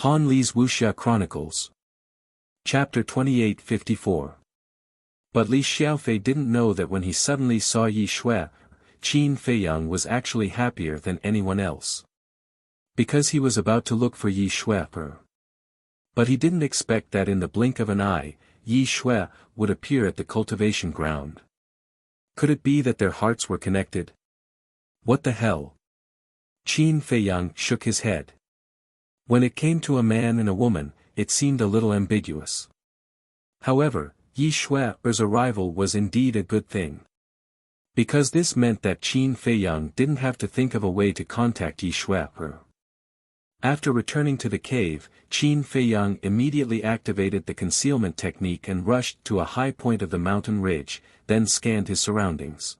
Han Li's Wuxia Chronicles. Chapter 2854. But Li Xiaofei didn't know that when he suddenly saw Yi Shui, Qin Feiyang was actually happier than anyone else. Because he was about to look for Yi Shui. But he didn't expect that in the blink of an eye, Yi Shui would appear at the cultivation ground. Could it be that their hearts were connected? What the hell? Qin Feiyang shook his head. When it came to a man and a woman, it seemed a little ambiguous. However, Yi Shui's arrival was indeed a good thing. Because this meant that Qin Feiyang didn't have to think of a way to contact Yi Shui. After returning to the cave, Qin Feiyang immediately activated the concealment technique and rushed to a high point of the mountain ridge, then scanned his surroundings.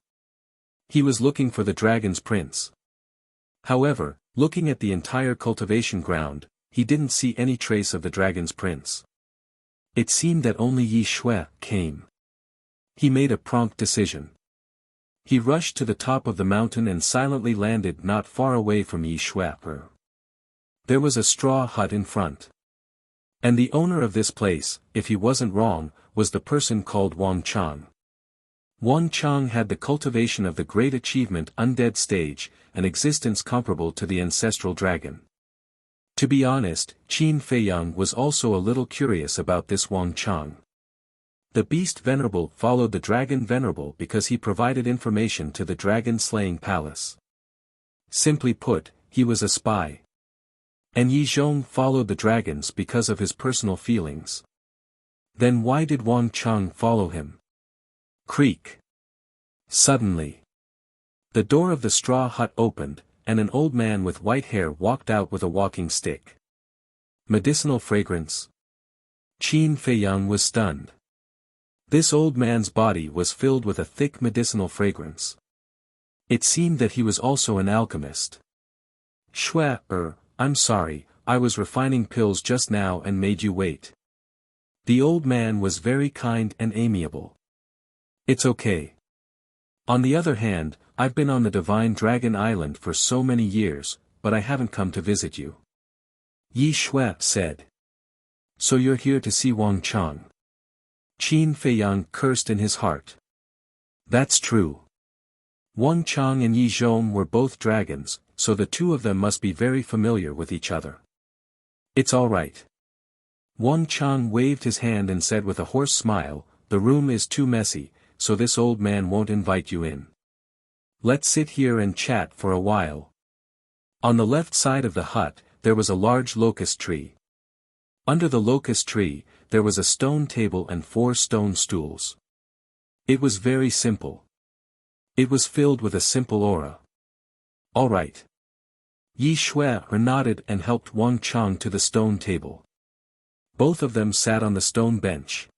He was looking for the dragon's prince. However, looking at the entire cultivation ground, he didn't see any trace of the dragon's prince. It seemed that only Yi Shui came. He made a prompt decision. He rushed to the top of the mountain and silently landed not far away from Yi Shui. There was a straw hut in front. And the owner of this place, if he wasn't wrong, was the person called Wang Chang. Wang Chang had the cultivation of the great achievement Undead Stage, an existence comparable to the ancestral dragon. To be honest, Qin Feiyang was also a little curious about this Wang Chang. The beast venerable followed the dragon venerable because he provided information to the dragon-slaying palace. Simply put, he was a spy. And Yi Zhong followed the dragons because of his personal feelings. Then why did Wang Chang follow him? Creak. Suddenly, the door of the straw hut opened, and an old man with white hair walked out with a walking stick. Medicinal fragrance. Qin Feiyang was stunned. This old man's body was filled with a thick medicinal fragrance. It seemed that he was also an alchemist. Shui, I'm sorry, I was refining pills just now and made you wait. The old man was very kind and amiable. It's okay. On the other hand, I've been on the Divine Dragon Island for so many years, but I haven't come to visit you. Yi Shui said. So you're here to see Wang Chang. Qin Feiyang cursed in his heart. That's true. Wang Chang and Yi Zhong were both dragons, so the two of them must be very familiar with each other. It's all right. Wang Chang waved his hand and said with a hoarse smile, the room is too messy, so this old man won't invite you in. Let's sit here and chat for a while. On the left side of the hut, there was a large locust tree. Under the locust tree, there was a stone table and 4 stone stools. It was very simple. It was filled with a simple aura. All right. Yi Shui nodded and helped Wang Chang to the stone table. Both of them sat on the stone bench.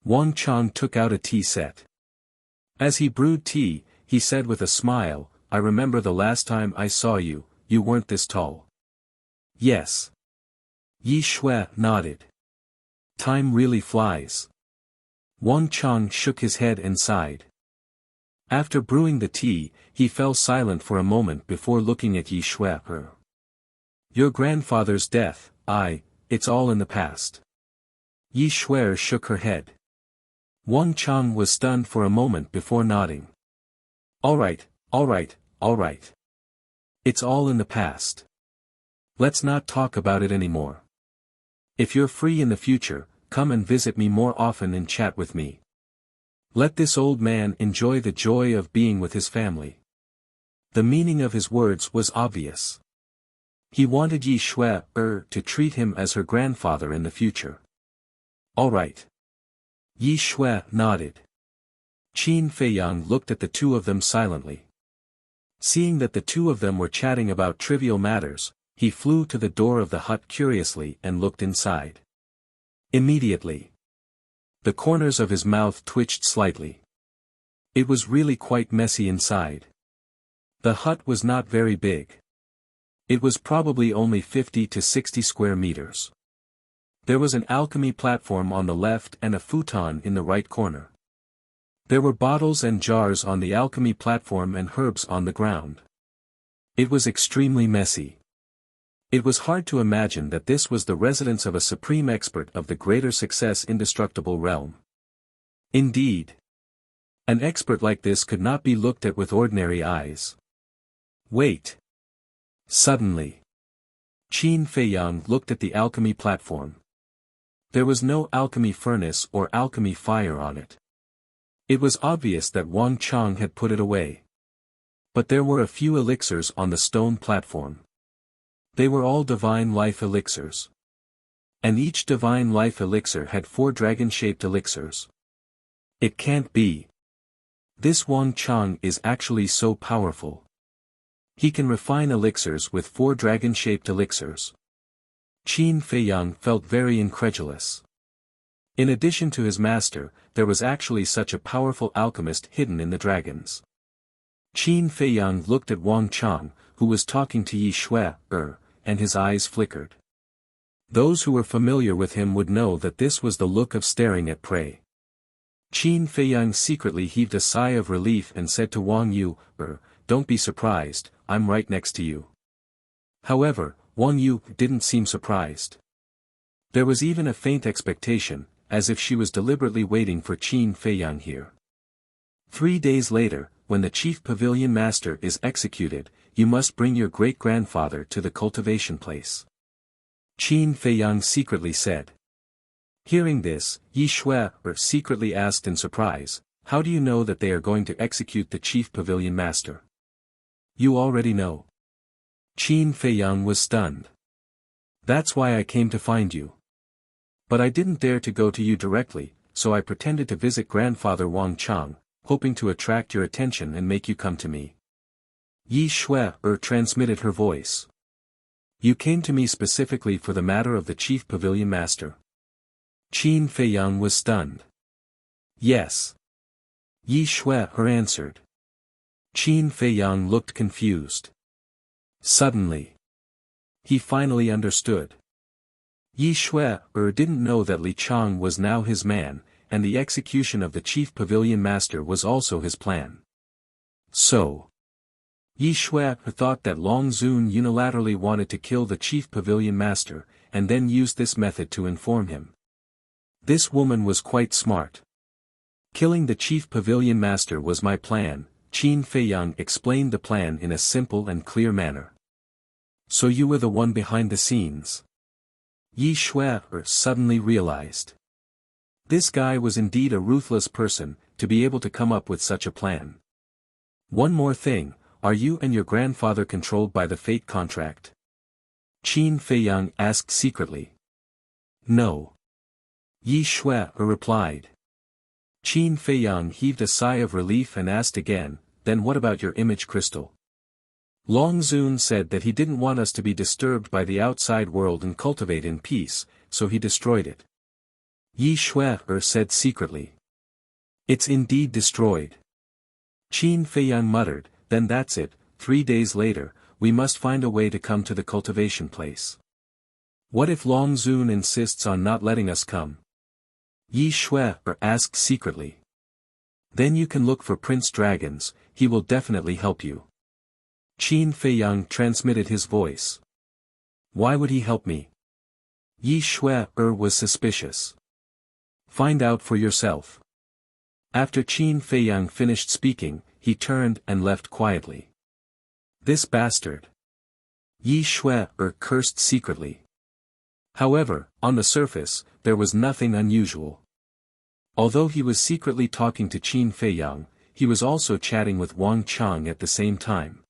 Wang Chang took out a tea set. As he brewed tea, he said with a smile, I remember the last time I saw you, you weren't this tall. Yes. Yi Shui nodded. Time really flies. Wang Chang shook his head and sighed. After brewing the tea, he fell silent for a moment before looking at Yi Shui. Your grandfather's death, it's all in the past. Yi Shui shook her head. Wang Chang was stunned for a moment before nodding. All right. It's all in the past. Let's not talk about it anymore. If you're free in the future, come and visit me more often and chat with me. Let this old man enjoy the joy of being with his family. The meaning of his words was obvious. He wanted Yi Shui to treat him as her grandfather in the future. All right. Yi Shui nodded. Qin Feiyang looked at the two of them silently. Seeing that the two of them were chatting about trivial matters, he flew to the door of the hut curiously and looked inside. Immediately, the corners of his mouth twitched slightly. It was really quite messy inside. The hut was not very big. It was probably only 50 to 60 square meters. There was an alchemy platform on the left and a futon in the right corner. There were bottles and jars on the alchemy platform and herbs on the ground. It was extremely messy. It was hard to imagine that this was the residence of a supreme expert of the greater success indestructible realm. Indeed, an expert like this could not be looked at with ordinary eyes. Wait. Suddenly, Qin Feiyang looked at the alchemy platform. There was no alchemy furnace or alchemy fire on it. It was obvious that Wang Chang had put it away. But there were a few elixirs on the stone platform. They were all divine life elixirs. And each divine life elixir had 4 dragon-shaped elixirs. It can't be. This Wang Chang is actually so powerful. He can refine elixirs with 4 dragon-shaped elixirs. Qin Feiyang felt very incredulous. In addition to his master, there was actually such a powerful alchemist hidden in the dragons. Qin Feiyang looked at Wang Chang, who was talking to Yi Shui, and his eyes flickered. Those who were familiar with him would know that this was the look of staring at prey. Qin Feiyang secretly heaved a sigh of relief and said to Wang Yu, "Don't be surprised, I'm right next to you." However, Wang Yu didn't seem surprised. There was even a faint expectation, as if she was deliberately waiting for Qin Feiyang here. 3 days later, when the chief pavilion master is executed, you must bring your great-grandfather to the cultivation place. Qin Feiyang secretly said. Hearing this, Yi Shui secretly asked in surprise, "How do you know that they are going to execute the chief pavilion master?" "You already know." Qin Feiyang was stunned. "That's why I came to find you. But I didn't dare to go to you directly, so I pretended to visit grandfather Wang Chang, hoping to attract your attention and make you come to me." Yi Shui transmitted her voice. "You came to me specifically for the matter of the chief pavilion master?" Qin Feiyang was stunned. "Yes." Yi Shui answered. Qin Feiyang looked confused. Suddenly, he finally understood. Yi Shui didn't know that Li Chang was now his man, and the execution of the chief pavilion master was also his plan. So, Yi Shui thought that Long Zun unilaterally wanted to kill the chief pavilion master, and then used this method to inform him. This woman was quite smart. "Killing the chief pavilion master was my plan," Qin Feiyang explained the plan in a simple and clear manner. "So you were the one behind the scenes?" Yi Shui suddenly realized. This guy was indeed a ruthless person, to be able to come up with such a plan. "One more thing, are you and your grandfather controlled by the fate contract?" Qin Feiyang asked secretly. "No." Yi Shui replied. Qin Feiyang heaved a sigh of relief and asked again, "Then what about your image crystal?" Long Zun said that he didn't want us to be disturbed by the outside world and cultivate in peace, so he destroyed it. Yi Shui said secretly. "It's indeed destroyed." Qin Feiyang muttered, "Then that's it, 3 days later, we must find a way to come to the cultivation place." "What if Long Zun insists on not letting us come?" Yi Shui asked secretly. "Then you can look for Prince Dragons, he will definitely help you." Qin Feiyang transmitted his voice. "Why would he help me?" Yi Shui was suspicious. "Find out for yourself." After Qin Feiyang finished speaking, he turned and left quietly. "This bastard." Yi Shui cursed secretly. However, on the surface, there was nothing unusual. Although he was secretly talking to Qin Feiyang, he was also chatting with Wang Chang at the same time.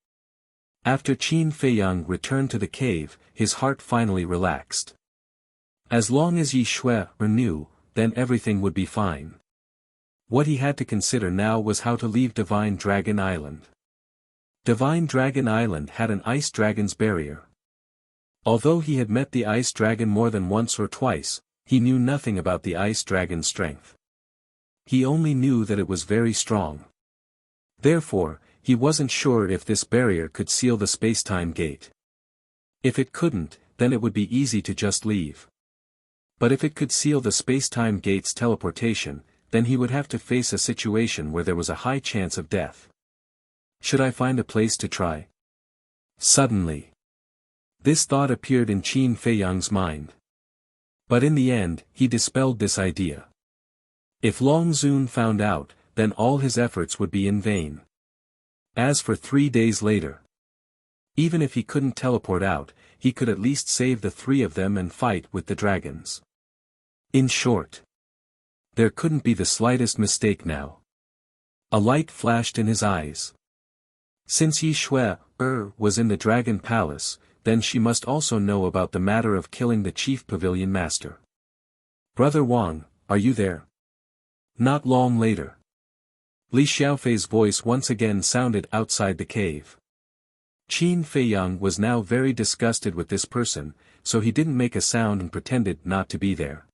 After Qin Feiyang returned to the cave, his heart finally relaxed. As long as Yi Shui knew, then everything would be fine. What he had to consider now was how to leave Divine Dragon Island. Divine Dragon Island had an ice dragon's barrier. Although he had met the ice dragon more than once or twice, he knew nothing about the ice dragon's strength. He only knew that it was very strong. Therefore, he wasn't sure if this barrier could seal the space-time gate. If it couldn't, then it would be easy to just leave. But if it could seal the space-time gate's teleportation, then he would have to face a situation where there was a high chance of death. Should I find a place to try? Suddenly, This thought appeared in Qin Feiyang's mind. But in the end, he dispelled this idea. If Long Zun found out, then all his efforts would be in vain. As for 3 days later, even if he couldn't teleport out, he could at least save the 3 of them and fight with the dragons. In short, there couldn't be the slightest mistake now. A light flashed in his eyes. Since Yi Shui was in the Dragon Palace, then she must also know about the matter of killing the Chief Pavilion Master. "Brother Wang, are you there?" Not long later, Li Xiaofei's voice once again sounded outside the cave. Qin Feiyang was now very disgusted with this person, so he didn't make a sound and pretended not to be there.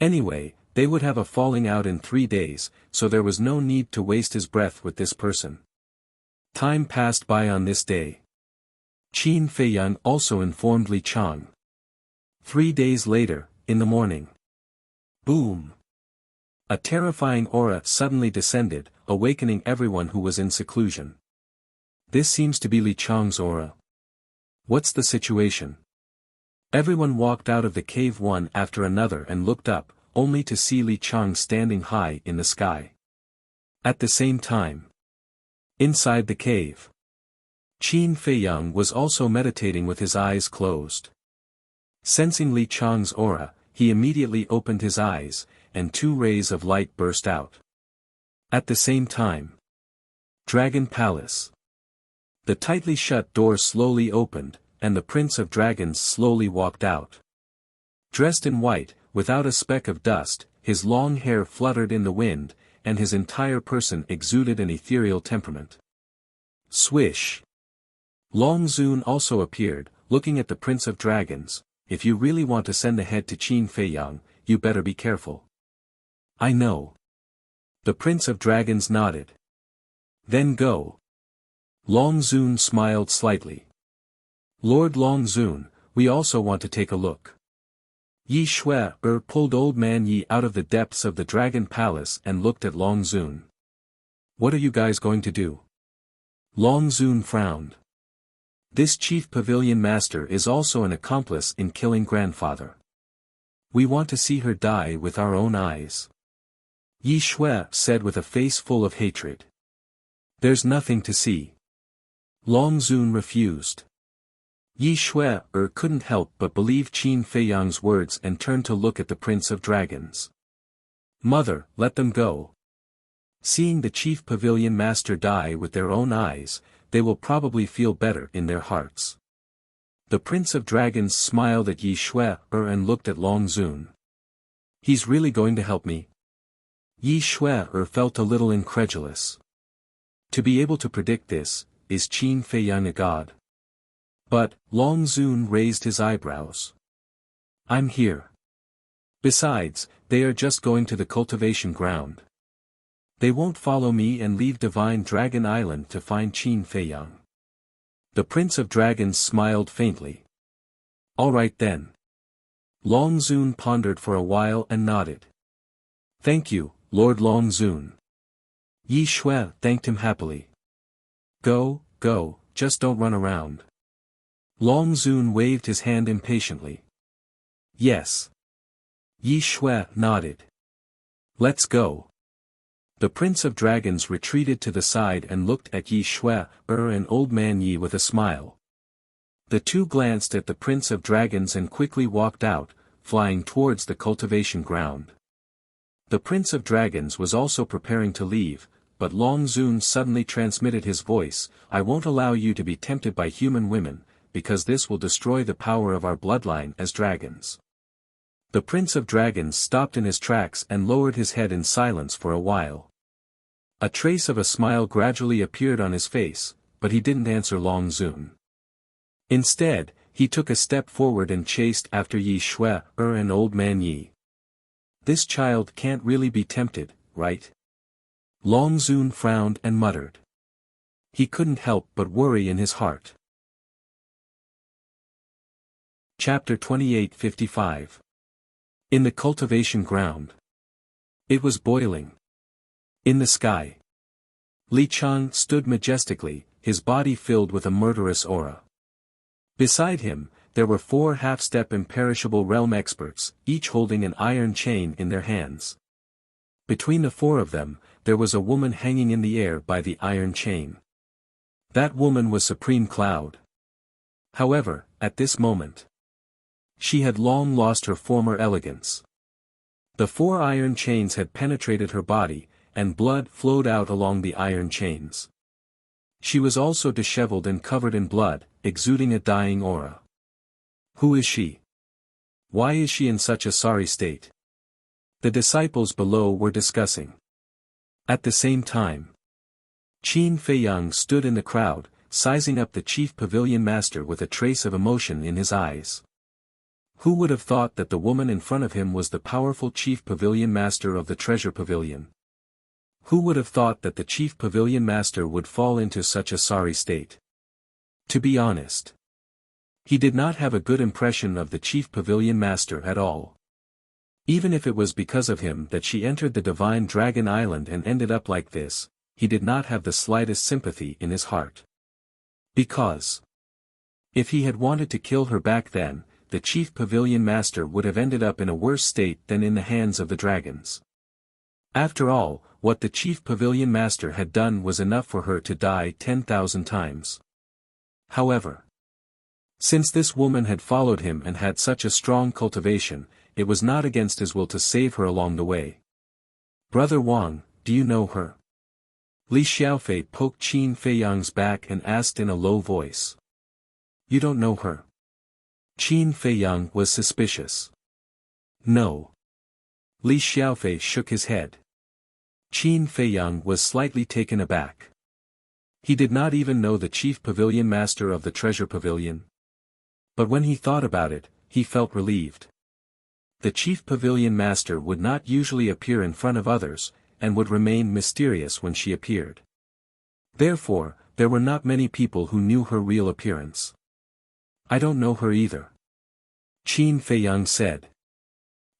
Anyway, they would have a falling out in 3 days, so there was no need to waste his breath with this person. Time passed by on this day. Qin Feiyang also informed Li Chang. 3 days later, in the morning. Boom! A terrifying aura suddenly descended, awakening everyone who was in seclusion. This seems to be Li Chang's aura. What's the situation? Everyone walked out of the cave one after another and looked up, only to see Li Chang standing high in the sky. At the same time, inside the cave, Qin Feiyang was also meditating with his eyes closed. Sensing Li Chang's aura, he immediately opened his eyes, and 2 rays of light burst out. At the same time, Dragon Palace. The tightly shut door slowly opened, and the Prince of Dragons slowly walked out. Dressed in white, without a speck of dust, his long hair fluttered in the wind, and his entire person exuded an ethereal temperament. Swish! Long Zun also appeared, looking at the Prince of Dragons. "If you really want to send ahead to Qin Feiyang, you better be careful." "I know." The Prince of Dragons nodded. "Then go." Long Zun smiled slightly. "Lord Long Zun, we also want to take a look." Yi Shui pulled Old Man Yi out of the depths of the Dragon Palace and looked at Long Zun. "What are you guys going to do?" Long Zun frowned. "This Chief Pavilion Master is also an accomplice in killing grandfather. We want to see her die with our own eyes." Yi Shui said with a face full of hatred. "There's nothing to see." Long Zun refused. Yi Shui couldn't help but believe Qin Feiyang's words and turned to look at the Prince of Dragons. "Mother, let them go. Seeing the Chief Pavilion Master die with their own eyes, they will probably feel better in their hearts." The Prince of Dragons smiled at Yi Shui and looked at Long Zun. "He's really going to help me?" Yi Shui felt a little incredulous. To be able to predict this, is Qin Feiyang a god? But, Long Zun raised his eyebrows. "I'm here. Besides, they are just going to the cultivation ground. They won't follow me and leave Divine Dragon Island to find Qin Feiyang." The Prince of Dragons smiled faintly. "All right then." Long Zun pondered for a while and nodded. "Thank you, Lord Long Zun." Yi Shui thanked him happily. Go, just don't run around." Long Zun waved his hand impatiently. "Yes." Yi Shui nodded. "Let's go." The Prince of Dragons retreated to the side and looked at Yi Shui and Old Man Yi with a smile. The two glanced at the Prince of Dragons and quickly walked out, flying towards the cultivation ground. The Prince of Dragons was also preparing to leave, but Long Zun suddenly transmitted his voice. "I won't allow you to be tempted by human women, because this will destroy the power of our bloodline as dragons." The Prince of Dragons stopped in his tracks and lowered his head in silence for a while. A trace of a smile gradually appeared on his face, but he didn't answer Long Zun. Instead, he took a step forward and chased after Yi Shui and Old Man Yi. "This child can't really be tempted, right?" Long Zun frowned and muttered. He couldn't help but worry in his heart. Chapter 28:55. In the cultivation ground. It was boiling. In the sky, Li Chang stood majestically, his body filled with a murderous aura. Beside him, there were 4 half-step imperishable realm experts, each holding an iron chain in their hands. Between the 4 of them, there was a woman hanging in the air by the iron chain. That woman was Supreme Cloud. However, at this moment, she had long lost her former elegance. The 4 iron chains had penetrated her body, and blood flowed out along the iron chains. She was also disheveled and covered in blood, exuding a dying aura. Who is she? Why is she in such a sorry state? The disciples below were discussing. At the same time, Qin Feiyang stood in the crowd, sizing up the chief pavilion master with a trace of emotion in his eyes. Who would have thought that the woman in front of him was the powerful chief pavilion master of the treasure pavilion? Who would have thought that the chief pavilion master would fall into such a sorry state? To be honest, he did not have a good impression of the chief pavilion master at all. Even if it was because of him that she entered the Divine Dragon Island and ended up like this, he did not have the slightest sympathy in his heart. Because if he had wanted to kill her back then, the chief pavilion master would have ended up in a worse state than in the hands of the dragons. After all, what the chief pavilion master had done was enough for her to die 10,000 times. However, since this woman had followed him and had such a strong cultivation, it was not against his will to save her along the way. Brother Wang, do you know her? Li Xiaofei poked Qin Feiyang's back and asked in a low voice. You don't know her? Qin Feiyang was suspicious. No. Li Xiaofei shook his head. Qin Feiyang was slightly taken aback. He did not even know the chief pavilion master of the treasure pavilion. But when he thought about it, he felt relieved. The chief pavilion master would not usually appear in front of others, and would remain mysterious when she appeared. Therefore, there were not many people who knew her real appearance. I don't know her either. Qin Feiyang said.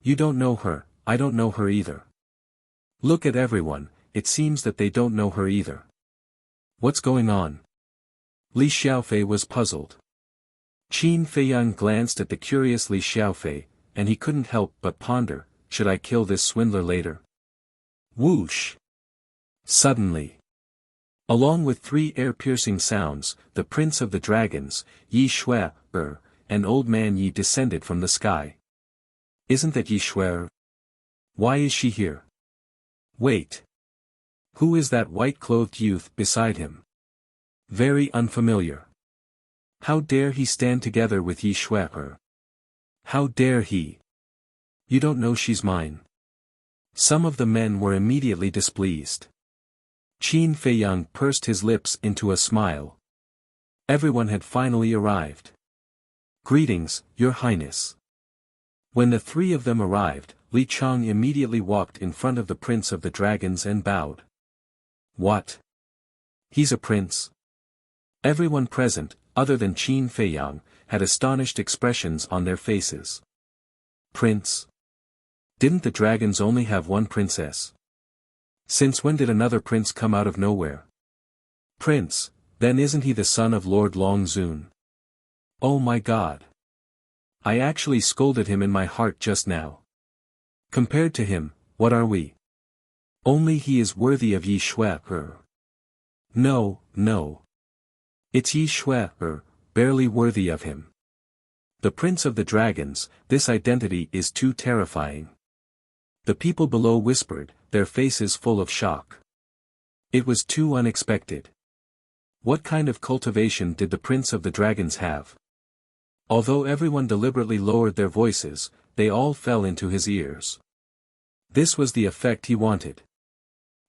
You don't know her, I don't know her either. Look at everyone, it seems that they don't know her either. What's going on? Li Xiaofei was puzzled. Qin Feiyang glanced at the curious Li Xiaofei, and he couldn't help but ponder, should I kill this swindler later? Whoosh! Suddenly, along with 3 air-piercing sounds, the prince of the dragons, Yi Shui, and old man Yi descended from the sky. Isn't that Yi Shui? Why is she here? Wait. Who is that white-clothed youth beside him? Very unfamiliar. How dare he stand together with Yi Shui? How dare he? You don't know she's mine. Some of the men were immediately displeased. Qin Feiyang pursed his lips into a smile. Everyone had finally arrived. Greetings, Your Highness. When the 3 of them arrived, Li Chang immediately walked in front of the Prince of the Dragons and bowed. What? He's a prince? Everyone present, other than Qin Feiyang, had astonished expressions on their faces. Prince? Didn't the dragons only have one princess? Since when did another prince come out of nowhere? Prince, then isn't he the son of Lord Long Zun? Oh my God! I actually scolded him in my heart just now. Compared to him, what are we? Only he is worthy of Yi Shui. No, no. It's Yi Shui, barely worthy of him. The Prince of the Dragons, this identity is too terrifying. The people below whispered, their faces full of shock. It was too unexpected. What kind of cultivation did the Prince of the Dragons have? Although everyone deliberately lowered their voices, they all fell into his ears. This was the effect he wanted.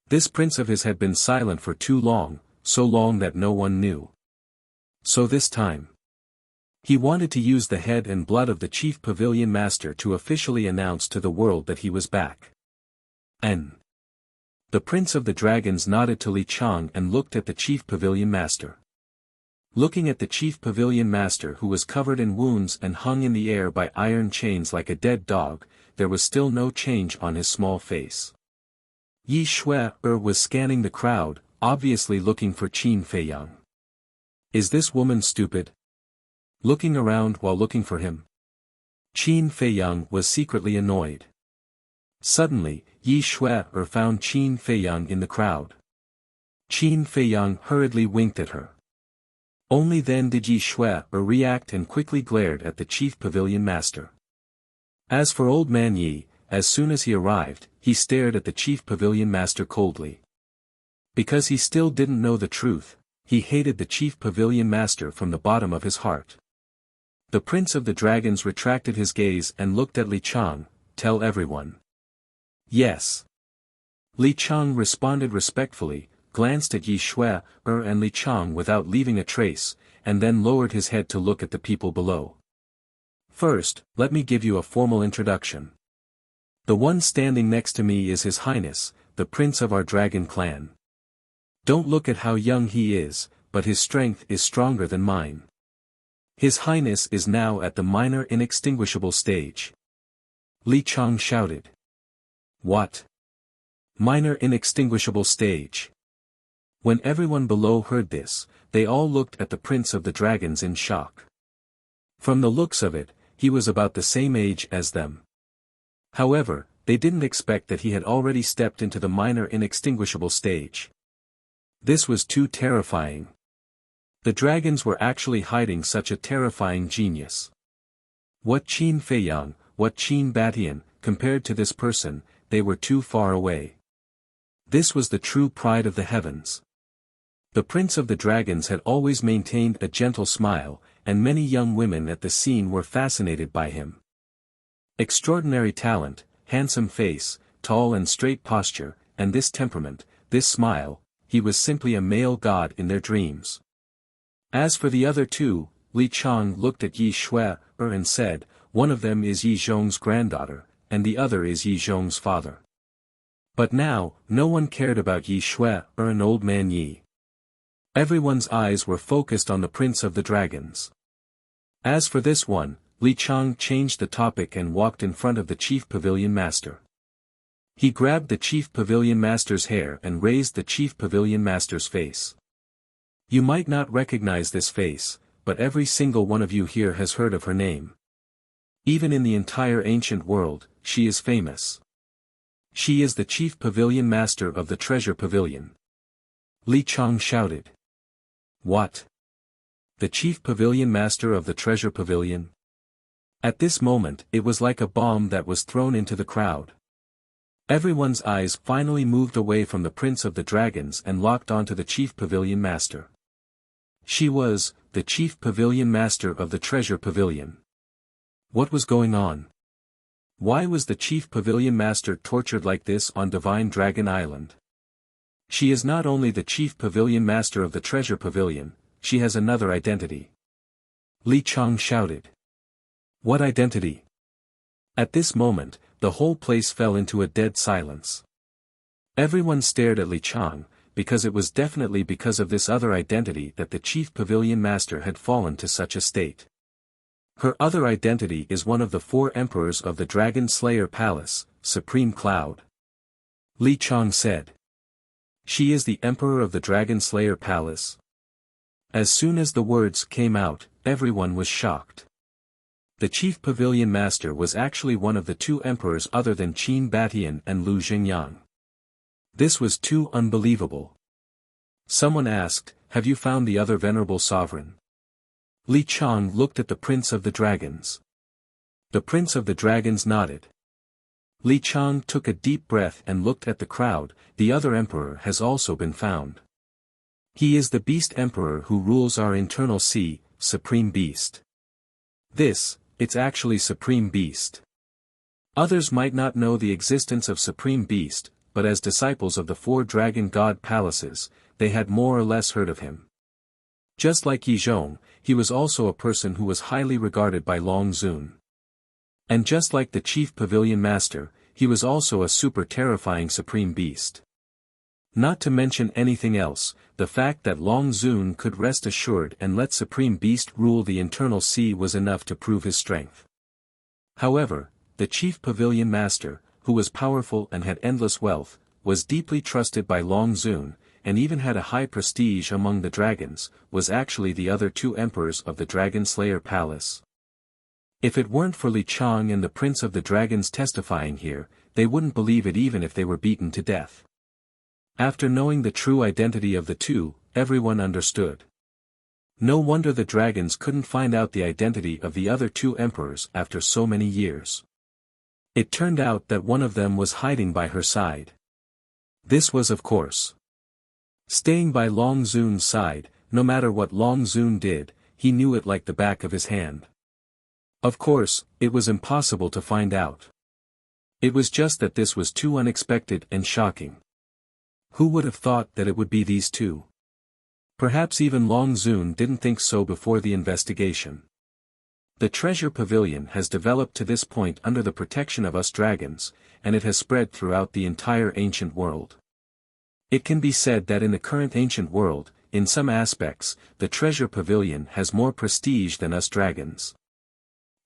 This prince of his had been silent for too long, so long that no one knew. So this time, he wanted to use the head and blood of the chief pavilion master to officially announce to the world that he was back. The Prince of the Dragons nodded to Li Chang and looked at the chief pavilion master. Looking at the chief pavilion master who was covered in wounds and hung in the air by iron chains like a dead dog, there was still no change on his small face. Yi Shui was scanning the crowd, obviously looking for Qin Feiyang. Is this woman stupid? looking around while looking for him. Qin Feiyang was secretly annoyed. Suddenly, Yi Shui found Qin Feiyang in the crowd. Qin Feiyang hurriedly winked at her. Only then did Yi Shui react and quickly glared at the chief pavilion master. As for old man Yi, as soon as he arrived, he stared at the chief pavilion master coldly. Because he still didn't know the truth, he hated the chief pavilion master from the bottom of his heart. The prince of the dragons retracted his gaze and looked at Li Chang. Tell everyone. Yes. Li Chang responded respectfully, glanced at Yi Shui and Li Chang without leaving a trace, and then lowered his head to look at the people below. First, let me give you a formal introduction. The one standing next to me is His Highness, the Prince of our Dragon Clan. Don't look at how young he is, but his strength is stronger than mine. His Highness is now at the minor inextinguishable stage. Li Chang shouted. What? Minor inextinguishable stage. When everyone below heard this, they all looked at the Prince of the Dragons in shock. From the looks of it, he was about the same age as them. However, they didn't expect that he had already stepped into the minor inextinguishable stage. This was too terrifying. The dragons were actually hiding such a terrifying genius. What Qin Feiyang, what Qin Batian, compared to this person, they were too far away. This was the true pride of the heavens. The Prince of the Dragons had always maintained a gentle smile, and many young women at the scene were fascinated by him. Extraordinary talent, handsome face, tall and straight posture, and this temperament, this smile, he was simply a male god in their dreams. As for the other two, Li Chang looked at Yi Shui and said, one of them is Yi Zhong's granddaughter, and the other is Yi Zhong's father. But now, no one cared about Yi Shui and old man Yi. Everyone's eyes were focused on the Prince of the Dragons. As for this one, Li Chang changed the topic and walked in front of the Chief Pavilion Master. He grabbed the Chief Pavilion Master's hair and raised the Chief Pavilion Master's face. You might not recognize this face, but every single one of you here has heard of her name. Even in the entire ancient world, she is famous. She is the Chief Pavilion Master of the Treasure Pavilion. Li Chang shouted. What? The Chief Pavilion Master of the Treasure Pavilion? At this moment it was like a bomb that was thrown into the crowd. Everyone's eyes finally moved away from the Prince of the Dragons and locked onto the Chief Pavilion Master. She was, the Chief Pavilion Master of the Treasure Pavilion. What was going on? Why was the Chief Pavilion Master tortured like this on Divine Dragon Island? She is not only the Chief Pavilion Master of the Treasure Pavilion, she has another identity. Li Chang shouted. What identity? At this moment, the whole place fell into a dead silence. Everyone stared at Li Chang, because it was definitely because of this other identity that the Chief Pavilion Master had fallen to such a state. Her other identity is one of the 4 emperors of the Dragon Slayer Palace, Supreme Cloud. Li Chang said. She is the Emperor of the Dragon Slayer Palace. As soon as the words came out, everyone was shocked. The Chief Pavilion Master was actually one of the 2 emperors other than Qin Batian and Lu Xingyang. This was too unbelievable. Someone asked, have you found the other venerable sovereign? Li Chang looked at the Prince of the Dragons. The Prince of the Dragons nodded. Li Chang took a deep breath and looked at the crowd. The other emperor has also been found. He is the Beast Emperor who rules our internal sea, Supreme Beast. It's actually Supreme Beast. Others might not know the existence of Supreme Beast, but as disciples of the 4 dragon god palaces, they had more or less heard of him. Just like Yi Zhong, he was also a person who was highly regarded by Long Zun. And just like the Chief Pavilion Master, he was also a super terrifying Supreme Beast. Not to mention anything else, the fact that Long Zun could rest assured and let Supreme Beast rule the internal sea was enough to prove his strength. However, the Chief Pavilion Master, who was powerful and had endless wealth, was deeply trusted by Long Zun. and even had a high prestige among the dragons, was actually the other two emperors of the Dragon Slayer Palace. If it weren't for Li Chang and the Prince of the Dragons testifying here, they wouldn't believe it even if they were beaten to death. After knowing the true identity of the two, everyone understood. No wonder the dragons couldn't find out the identity of the other two emperors after so many years. It turned out that one of them was hiding by her side. This was of course staying by Long Zun's side. No matter what Long Zun did, he knew it like the back of his hand. Of course, it was impossible to find out. It was just that this was too unexpected and shocking. Who would have thought that it would be these two? Perhaps even Long Zun didn't think so before the investigation. The treasure pavilion has developed to this point under the protection of us dragons, and it has spread throughout the entire ancient world. It can be said that in the current ancient world, in some aspects, the treasure pavilion has more prestige than us dragons.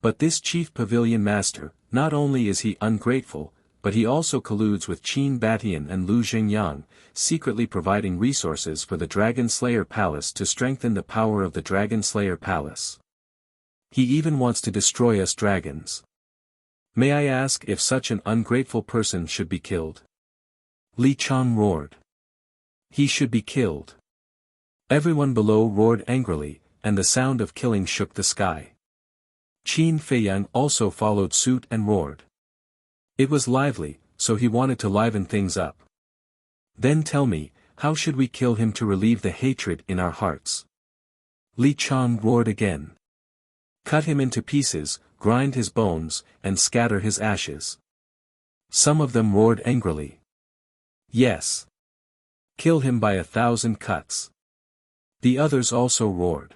But this chief pavilion master, not only is he ungrateful, but he also colludes with Qin Batian and Lu Xingyang, secretly providing resources for the Dragon Slayer Palace to strengthen the power of the Dragon Slayer Palace. He even wants to destroy us dragons. May I ask if such an ungrateful person should be killed? Li Chang roared. He should be killed. Everyone below roared angrily, and the sound of killing shook the sky. Qin Feiyang also followed suit and roared. It was lively, so he wanted to liven things up. Then tell me, how should we kill him to relieve the hatred in our hearts? Li Chang roared again. Cut him into pieces, grind his bones, and scatter his ashes. Some of them roared angrily. Yes. Kill him by 1,000 cuts. The others also roared.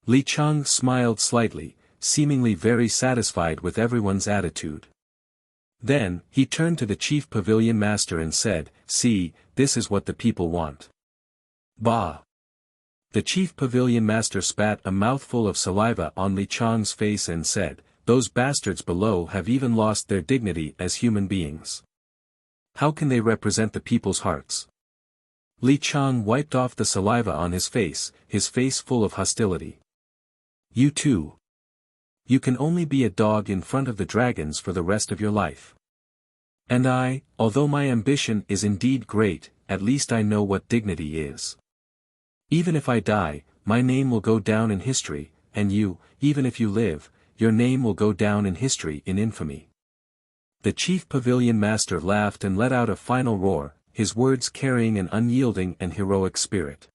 Li Chang smiled slightly, seemingly very satisfied with everyone's attitude. Then, he turned to the chief pavilion master and said, "See, this is what the people want." Bah! The chief pavilion master spat a mouthful of saliva on Li Chang's face and said, "Those bastards below have even lost their dignity as human beings. How can they represent the people's hearts?" Li Chang wiped off the saliva on his face full of hostility. "You too. You can only be a dog in front of the dragons for the rest of your life. And I, although my ambition is indeed great, at least I know what dignity is. Even if I die, my name will go down in history, and you, even if you live, your name will go down in history in infamy." The chief pavilion master laughed and let out a final roar, his words carrying an unyielding and heroic spirit.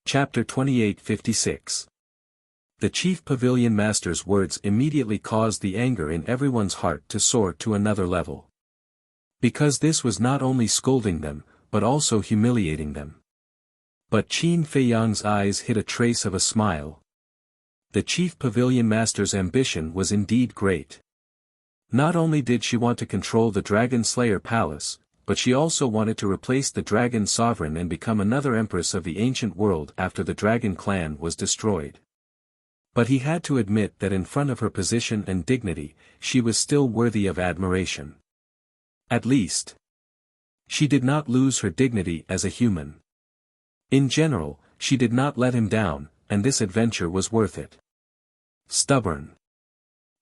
Chapter 28:56. The chief pavilion master's words immediately caused the anger in everyone's heart to soar to another level. Because this was not only scolding them, but also humiliating them. But Qin Feiyang's eyes hid a trace of a smile. The chief pavilion master's ambition was indeed great. Not only did she want to control the Dragon Slayer Palace, but she also wanted to replace the Dragon Sovereign and become another empress of the ancient world after the Dragon Clan was destroyed. But he had to admit that in front of her position and dignity, she was still worthy of admiration. At least, she did not lose her dignity as a human. In general, she did not let him down, and this adventure was worth it. Stubborn.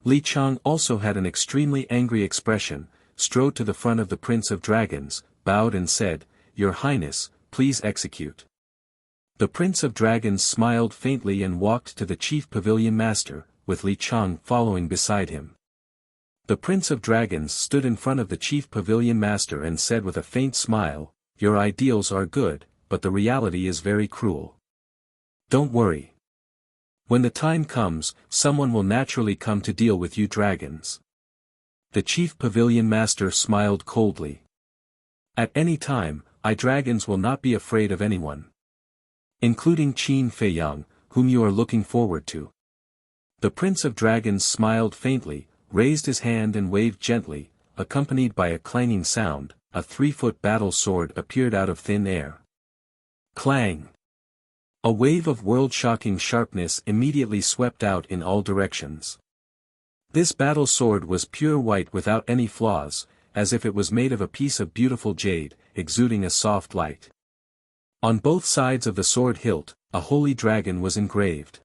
Li Chang also had an extremely angry expression, strode to the front of the Prince of Dragons, bowed and said, "Your Highness, please execute." The Prince of Dragons smiled faintly and walked to the chief pavilion master, with Li Chang following beside him. The Prince of Dragons stood in front of the chief pavilion master and said with a faint smile, "Your ideals are good, but the reality is very cruel. Don't worry. When the time comes, someone will naturally come to deal with you dragons." The chief pavilion master smiled coldly. "At any time, I dragons will not be afraid of anyone. Including Qin Feiyang, whom you are looking forward to." The Prince of Dragons smiled faintly, raised his hand and waved gently, accompanied by a clanging sound. A 3-foot battle sword appeared out of thin air. Clang! A wave of world-shocking sharpness immediately swept out in all directions. This battle sword was pure white without any flaws, as if it was made of a piece of beautiful jade, exuding a soft light. On both sides of the sword hilt, a holy dragon was engraved.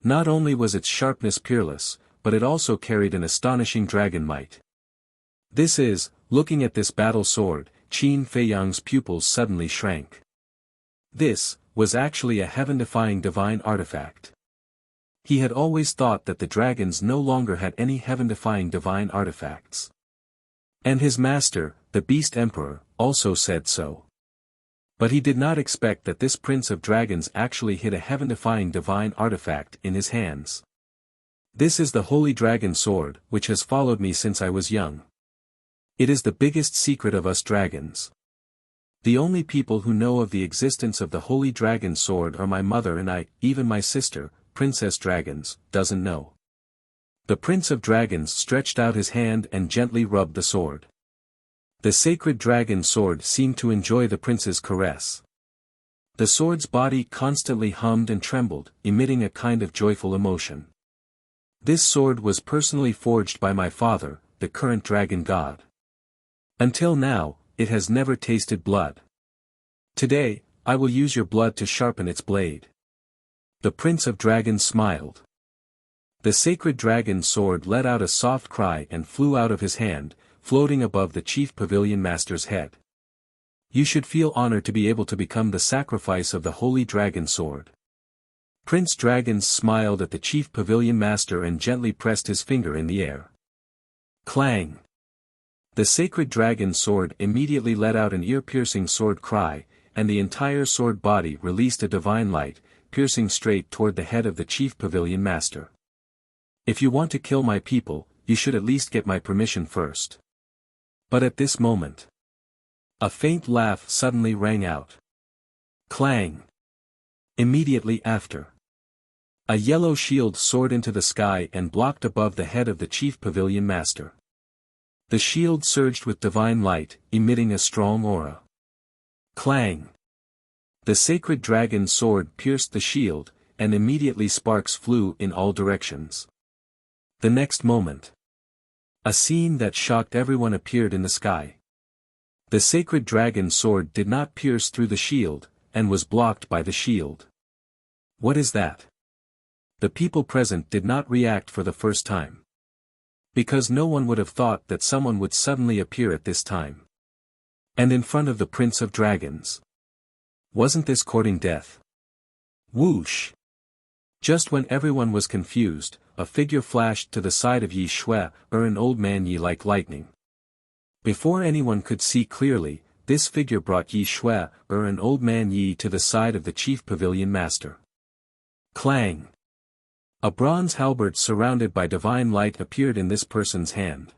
Not only was its sharpness peerless, but it also carried an astonishing dragon might. This is, looking at this battle sword, Qin Feiyang's pupils suddenly shrank. This was actually a heaven-defying divine artifact. He had always thought that the dragons no longer had any heaven-defying divine artifacts. And his master, the Beast Emperor, also said so. But he did not expect that this Prince of Dragons actually hid a heaven-defying divine artifact in his hands. This is the Holy Dragon Sword, which has followed me since I was young. It is the biggest secret of us dragons. The only people who know of the existence of the Holy Dragon Sword are my mother and I, even my sister, Princess Dragons, doesn't know. The Prince of Dragons stretched out his hand and gently rubbed the sword. The sacred dragon sword seemed to enjoy the prince's caress. The sword's body constantly hummed and trembled, emitting a kind of joyful emotion. This sword was personally forged by my father, the current dragon god. Until now, it has never tasted blood. Today, I will use your blood to sharpen its blade. The Prince of Dragons smiled. The sacred dragon sword let out a soft cry and flew out of his hand, floating above the chief pavilion master's head. You should feel honored to be able to become the sacrifice of the Holy Dragon Sword. Prince Dragons smiled at the chief pavilion master and gently pressed his finger in the air. Clang! The sacred dragon sword immediately let out an ear-piercing sword cry, and the entire sword body released a divine light, piercing straight toward the head of the chief pavilion master. If you want to kill my people, you should at least get my permission first. But at this moment, a faint laugh suddenly rang out. Clang! Immediately after, a yellow shield soared into the sky and blocked above the head of the chief pavilion master. The shield surged with divine light, emitting a strong aura. Clang! The sacred dragon sword pierced the shield, and immediately sparks flew in all directions. The next moment, a scene that shocked everyone appeared in the sky. The sacred dragon sword did not pierce through the shield, and was blocked by the shield. What is that? The people present did not react for the first time. Because no one would have thought that someone would suddenly appear at this time. And in front of the Prince of Dragons. Wasn't this courting death? Whoosh! Just when everyone was confused, a figure flashed to the side of Yi Shui, an old man Yi like lightning. Before anyone could see clearly, this figure brought Yi Shui, an old man Yi to the side of the chief pavilion master. Clang! A bronze halberd surrounded by divine light appeared in this person's hand.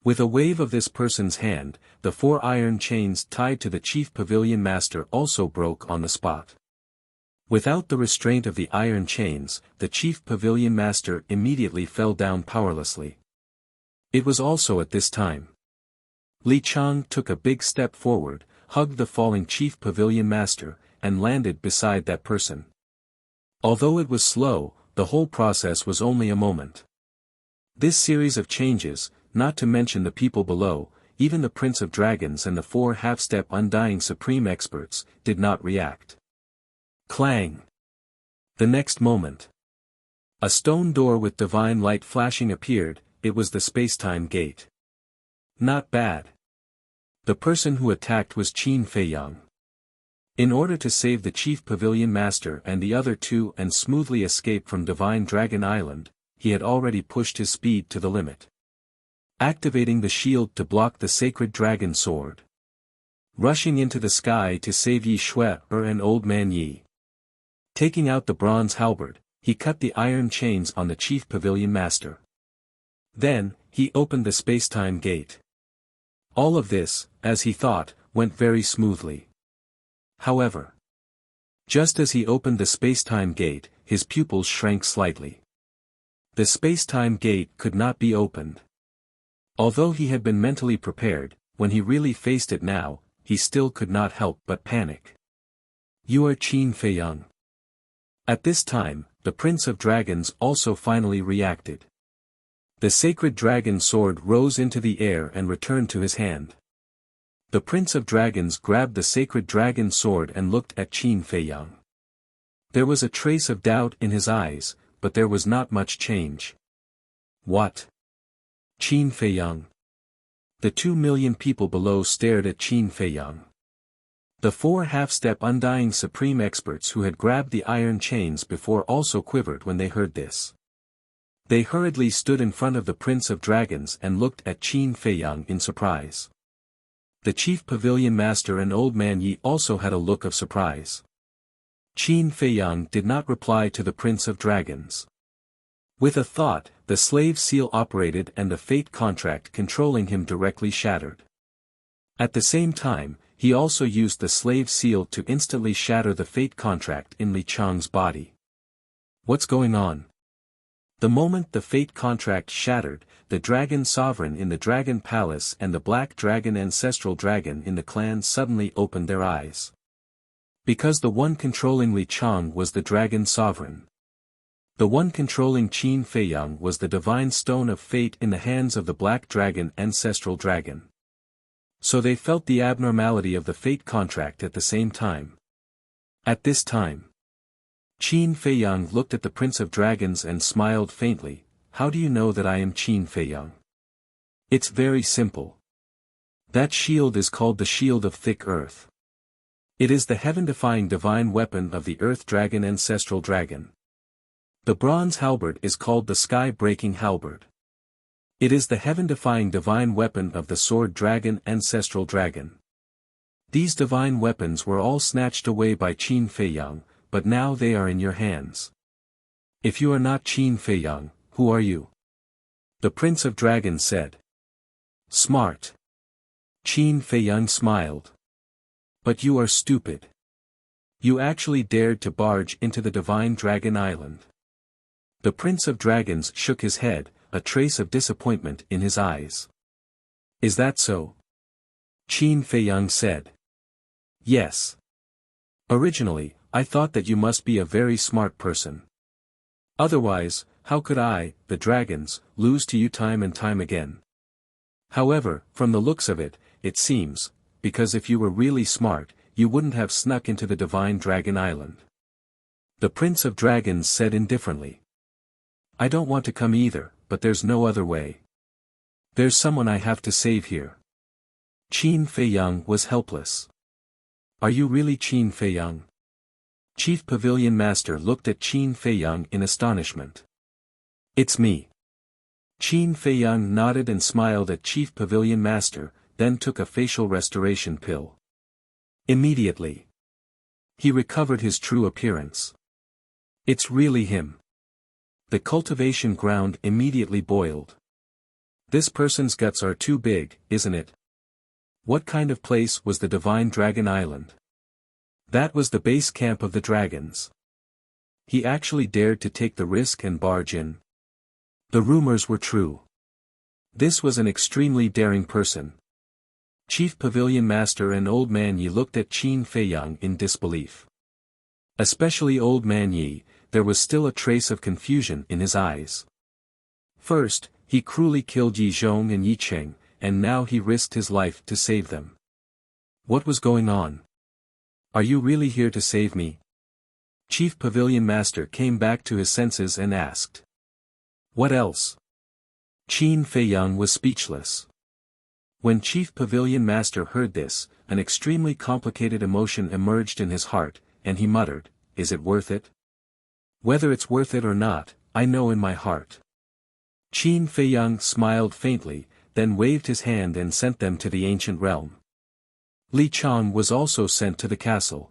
With a wave of this person's hand, the 4 iron chains tied to the chief pavilion master also broke on the spot. Without the restraint of the iron chains, the chief pavilion master immediately fell down powerlessly. It was also at this time. Li Chang took a big step forward, hugged the falling chief pavilion master, and landed beside that person. Although it was slow, the whole process was only a moment. This series of changes, not to mention the people below, even the Prince of Dragons and the 4 half-step undying supreme experts, did not react. Clang! The next moment, a stone door with divine light flashing appeared. It was the space-time gate. Not bad. The person who attacked was Qin Feiyang. In order to save the chief pavilion master and the other 2 and smoothly escape from Divine Dragon Island, he had already pushed his speed to the limit. Activating the shield to block the sacred dragon sword. Rushing into the sky to save Yi Shui, and old man Yi. Taking out the bronze halberd, he cut the iron chains on the chief pavilion master. Then, he opened the space-time gate. All of this, as he thought, went very smoothly. However, just as he opened the space-time gate, his pupils shrank slightly. The space-time gate could not be opened. Although he had been mentally prepared, when he really faced it now, he still could not help but panic. You are Qin Feiyang. At this time, the Prince of Dragons also finally reacted. The sacred dragon sword rose into the air and returned to his hand. The Prince of Dragons grabbed the sacred dragon sword and looked at Qin Feiyang. There was a trace of doubt in his eyes, but there was not much change. What? Qin Feiyang. The 2 million people below stared at Qin Feiyang. The 4 half-step undying supreme experts who had grabbed the iron chains before also quivered when they heard this. They hurriedly stood in front of the Prince of Dragons and looked at Qin Feiyang in surprise. The Chief Pavilion Master and Old Man Yi also had a look of surprise. Qin Feiyang did not reply to the Prince of Dragons. With a thought, the slave seal operated and the fate contract controlling him directly shattered. At the same time, he also used the slave seal to instantly shatter the fate contract in Li Chang's body. What's going on? The moment the fate contract shattered, the dragon sovereign in the dragon palace and the black dragon ancestral dragon in the clan suddenly opened their eyes. Because the one controlling Li Chang was the dragon sovereign. The one controlling Qin Feiyang was the divine stone of fate in the hands of the black dragon ancestral dragon. So they felt the abnormality of the fate contract at the same time. At this time, Qin Feiyang looked at the Prince of Dragons and smiled faintly. How do you know that I am Qin Feiyang? It's very simple. That shield is called the Shield of Thick Earth. It is the heaven-defying divine weapon of the Earth Dragon ancestral dragon. The bronze halberd is called the Sky-breaking halberd. It is the heaven-defying divine weapon of the Sword Dragon ancestral dragon. These divine weapons were all snatched away by Qin Feiyang, but now they are in your hands. If you are not Qin Feiyang, who are you? The Prince of Dragons said. Smart. Qin Feiyang smiled. But you are stupid. You actually dared to barge into the Divine Dragon Island. The Prince of Dragons shook his head, a trace of disappointment in his eyes. Is that so? Qin Feiyang said. Yes. Originally, I thought that you must be a very smart person. Otherwise, how could I, the dragons, lose to you time and time again? However, from the looks of it, it seems, because if you were really smart, you wouldn't have snuck into the Divine Dragon Island. The Prince of Dragons said indifferently. I don't want to come either, but there's no other way. There's someone I have to save here. Qin Feiyang was helpless. Are you really Qin Feiyang? Chief Pavilion Master looked at Qin Feiyang in astonishment. It's me. Qin Feiyang nodded and smiled at Chief Pavilion Master, then took a facial restoration pill. Immediately, he recovered his true appearance. It's really him. The cultivation ground immediately boiled. This person's guts are too big, isn't it? What kind of place was the Divine Dragon Island? That was the base camp of the dragons. He actually dared to take the risk and barge in. The rumors were true. This was an extremely daring person. Chief Pavilion Master and Old Man Yi looked at Qin Feiyang in disbelief. Especially Old Man Yi, there was still a trace of confusion in his eyes. First, he cruelly killed Yi Zhong and Yi Cheng, and now he risked his life to save them. What was going on? Are you really here to save me? Chief Pavilion Master came back to his senses and asked. What else? Qin Feiyang was speechless. When Chief Pavilion Master heard this, an extremely complicated emotion emerged in his heart, and he muttered, Is it worth it? Whether it's worth it or not, I know in my heart. Qin Feiyang smiled faintly, then waved his hand and sent them to the ancient realm. Li Chang was also sent to the castle.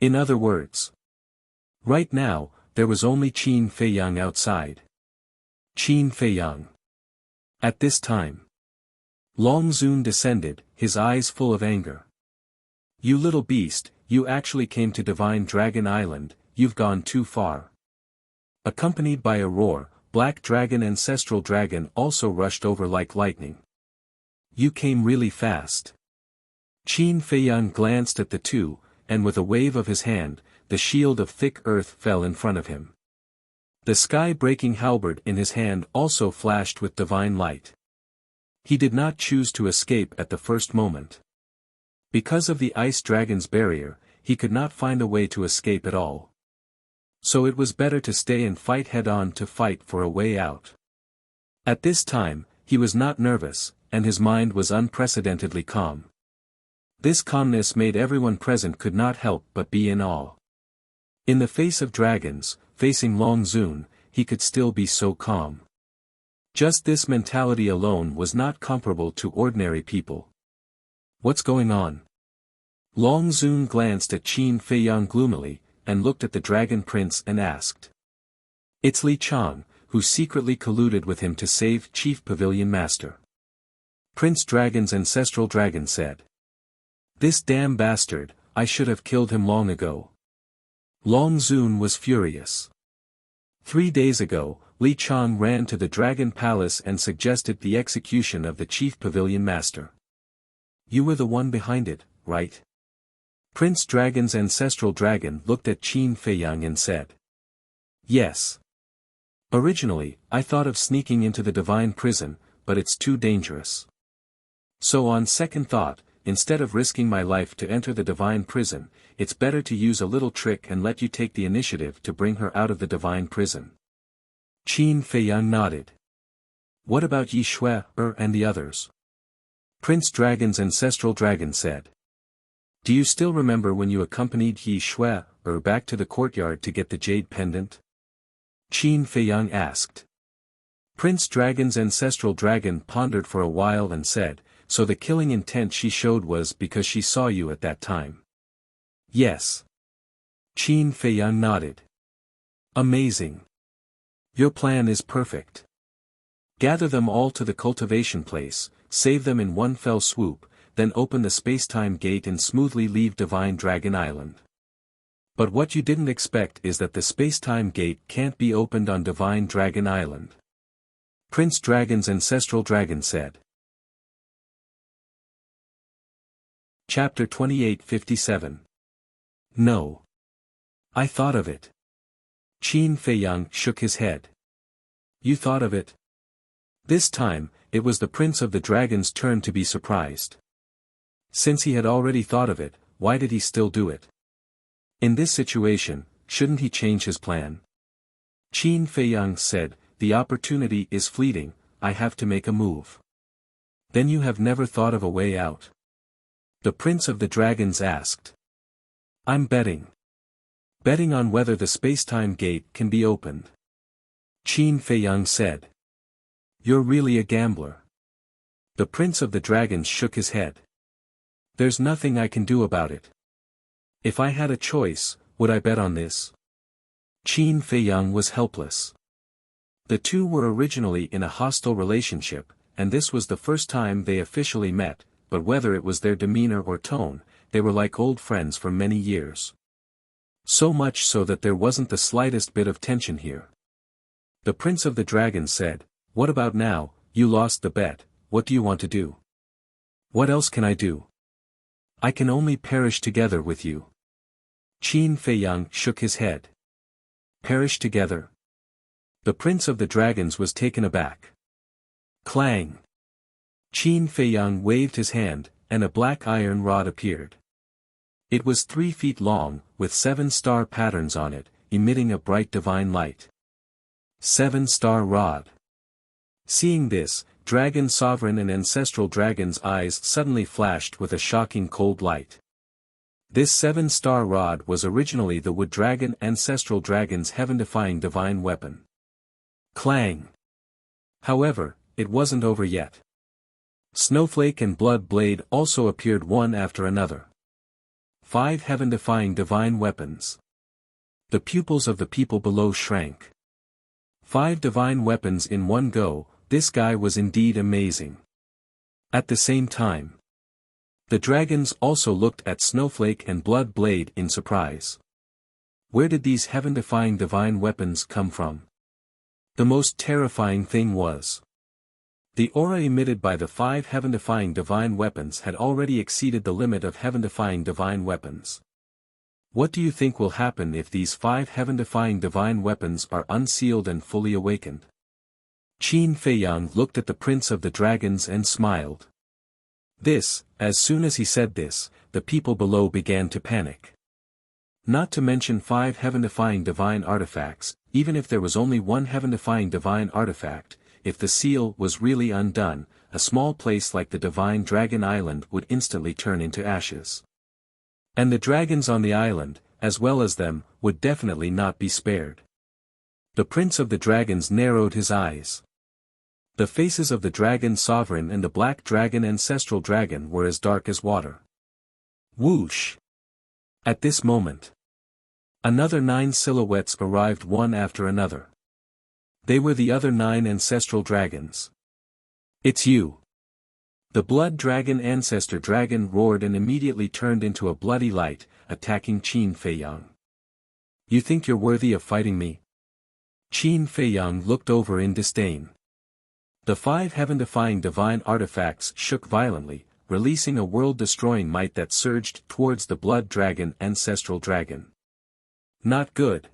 In other words, right now, there was only Qin Feiyang outside. Qin Feiyang. At this time, Long Zun descended, his eyes full of anger. You little beast, you actually came to Divine Dragon Island, you've gone too far. Accompanied by a roar, Black Dragon Ancestral Dragon also rushed over like lightning. You came really fast. Qin Feiyang glanced at the two, and with a wave of his hand, the shield of thick earth fell in front of him. The sky-breaking halberd in his hand also flashed with divine light. He did not choose to escape at the first moment. Because of the ice dragon's barrier, he could not find a way to escape at all. So it was better to stay and fight head-on to fight for a way out. At this time, he was not nervous, and his mind was unprecedentedly calm. This calmness made everyone present could not help but be in awe. In the face of dragons, facing Long Zun, he could still be so calm. Just this mentality alone was not comparable to ordinary people. What's going on? Long Zun glanced at Qin Feiyang gloomily, and looked at the dragon prince and asked. It's Li Chang, who secretly colluded with him to save Chief Pavilion Master. Prince Dragon's ancestral dragon said. This damn bastard, I should have killed him long ago. Long Zun was furious. 3 days ago, Li Chang ran to the Dragon Palace and suggested the execution of the Chief Pavilion Master. You were the one behind it, right? Prince Dragon's ancestral dragon looked at Qin Feiyang and said. Yes. Originally, I thought of sneaking into the divine prison, but it's too dangerous. So on second thought, instead of risking my life to enter the divine prison, it's better to use a little trick and let you take the initiative to bring her out of the divine prison. Qin Feiyang nodded. What about Yi Shui, and the others? Prince Dragon's ancestral dragon said. Do you still remember when you accompanied Yi Shui, back to the courtyard to get the jade pendant? Qin Feiyang asked. Prince Dragon's ancestral dragon pondered for a while and said, so the killing intent she showed was because she saw you at that time. Yes. Qin Feiyang nodded. Amazing. Your plan is perfect. Gather them all to the cultivation place, save them in one fell swoop, then open the space-time gate and smoothly leave Divine Dragon Island. But what you didn't expect is that the space-time gate can't be opened on Divine Dragon Island. Prince Dragon's ancestral dragon said. Chapter 2857. No. I thought of it. Qin Feiyang shook his head. You thought of it? This time, it was the Prince of the Dragon's turn to be surprised. Since he had already thought of it, why did he still do it? In this situation, shouldn't he change his plan? Qin Feiyang said, the opportunity is fleeting, I have to make a move. Then you have never thought of a way out? The Prince of the Dragons asked. I'm betting. Betting on whether the space-time gate can be opened. Qin Feiyang said. You're really a gambler. The Prince of the Dragons shook his head. There's nothing I can do about it. If I had a choice, would I bet on this? Qin Feiyang was helpless. The two were originally in a hostile relationship, and this was the first time they officially met, but whether it was their demeanor or tone, they were like old friends for many years. So much so that there wasn't the slightest bit of tension here. The Prince of the Dragons said, what about now, you lost the bet, what do you want to do? What else can I do? I can only perish together with you. Qin Feiyang shook his head. Perish together? The Prince of the Dragons was taken aback. Clang! Qin Feiyang waved his hand, and a black iron rod appeared. It was 3 feet long, with 7-star patterns on it, emitting a bright divine light. 7-star rod. Seeing this, Dragon Sovereign and Ancestral Dragon's eyes suddenly flashed with a shocking cold light. This 7-star rod was originally the Wood Dragon Ancestral Dragon's heaven-defying divine weapon. Clang! However, it wasn't over yet. Snowflake and Blood Blade also appeared one after another. 5 heaven-defying divine weapons. The pupils of the people below shrank. 5 divine weapons in one go, this guy was indeed amazing. At the same time, the dragons also looked at Snowflake and Blood Blade in surprise. Where did these heaven-defying divine weapons come from? The most terrifying thing was, the aura emitted by the 5 heaven-defying divine weapons had already exceeded the limit of heaven-defying divine weapons. What do you think will happen if these 5 heaven-defying divine weapons are unsealed and fully awakened? Qin Feiyang looked at the Prince of the Dragons and smiled. As soon as he said this, the people below began to panic. Not to mention 5 heaven-defying divine artifacts, even if there was only one heaven-defying divine artifact, if the seal was really undone, a small place like the Divine Dragon Island would instantly turn into ashes. And the dragons on the island, as well as them, would definitely not be spared. The Prince of the Dragons narrowed his eyes. The faces of the Dragon Sovereign and the Black Dragon Ancestral Dragon were as dark as water. Whoosh! At this moment, another 9 silhouettes arrived one after another. They were the other 9 ancestral dragons. It's you! The Blood Dragon Ancestor Dragon roared and immediately turned into a bloody light, attacking Qin Feiyang. You think you're worthy of fighting me? Qin Feiyang looked over in disdain. The 5 heaven-defying divine artifacts shook violently, releasing a world-destroying might that surged towards the Blood Dragon Ancestral Dragon. Not good.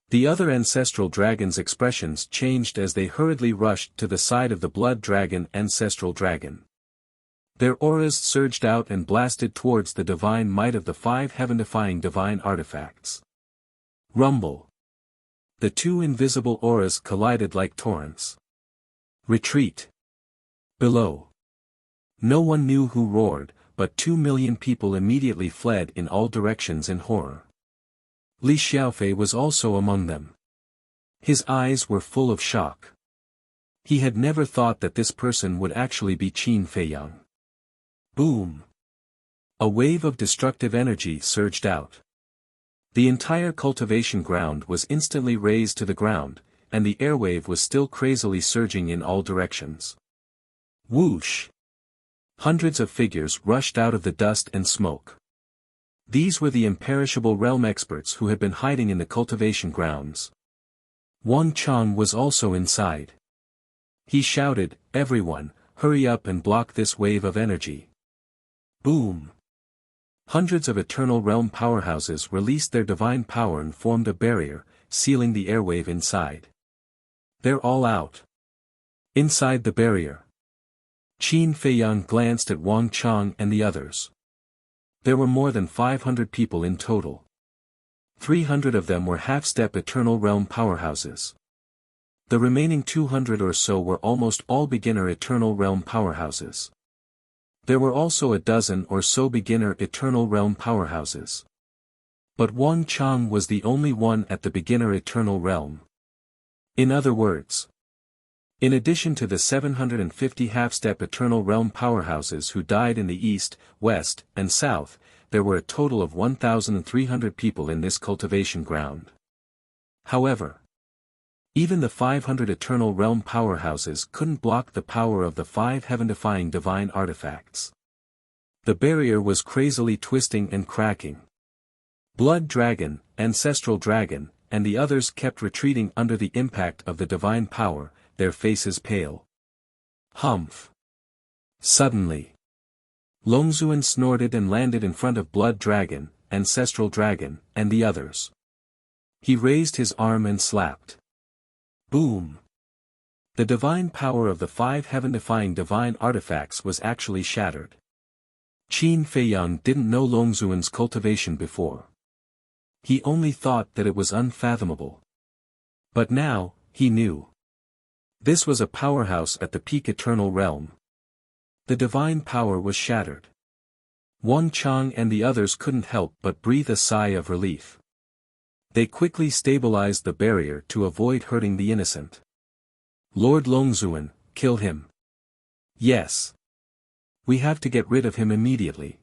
The other ancestral dragons' expressions changed as they hurriedly rushed to the side of the Blood Dragon Ancestral Dragon. Their auras surged out and blasted towards the divine might of the 5 heaven-defying divine artifacts. Rumble. The 2 invisible auras collided like torrents. Retreat. Below. No one knew who roared, but 2 million people immediately fled in all directions in horror. Li Xiaofei was also among them. His eyes were full of shock. He had never thought that this person would actually be Qin Feiyang. Boom! A wave of destructive energy surged out. The entire cultivation ground was instantly razed to the ground, and the airwave was still crazily surging in all directions. Whoosh! Hundreds of figures rushed out of the dust and smoke. These were the imperishable realm experts who had been hiding in the cultivation grounds. Wang Chang was also inside. He shouted, "Everyone, hurry up and block this wave of energy." Boom! Hundreds of eternal realm powerhouses released their divine power and formed a barrier, sealing the airwave inside. They're all out. Inside the barrier. Qin Feiyang glanced at Wang Chang and the others. There were more than 500 people in total. 300 of them were half-step eternal realm powerhouses. The remaining 200 or so were almost all beginner eternal realm powerhouses. There were also a dozen or so beginner eternal realm powerhouses. But Wang Chang was the only one at the beginner eternal realm. In other words, in addition to the 750 half-step eternal realm powerhouses who died in the east, west, and south, there were a total of 1,300 people in this cultivation ground. However, even the 500 eternal realm powerhouses couldn't block the power of the 5 heaven-defying divine artifacts. The barrier was crazily twisting and cracking. Blood Dragon, Ancestral Dragon, and the others kept retreating under the impact of the divine power, their faces pale. Humph! Suddenly, Longzuan snorted and landed in front of Blood Dragon, Ancestral Dragon, and the others. He raised his arm and slapped. Boom! The divine power of the 5 heaven-defying divine artifacts was actually shattered. Qin Feiyang didn't know Longzuan's cultivation before. He only thought that it was unfathomable. But now, he knew. This was a powerhouse at the peak eternal realm. The divine power was shattered. Wang Chang and the others couldn't help but breathe a sigh of relief. They quickly stabilized the barrier to avoid hurting the innocent. Lord Longzuan, kill him. Yes. We have to get rid of him immediately.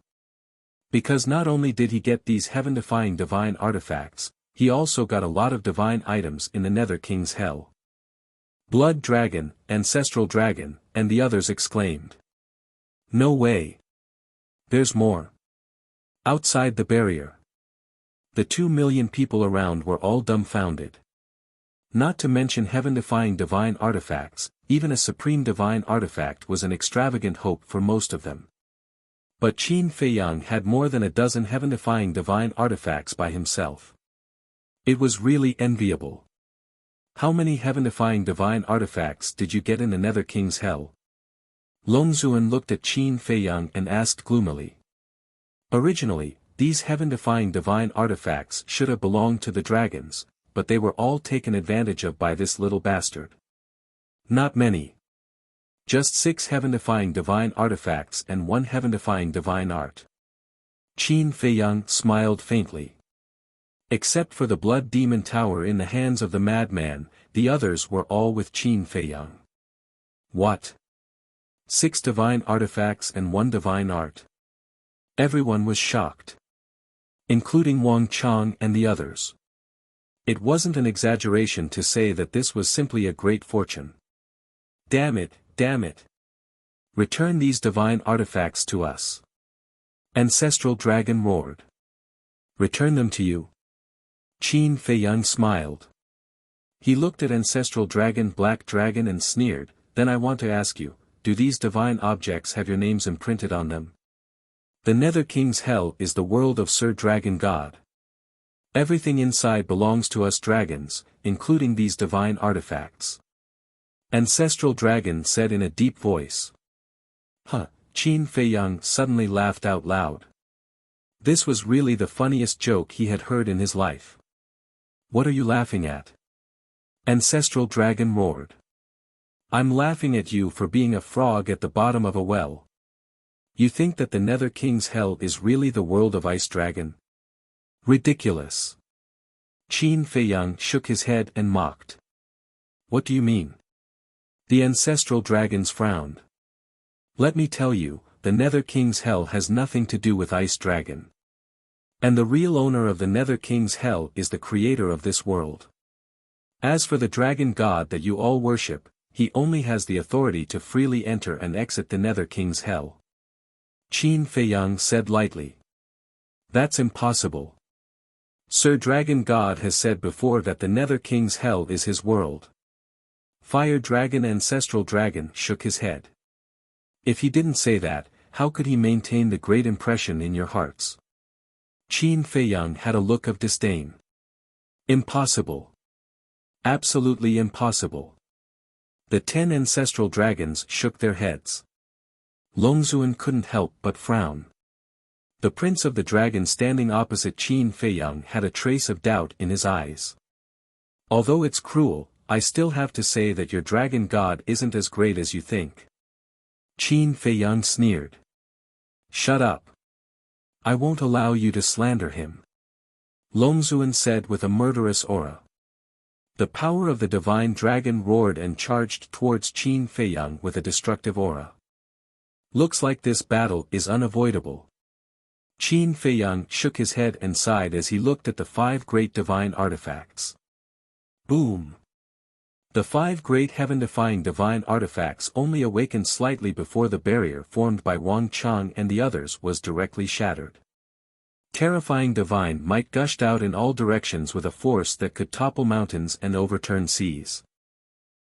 Because not only did he get these heaven-defying divine artifacts, he also got a lot of divine items in the Nether King's Hell. Blood Dragon, Ancestral Dragon, and the others exclaimed. No way. There's more. Outside the barrier. The 2 million people around were all dumbfounded. Not to mention heaven-defying divine artifacts, even a supreme divine artifact was an extravagant hope for most of them. But Qin Feiyang had more than a dozen heaven-defying divine artifacts by himself. It was really enviable. How many heaven-defying divine artifacts did you get in the Nether King's Hell? Longzuan looked at Qin Feiyang and asked gloomily. Originally, these heaven-defying divine artifacts should have belonged to the dragons, but they were all taken advantage of by this little bastard. Not many. Just 6 heaven-defying divine artifacts and 1 heaven-defying divine art. Qin Feiyang smiled faintly. Except for the blood demon tower in the hands of the madman, the others were all with Qin Feiyang. What? 6 divine artifacts and 1 divine art. Everyone was shocked. Including Wang Chang and the others. It wasn't an exaggeration to say that this was simply a great fortune. Damn it, damn it. Return these divine artifacts to us. Ancestral Dragon roared. Return them to you. Qin Feiyang smiled. He looked at Ancestral Dragon Black Dragon and sneered, then I want to ask you, do these divine objects have your names imprinted on them? The Nether King's Hell is the world of Sir Dragon God. Everything inside belongs to us dragons, including these divine artifacts. Ancestral Dragon said in a deep voice. Huh, Qin Feiyang suddenly laughed out loud. This was really the funniest joke he had heard in his life. What are you laughing at? Ancestral Dragon roared. I'm laughing at you for being a frog at the bottom of a well. You think that the Nether King's Hell is really the world of Ice Dragon? Ridiculous. Qin Feiyang shook his head and mocked. What do you mean? The Ancestral Dragons frowned. Let me tell you, the Nether King's Hell has nothing to do with Ice Dragon. And the real owner of the Nether King's Hell is the creator of this world. As for the Dragon God that you all worship, he only has the authority to freely enter and exit the Nether King's Hell. Qin Feiyang said lightly. That's impossible. Sir Dragon God has said before that the Nether King's Hell is his world. Fire Dragon Ancestral Dragon shook his head. If he didn't say that, how could he maintain the great impression in your hearts? Qin Feiyang had a look of disdain. Impossible. Absolutely impossible. The 10 ancestral dragons shook their heads. Longzuan couldn't help but frown. The prince of the dragon standing opposite Qin Feiyang had a trace of doubt in his eyes. Although it's cruel, I still have to say that your dragon god isn't as great as you think. Qin Feiyang sneered. Shut up. I won't allow you to slander him. Longzuan said with a murderous aura. The power of the divine dragon roared and charged towards Qin Feiyang with a destructive aura. Looks like this battle is unavoidable. Qin Feiyang shook his head and sighed as he looked at the 5 great divine artifacts. Boom! The 5 great heaven-defying divine artifacts only awakened slightly before the barrier formed by Wang Chang and the others was directly shattered. Terrifying divine might gushed out in all directions with a force that could topple mountains and overturn seas.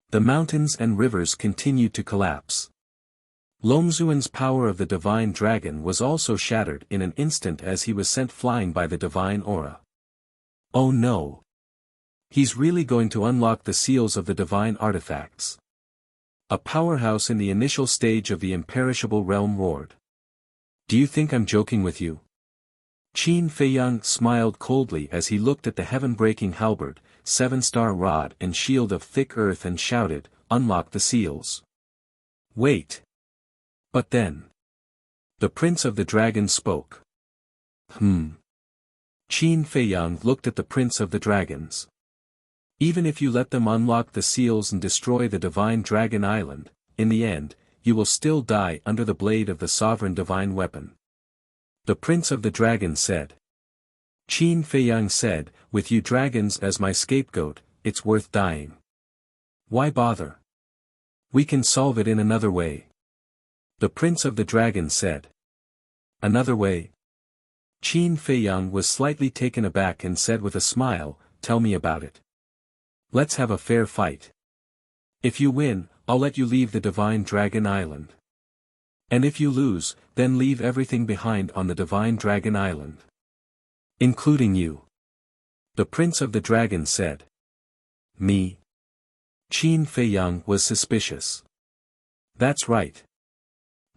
The mountains and rivers continued to collapse. Longzuan's power of the divine dragon was also shattered in an instant as he was sent flying by the divine aura. Oh no! He's really going to unlock the seals of the divine artifacts. A powerhouse in the initial stage of the imperishable realm roared. Do you think I'm joking with you? Qin Feiyang smiled coldly as he looked at the heaven-breaking halberd, 7-star rod and shield of thick earth and shouted, unlock the seals. Wait. But then. The prince of the dragons spoke. Qin Feiyang looked at the prince of the dragons. Even if you let them unlock the seals and destroy the divine dragon island, in the end, you will still die under the blade of the sovereign divine weapon. The prince of the dragons said. Qin Feiyang said, with you dragons as my scapegoat, it's worth dying. Why bother? We can solve it in another way. The prince of the dragons said. Another way? Qin Feiyang was slightly taken aback and said with a smile, tell me about it. Let's have a fair fight. If you win, I'll let you leave the divine dragon island. And if you lose, then leave everything behind on the Divine Dragon Island. Including you. The Prince of the Dragons said. Me? Qin Feiyang was suspicious. That's right.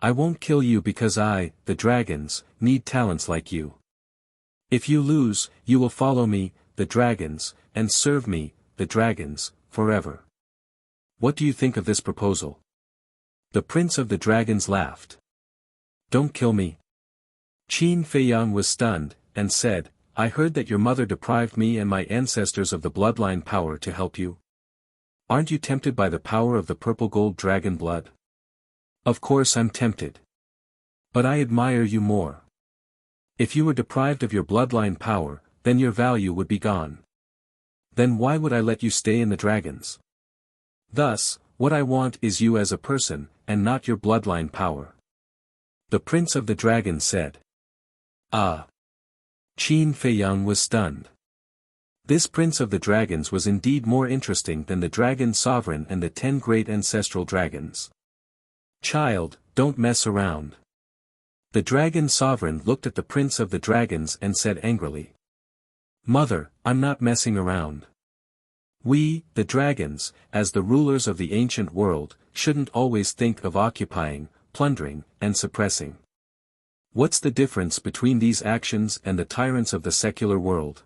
I won't kill you because I, the dragons, need talents like you. If you lose, you will follow me, the dragons, and serve me, the dragons, forever. What do you think of this proposal? The Prince of the Dragons laughed. Don't kill me. Qin Feiyang was stunned, and said, I heard that your mother deprived me and my ancestors of the bloodline power to help you. Aren't you tempted by the power of the purple gold dragon blood? Of course I'm tempted. But I admire you more. If you were deprived of your bloodline power, then your value would be gone. Then why would I let you stay in the dragons? Thus, what I want is you as a person, and not your bloodline power. The Prince of the Dragons said. Ah! Qin Feiyang was stunned. This Prince of the Dragons was indeed more interesting than the Dragon Sovereign and the 10 great ancestral dragons. Child, don't mess around. The Dragon Sovereign looked at the Prince of the Dragons and said angrily. Mother, I'm not messing around. We, the dragons, as the rulers of the ancient world, shouldn't always think of occupying, plundering, and suppressing. What's the difference between these actions and the tyrants of the secular world?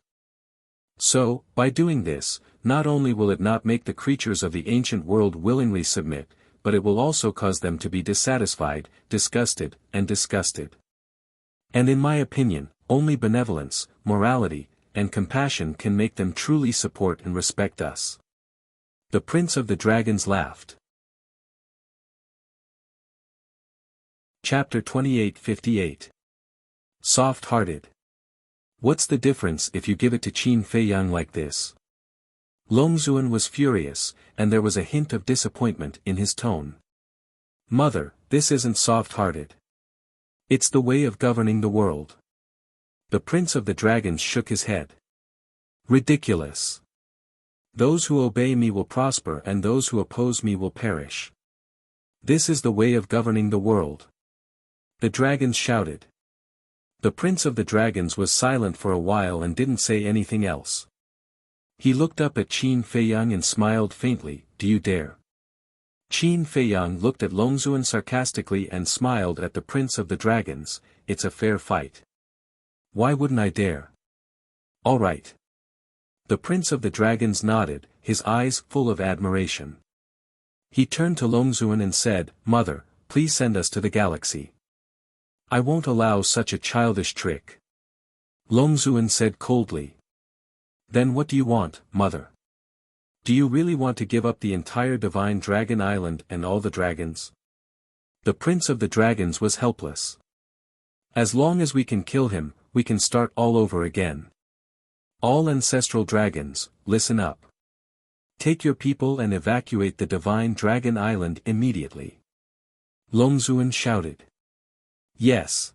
So, by doing this, not only will it not make the creatures of the ancient world willingly submit, but it will also cause them to be dissatisfied, disgusted, and disgusted. And in my opinion, only benevolence, morality, and compassion can make them truly support and respect us. The Prince of the Dragons laughed. Chapter 28:58. Soft-hearted. What's the difference if you give it to Qin Feiyang like this? Longzuan was furious, and there was a hint of disappointment in his tone. Mother, this isn't soft-hearted. It's the way of governing the world. The Prince of the Dragons shook his head. Ridiculous. Those who obey me will prosper and those who oppose me will perish. This is the way of governing the world. The dragons shouted. The Prince of the Dragons was silent for a while and didn't say anything else. He looked up at Qin Feiyang and smiled faintly, do you dare? Qin Feiyang looked at Longzuan sarcastically and smiled at the Prince of the Dragons, it's a fair fight. Why wouldn't I dare? All right. The Prince of the Dragons nodded, his eyes full of admiration. He turned to Longzuan and said, Mother, please send us to the galaxy. I won't allow such a childish trick. Longzuan said coldly. Then what do you want, Mother? Do you really want to give up the entire Divine Dragon Island and all the dragons? The Prince of the Dragons was helpless. As long as we can kill him, we can start all over again. All ancestral dragons, listen up. Take your people and evacuate the Divine Dragon Island immediately. Longzuan shouted. Yes.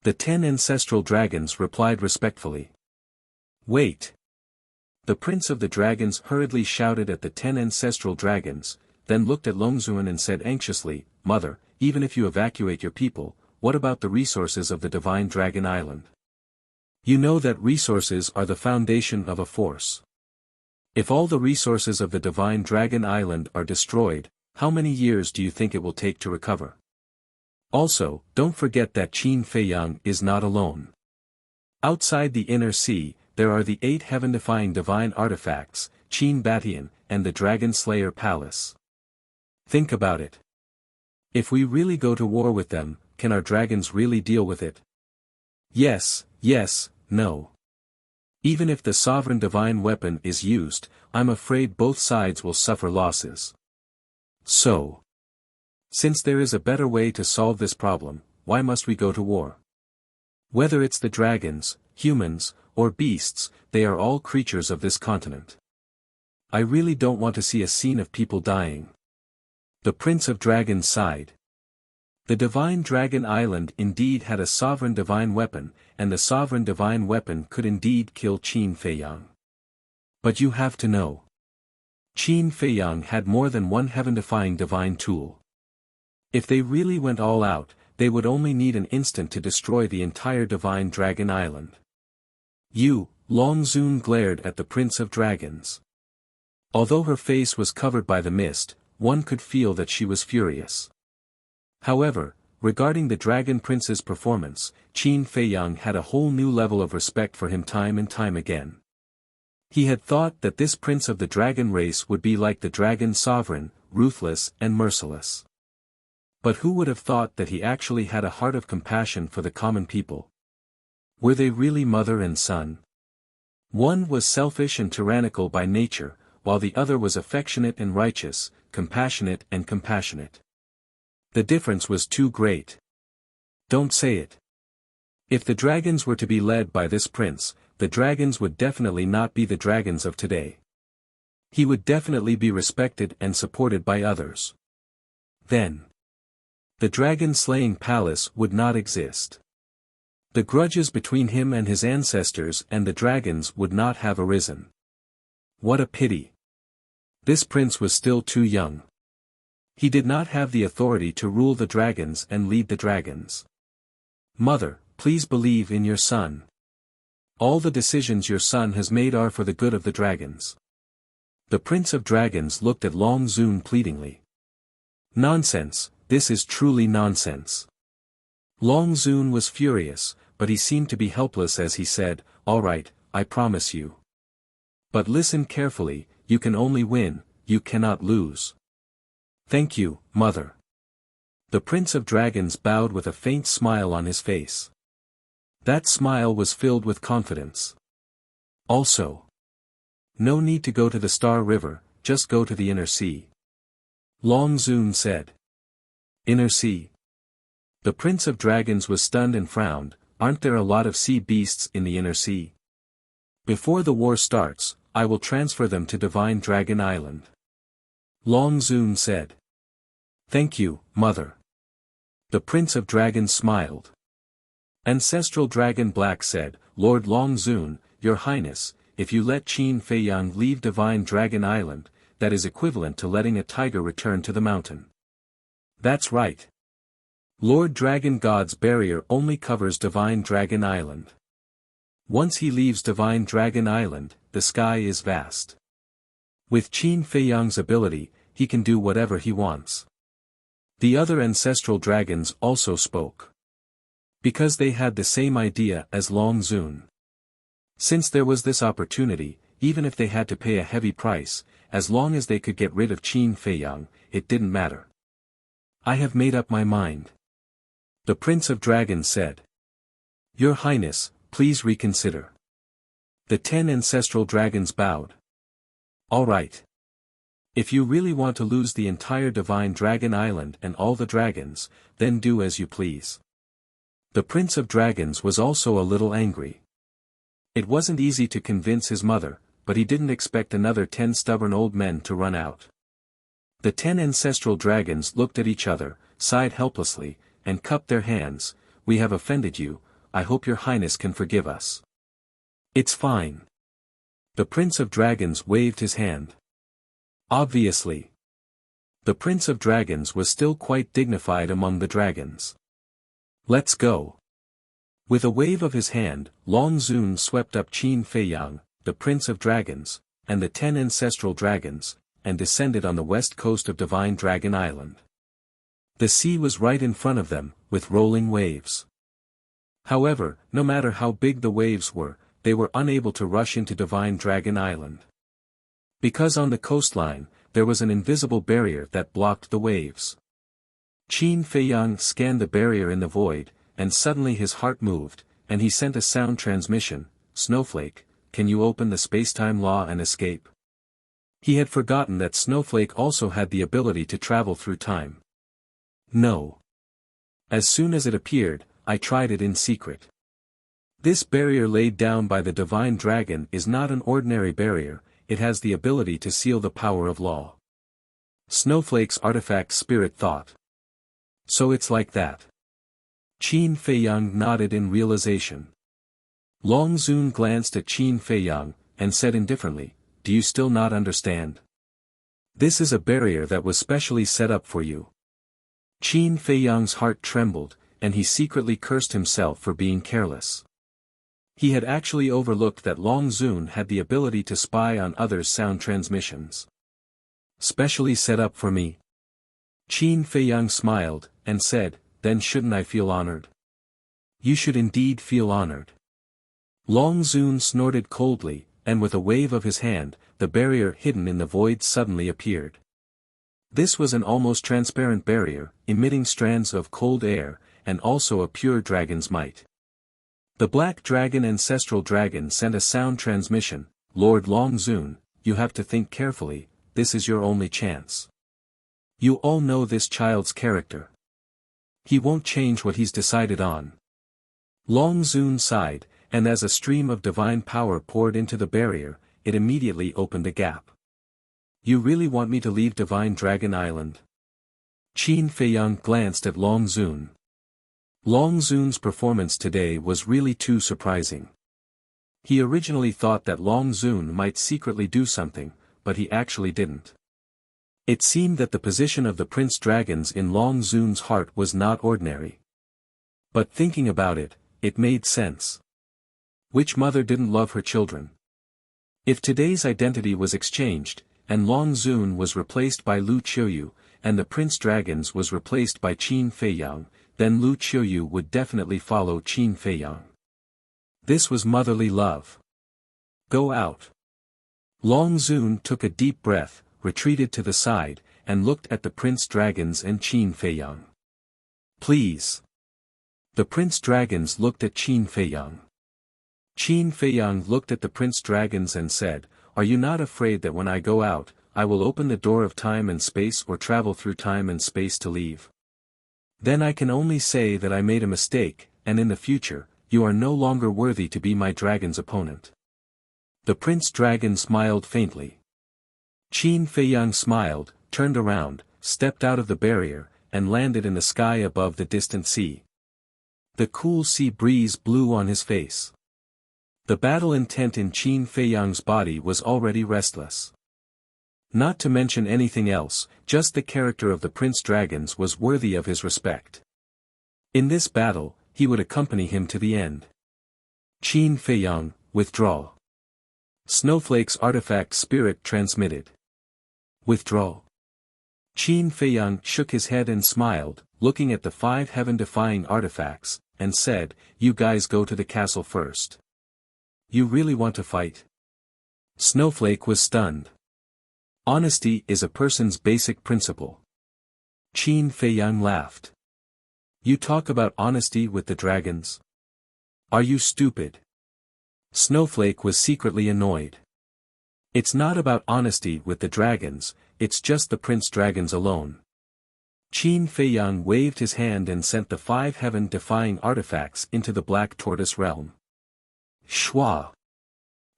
The 10 ancestral dragons replied respectfully. Wait. The Prince of the Dragons hurriedly shouted at the 10 ancestral dragons, then looked at Longzuan and said anxiously, Mother, even if you evacuate your people, what about the resources of the Divine Dragon Island? You know that resources are the foundation of a force. If all the resources of the Divine Dragon Island are destroyed, how many years do you think it will take to recover? Also, don't forget that Qin Feiyang is not alone. Outside the inner sea, there are the 8 heaven-defying divine artifacts, Qin Batian, and the Dragon Slayer Palace. Think about it. If we really go to war with them, can our dragons really deal with it? Yes, no. Even if the sovereign divine weapon is used, I'm afraid both sides will suffer losses. So, since there is a better way to solve this problem, why must we go to war? Whether it's the dragons, humans, or beasts, they are all creatures of this continent. I really don't want to see a scene of people dying. The Prince of Dragons sighed. The Divine Dragon Island indeed had a sovereign divine weapon, and the sovereign divine weapon could indeed kill Qin Feiyang. But you have to know. Qin Feiyang had more than one heaven-defying divine tool. If they really went all out, they would only need an instant to destroy the entire Divine Dragon Island. You, Long Zun glared at the Prince of Dragons. Although her face was covered by the mist, one could feel that she was furious. However, regarding the Dragon Prince's performance, Qin Feiyang had a whole new level of respect for him time and time again. He had thought that this prince of the dragon race would be like the dragon sovereign, ruthless and merciless. But who would have thought that he actually had a heart of compassion for the common people? Were they really mother and son? One was selfish and tyrannical by nature, while the other was affectionate and righteous, compassionate and compassionate. The difference was too great. Don't say it. If the dragons were to be led by this prince, the dragons would definitely not be the dragons of today. He would definitely be respected and supported by others. Then, the dragon-slaying palace would not exist. The grudges between him and his ancestors and the dragons would not have arisen. What a pity. This prince was still too young. He did not have the authority to rule the dragons and lead the dragons. Mother, please believe in your son. All the decisions your son has made are for the good of the dragons. The Prince of Dragons looked at Long Zun pleadingly. Nonsense, this is truly nonsense. Long Zun was furious, but he seemed to be helpless as he said, "All right, I promise you. But listen carefully, you can only win, you cannot lose." "Thank you, mother." The Prince of Dragons bowed with a faint smile on his face. That smile was filled with confidence. Also, no need to go to the Star River, just go to the Inner Sea. Long Zun said. Inner Sea? The Prince of Dragons was stunned and frowned. Aren't there a lot of sea beasts in the Inner Sea? Before the war starts, I will transfer them to Divine Dragon Island. Long Zun said. Thank you, mother. The Prince of Dragons smiled. Ancestral Dragon Black said, Lord Long Zun, Your Highness, if you let Qin Feiyang leave Divine Dragon Island, that is equivalent to letting a tiger return to the mountain. That's right. Lord Dragon God's barrier only covers Divine Dragon Island. Once he leaves Divine Dragon Island, the sky is vast. With Qin Feiyang's ability, he can do whatever he wants. The other ancestral dragons also spoke. Because they had the same idea as Long Zun. Since there was this opportunity, even if they had to pay a heavy price, as long as they could get rid of Qin Feiyang, it didn't matter. I have made up my mind. The Prince of Dragons said. Your Highness, please reconsider. The 10 ancestral dragons bowed. All right. If you really want to lose the entire Divine Dragon Island and all the dragons, then do as you please. The Prince of Dragons was also a little angry. It wasn't easy to convince his mother, but he didn't expect another 10 stubborn old men to run out. The 10 ancestral dragons looked at each other, sighed helplessly, and cupped their hands. We have offended you, I hope your Highness can forgive us. It's fine. The Prince of Dragons waved his hand. Obviously. The Prince of Dragons was still quite dignified among the dragons. Let's go. With a wave of his hand, Long Zun swept up Qin Feiyang, the Prince of Dragons, and the 10 ancestral dragons, and descended on the west coast of Divine Dragon Island. The sea was right in front of them, with rolling waves. However, no matter how big the waves were, they were unable to rush into Divine Dragon Island. Because on the coastline, there was an invisible barrier that blocked the waves. Qin Feiyang scanned the barrier in the void, and suddenly his heart moved, and he sent a sound transmission, Snowflake, can you open the spacetime law and escape? He had forgotten that Snowflake also had the ability to travel through time. No. As soon as it appeared, I tried it in secret. This barrier laid down by the Divine Dragon is not an ordinary barrier, it has the ability to seal the power of law. Snowflake's artifact spirit thought. So it's like that. Qin Feiyang nodded in realization. Long Zun glanced at Qin Feiyang, and said indifferently, do you still not understand? This is a barrier that was specially set up for you. Qin Feiyang's heart trembled, and he secretly cursed himself for being careless. He had actually overlooked that Long Zun had the ability to spy on others' sound transmissions. Specially set up for me. Qin Feiyang smiled, and said, then shouldn't I feel honored? You should indeed feel honored. Long Zun snorted coldly, and with a wave of his hand, the barrier hidden in the void suddenly appeared. This was an almost transparent barrier, emitting strands of cold air, and also a pure dragon's might. The Black Dragon Ancestral Dragon sent a sound transmission, Lord Long Zun, you have to think carefully, this is your only chance. You all know this child's character. He won't change what he's decided on. Long Zun sighed, and as a stream of divine power poured into the barrier, it immediately opened a gap. You really want me to leave Divine Dragon Island? Qin Feiyang glanced at Long Zun. Long Zun's performance today was really too surprising. He originally thought that Long Zun might secretly do something, but he actually didn't. It seemed that the position of the Prince Dragons in Long Zun's heart was not ordinary. But thinking about it, it made sense. Which mother didn't love her children? If today's identity was exchanged, and Long Zun was replaced by Lu Qiuyu, and the Prince Dragons was replaced by Qin Feiyang, then Lu Qiuyu would definitely follow Qin Feiyang. This was motherly love. Go out. Long Zun took a deep breath, retreated to the side, and looked at the Prince Dragons and Qin Feiyang. Please. The Prince Dragons looked at Qin Feiyang. Qin Feiyang looked at the Prince Dragons and said, are you not afraid that when I go out, I will open the door of time and space or travel through time and space to leave? Then I can only say that I made a mistake, and in the future, you are no longer worthy to be my dragon's opponent. The Prince Dragon smiled faintly. Qin Feiyang smiled, turned around, stepped out of the barrier, and landed in the sky above the distant sea. The cool sea breeze blew on his face. The battle intent in Qin Feiyang's body was already restless. Not to mention anything else, just the character of the Prince Dragons was worthy of his respect. In this battle, he would accompany him to the end. Qin Feiyang, withdraw. Snowflake's artifact spirit transmitted. Withdraw. Qin Feiyang shook his head and smiled, looking at the 5 heaven-defying artifacts, and said, you guys go to the castle first. You really want to fight? Snowflake was stunned. Honesty is a person's basic principle. Qin Feiyang laughed. You talk about honesty with the dragons? Are you stupid? Snowflake was secretly annoyed. It's not about honesty with the dragons, it's just the Prince Dragons alone. Qin Feiyang waved his hand and sent the 5 heaven-defying artifacts into the Black Tortoise realm. Shwa.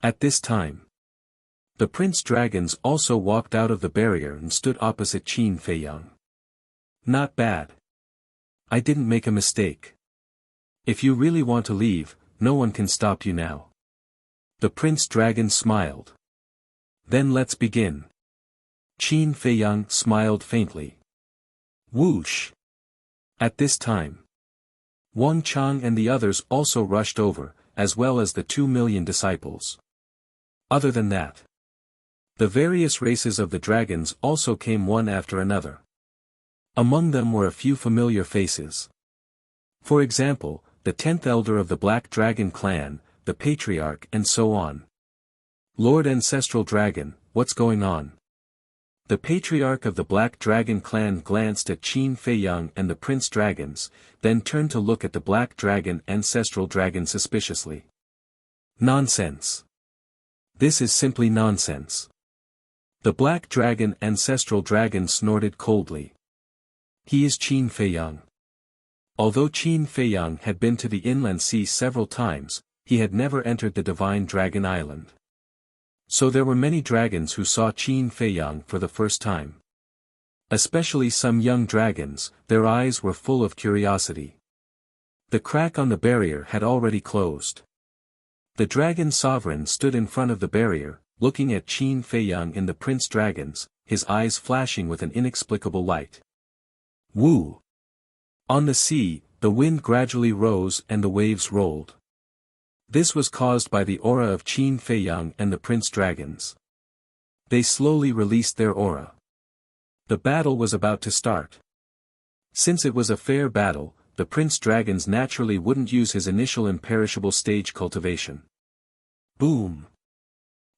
At this time, the Prince Dragons also walked out of the barrier and stood opposite Qin Feiyang. Not bad. I didn't make a mistake. If you really want to leave, no one can stop you now. The Prince Dragon smiled. Then let's begin. Qin Feiyang smiled faintly. Whoosh. At this time, Wang Chang and the others also rushed over, as well as the 2 million disciples. Other than that, the various races of the dragons also came one after another. Among them were a few familiar faces. For example, the 10th elder of the Black Dragon clan, the Patriarch and so on. Lord Ancestral Dragon, what's going on? The Patriarch of the Black Dragon clan glanced at Qin Feiyang and the Prince Dragons, then turned to look at the Black Dragon Ancestral Dragon suspiciously. Nonsense. This is simply nonsense. The Black Dragon Ancestral Dragon snorted coldly. He is Qin Feiyang. Although Qin Feiyang had been to the inland sea several times, he had never entered the Divine Dragon Island. So there were many dragons who saw Qin Feiyang for the first time. Especially some young dragons, their eyes were full of curiosity. The crack on the barrier had already closed. The dragon sovereign stood in front of the barrier, looking at Qin Feiyang and the Prince Dragons, his eyes flashing with an inexplicable light. Woo! On the sea, the wind gradually rose and the waves rolled. This was caused by the aura of Qin Feiyang and the prince dragons. They slowly released their aura. The battle was about to start. Since it was a fair battle, the prince dragons naturally wouldn't use his initial imperishable stage cultivation. Boom!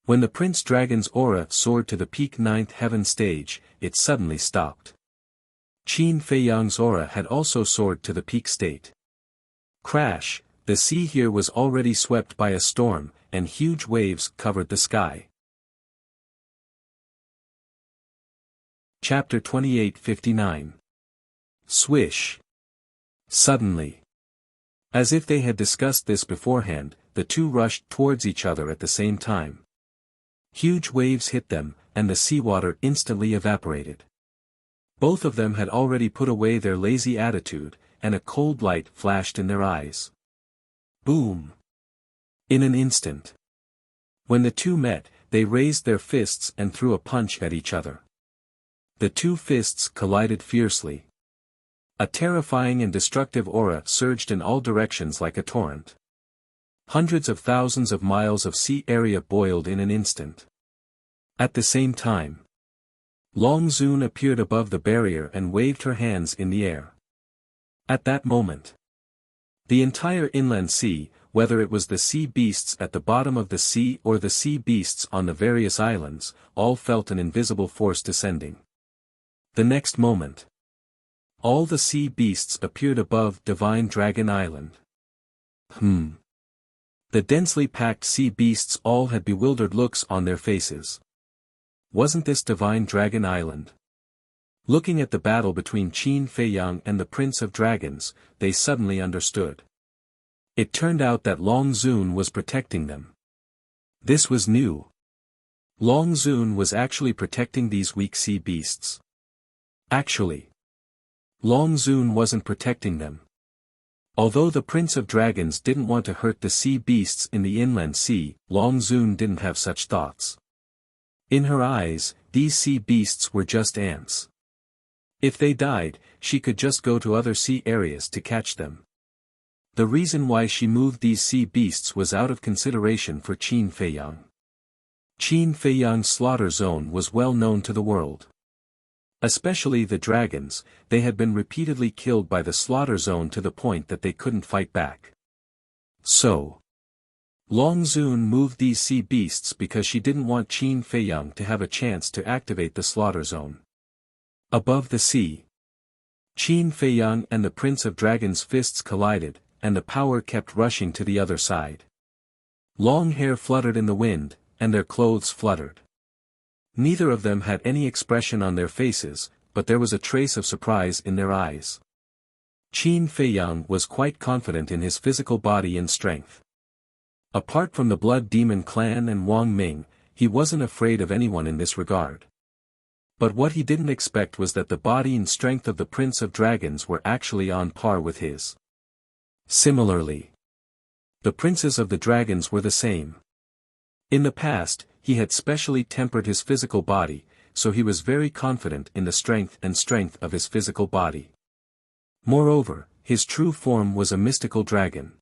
When the prince dragon's aura soared to the peak 9th heaven stage, it suddenly stopped. Qin Feiyang's aura had also soared to the peak state. Crash! The sea here was already swept by a storm, and huge waves covered the sky. Chapter 28:59. Swish! Suddenly. As if they had discussed this beforehand, the two rushed towards each other at the same time. Huge waves hit them, and the seawater instantly evaporated. Both of them had already put away their lazy attitude, and a cold light flashed in their eyes. Boom! In an instant. When the two met, they raised their fists and threw a punch at each other. The two fists collided fiercely. A terrifying and destructive aura surged in all directions like a torrent. Hundreds of thousands of miles of sea area boiled in an instant. At the same time, Long Zun appeared above the barrier and waved her hands in the air. At that moment, the entire inland sea, whether it was the sea beasts at the bottom of the sea or the sea beasts on the various islands, all felt an invisible force descending. The next moment, all the sea beasts appeared above Divine Dragon Island. The densely packed sea beasts all had bewildered looks on their faces. Wasn't this Divine Dragon Island? Looking at the battle between Qin Feiyang and the Prince of Dragons, they suddenly understood. It turned out that Long Zun was protecting them. This was new. Long Zun was actually protecting these weak sea beasts. Actually, Long Zun wasn't protecting them. Although the Prince of Dragons didn't want to hurt the sea beasts in the inland sea, Long Zun didn't have such thoughts. In her eyes, these sea beasts were just ants. If they died, she could just go to other sea areas to catch them. The reason why she moved these sea beasts was out of consideration for Qin Feiyang. Qin Feiyang's slaughter zone was well known to the world. Especially the dragons, they had been repeatedly killed by the slaughter zone to the point that they couldn't fight back. So, Long Zun moved these sea beasts because she didn't want Qin Feiyang to have a chance to activate the slaughter zone. Above the sea, Qin Feiyang and the Prince of Dragons' fists collided, and the power kept rushing to the other side. Long hair fluttered in the wind, and their clothes fluttered. Neither of them had any expression on their faces, but there was a trace of surprise in their eyes. Qin Feiyang was quite confident in his physical body and strength. Apart from the Blood Demon clan and Wang Ming, he wasn't afraid of anyone in this regard. But what he didn't expect was that the body and strength of the Prince of Dragons were actually on par with his. Similarly, the princes of the dragons were the same. In the past, he had specially tempered his physical body, so he was very confident in the strength of his physical body. Moreover, his true form was a mystical dragon.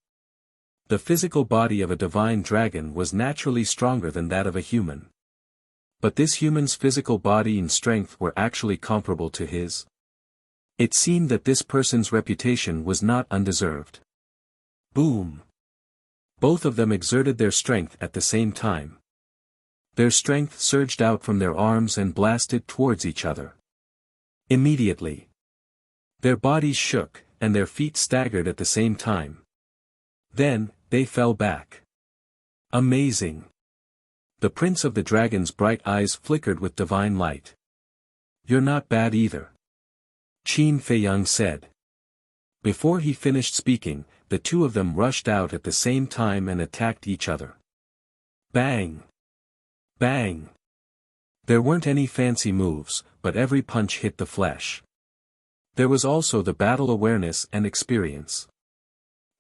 The physical body of a divine dragon was naturally stronger than that of a human. But this human's physical body and strength were actually comparable to his. It seemed that this person's reputation was not undeserved. Boom! Both of them exerted their strength at the same time. Their strength surged out from their arms and blasted towards each other. Immediately, their bodies shook, and their feet staggered at the same time. Then, they fell back. Amazing! The Prince of the Dragon's bright eyes flickered with divine light. "You're not bad either," Qin Feiyang said. Before he finished speaking, the two of them rushed out at the same time and attacked each other. Bang! Bang! There weren't any fancy moves, but every punch hit the flesh. There was also the battle awareness and experience.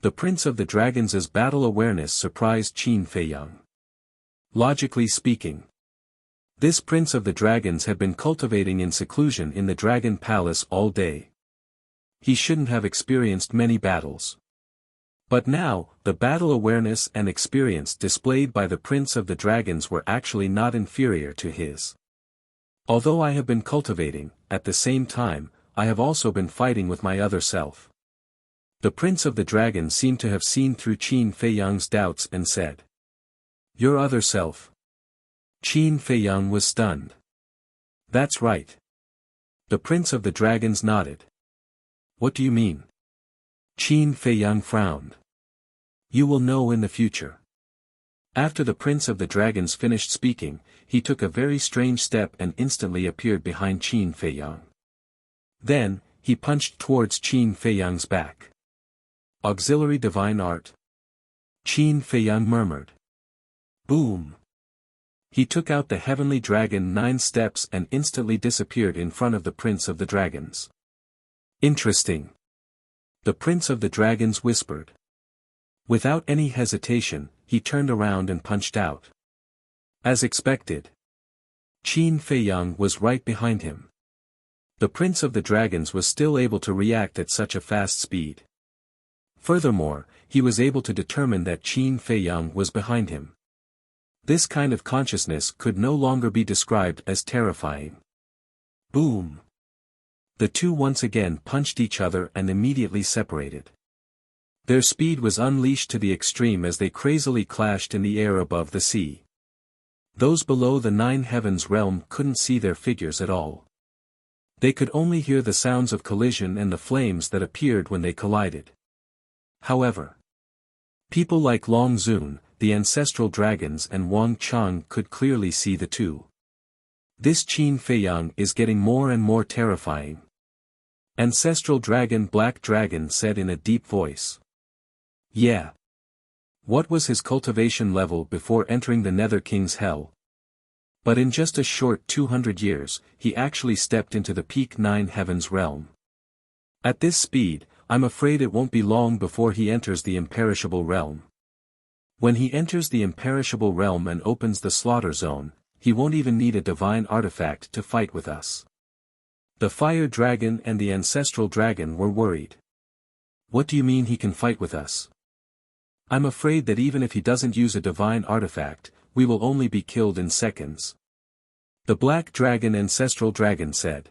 The Prince of the Dragons' battle awareness surprised Qin Feiyang. Logically speaking, this Prince of the Dragons had been cultivating in seclusion in the Dragon Palace all day. He shouldn't have experienced many battles. But now, the battle awareness and experience displayed by the Prince of the Dragons were actually not inferior to his. Although I have been cultivating, at the same time, I have also been fighting with my other self. The Prince of the Dragons seemed to have seen through Qin Feiyang's doubts and said, "Your other self?" Qin Feiyang was stunned. "That's right." The Prince of the Dragons nodded. "What do you mean?" Qin Feiyang frowned. "You will know in the future." After the Prince of the Dragons finished speaking, he took a very strange step and instantly appeared behind Qin Feiyang. Then, he punched towards Qin Feiyang's back. "Auxiliary divine art?" Qin Feiyang murmured. Boom! He took out the heavenly dragon 9 steps and instantly disappeared in front of the Prince of the Dragons. "Interesting." The Prince of the Dragons whispered. Without any hesitation, he turned around and punched out. As expected, Qin Feiyang was right behind him. The Prince of the Dragons was still able to react at such a fast speed. Furthermore, he was able to determine that Qin Feiyang was behind him. This kind of consciousness could no longer be described as terrifying. Boom! The two once again punched each other and immediately separated. Their speed was unleashed to the extreme as they crazily clashed in the air above the sea. Those below the 9 heavens realm couldn't see their figures at all. They could only hear the sounds of collision and the flames that appeared when they collided. However, people like Long Zun, the ancestral dragons and Wang Chang could clearly see the two. This Qin Feiyang is getting more and more terrifying. Ancestral Dragon Black Dragon said in a deep voice. Yeah. What was his cultivation level before entering the Nether King's hell? But in just a short 200 years, he actually stepped into the peak 9 heavens realm. At this speed, I'm afraid it won't be long before he enters the imperishable realm. When he enters the imperishable realm and opens the slaughter zone, he won't even need a divine artifact to fight with us. The fire dragon and the ancestral dragon were worried. What do you mean he can fight with us? I'm afraid that even if he doesn't use a divine artifact, we will only be killed in seconds. The black dragon ancestral dragon said.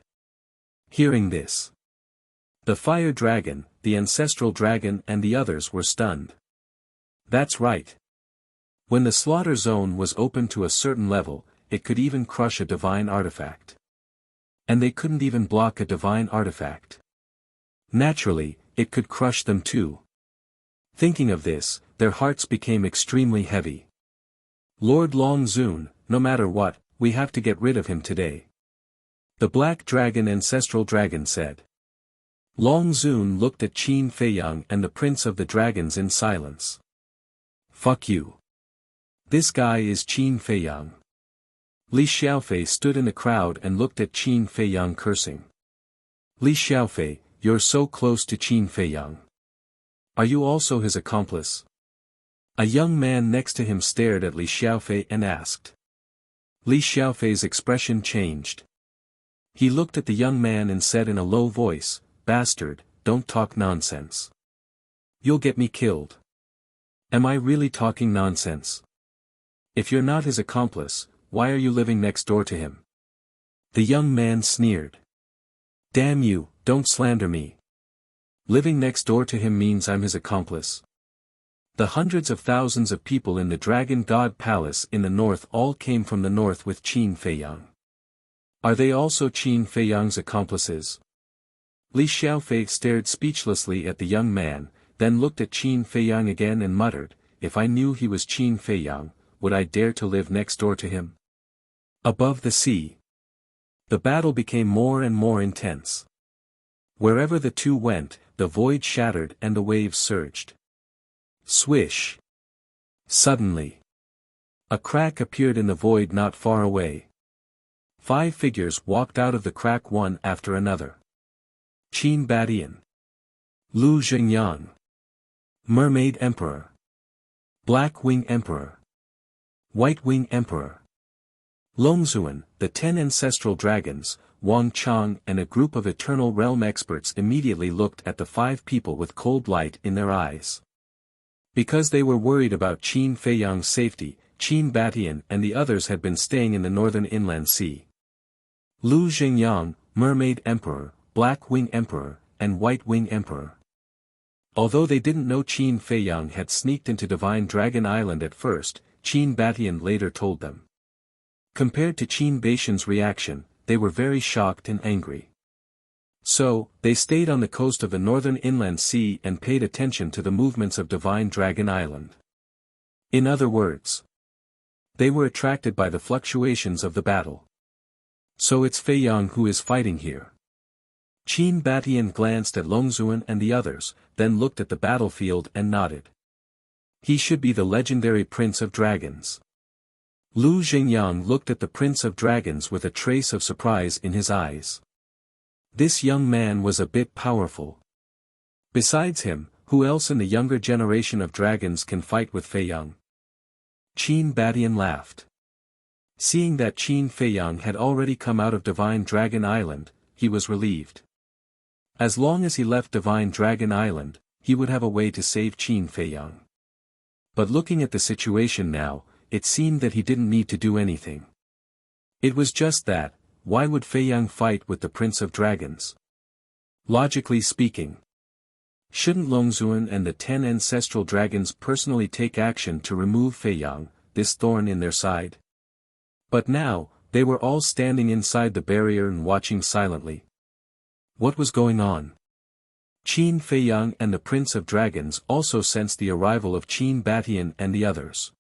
Hearing this, the fire dragon, the ancestral dragon and the others were stunned. That's right. When the slaughter zone was open to a certain level, it could even crush a divine artifact. And they couldn't even block a divine artifact. Naturally, it could crush them too. Thinking of this, their hearts became extremely heavy. Lord Long Zun, no matter what, we have to get rid of him today. The black dragon ancestral dragon said. Long Zun looked at Qin Feiyang and the Prince of the Dragons in silence. Fuck you. This guy is Qin Feiyang. Li Xiaofei stood in the crowd and looked at Qin Feiyang cursing. Li Xiaofei, you're so close to Qin Feiyang. Are you also his accomplice? A young man next to him stared at Li Xiaofei and asked. Li Xiaofei's expression changed. He looked at the young man and said in a low voice, Bastard, don't talk nonsense. You'll get me killed. Am I really talking nonsense? If you're not his accomplice, why are you living next door to him? The young man sneered. Damn you, don't slander me. Living next door to him means I'm his accomplice. The hundreds of thousands of people in the Dragon God Palace in the north all came from the north with Qin Feiyang. Are they also Qin Feiyang's accomplices? Li Xiaofei stared speechlessly at the young man, then looked at Qin Feiyang again and muttered, If I knew he was Qin Feiyang, would I dare to live next door to him? Above the sea, the battle became more and more intense. Wherever the two went, the void shattered and the waves surged. Swish! Suddenly, a crack appeared in the void not far away. 5 figures walked out of the crack one after another. Qin Badian, Lu Zhengyang, Mermaid Emperor, Black Wing Emperor, White Wing Emperor, Longzuan, the 10 ancestral dragons, Wang Chang and a group of Eternal Realm experts immediately looked at the 5 people with cold light in their eyes. Because they were worried about Qin Feiyang's safety, Qin Batian and the others had been staying in the northern inland sea. Lu Xingyang, Mermaid Emperor, Black Wing Emperor, and White Wing Emperor. Although they didn't know Qin Feiyang had sneaked into Divine Dragon Island at first, Qin Batian later told them. Compared to Qin Batian's reaction, they were very shocked and angry. So, they stayed on the coast of the northern inland sea and paid attention to the movements of Divine Dragon Island. In other words, they were attracted by the fluctuations of the battle. So it's Feiyang who is fighting here. Qin Batian glanced at Longzuan and the others, then looked at the battlefield and nodded. He should be the legendary Prince of Dragons. Lu Xingyang looked at the Prince of Dragons with a trace of surprise in his eyes. This young man was a bit powerful. Besides him, who else in the younger generation of dragons can fight with Feiyang? Qin Batian laughed. Seeing that Qin Feiyang had already come out of Divine Dragon Island, he was relieved. As long as he left Divine Dragon Island, he would have a way to save Qin Feiyang. But looking at the situation now, it seemed that he didn't need to do anything. It was just that, why would Feiyang fight with the Prince of Dragons? Logically speaking, shouldn't Longzuan and the 10 ancestral dragons personally take action to remove Feiyang, this thorn in their side? But now, they were all standing inside the barrier and watching silently. What was going on? Qin Feiyang and the Prince of Dragons also sensed the arrival of Qin Batian and the others.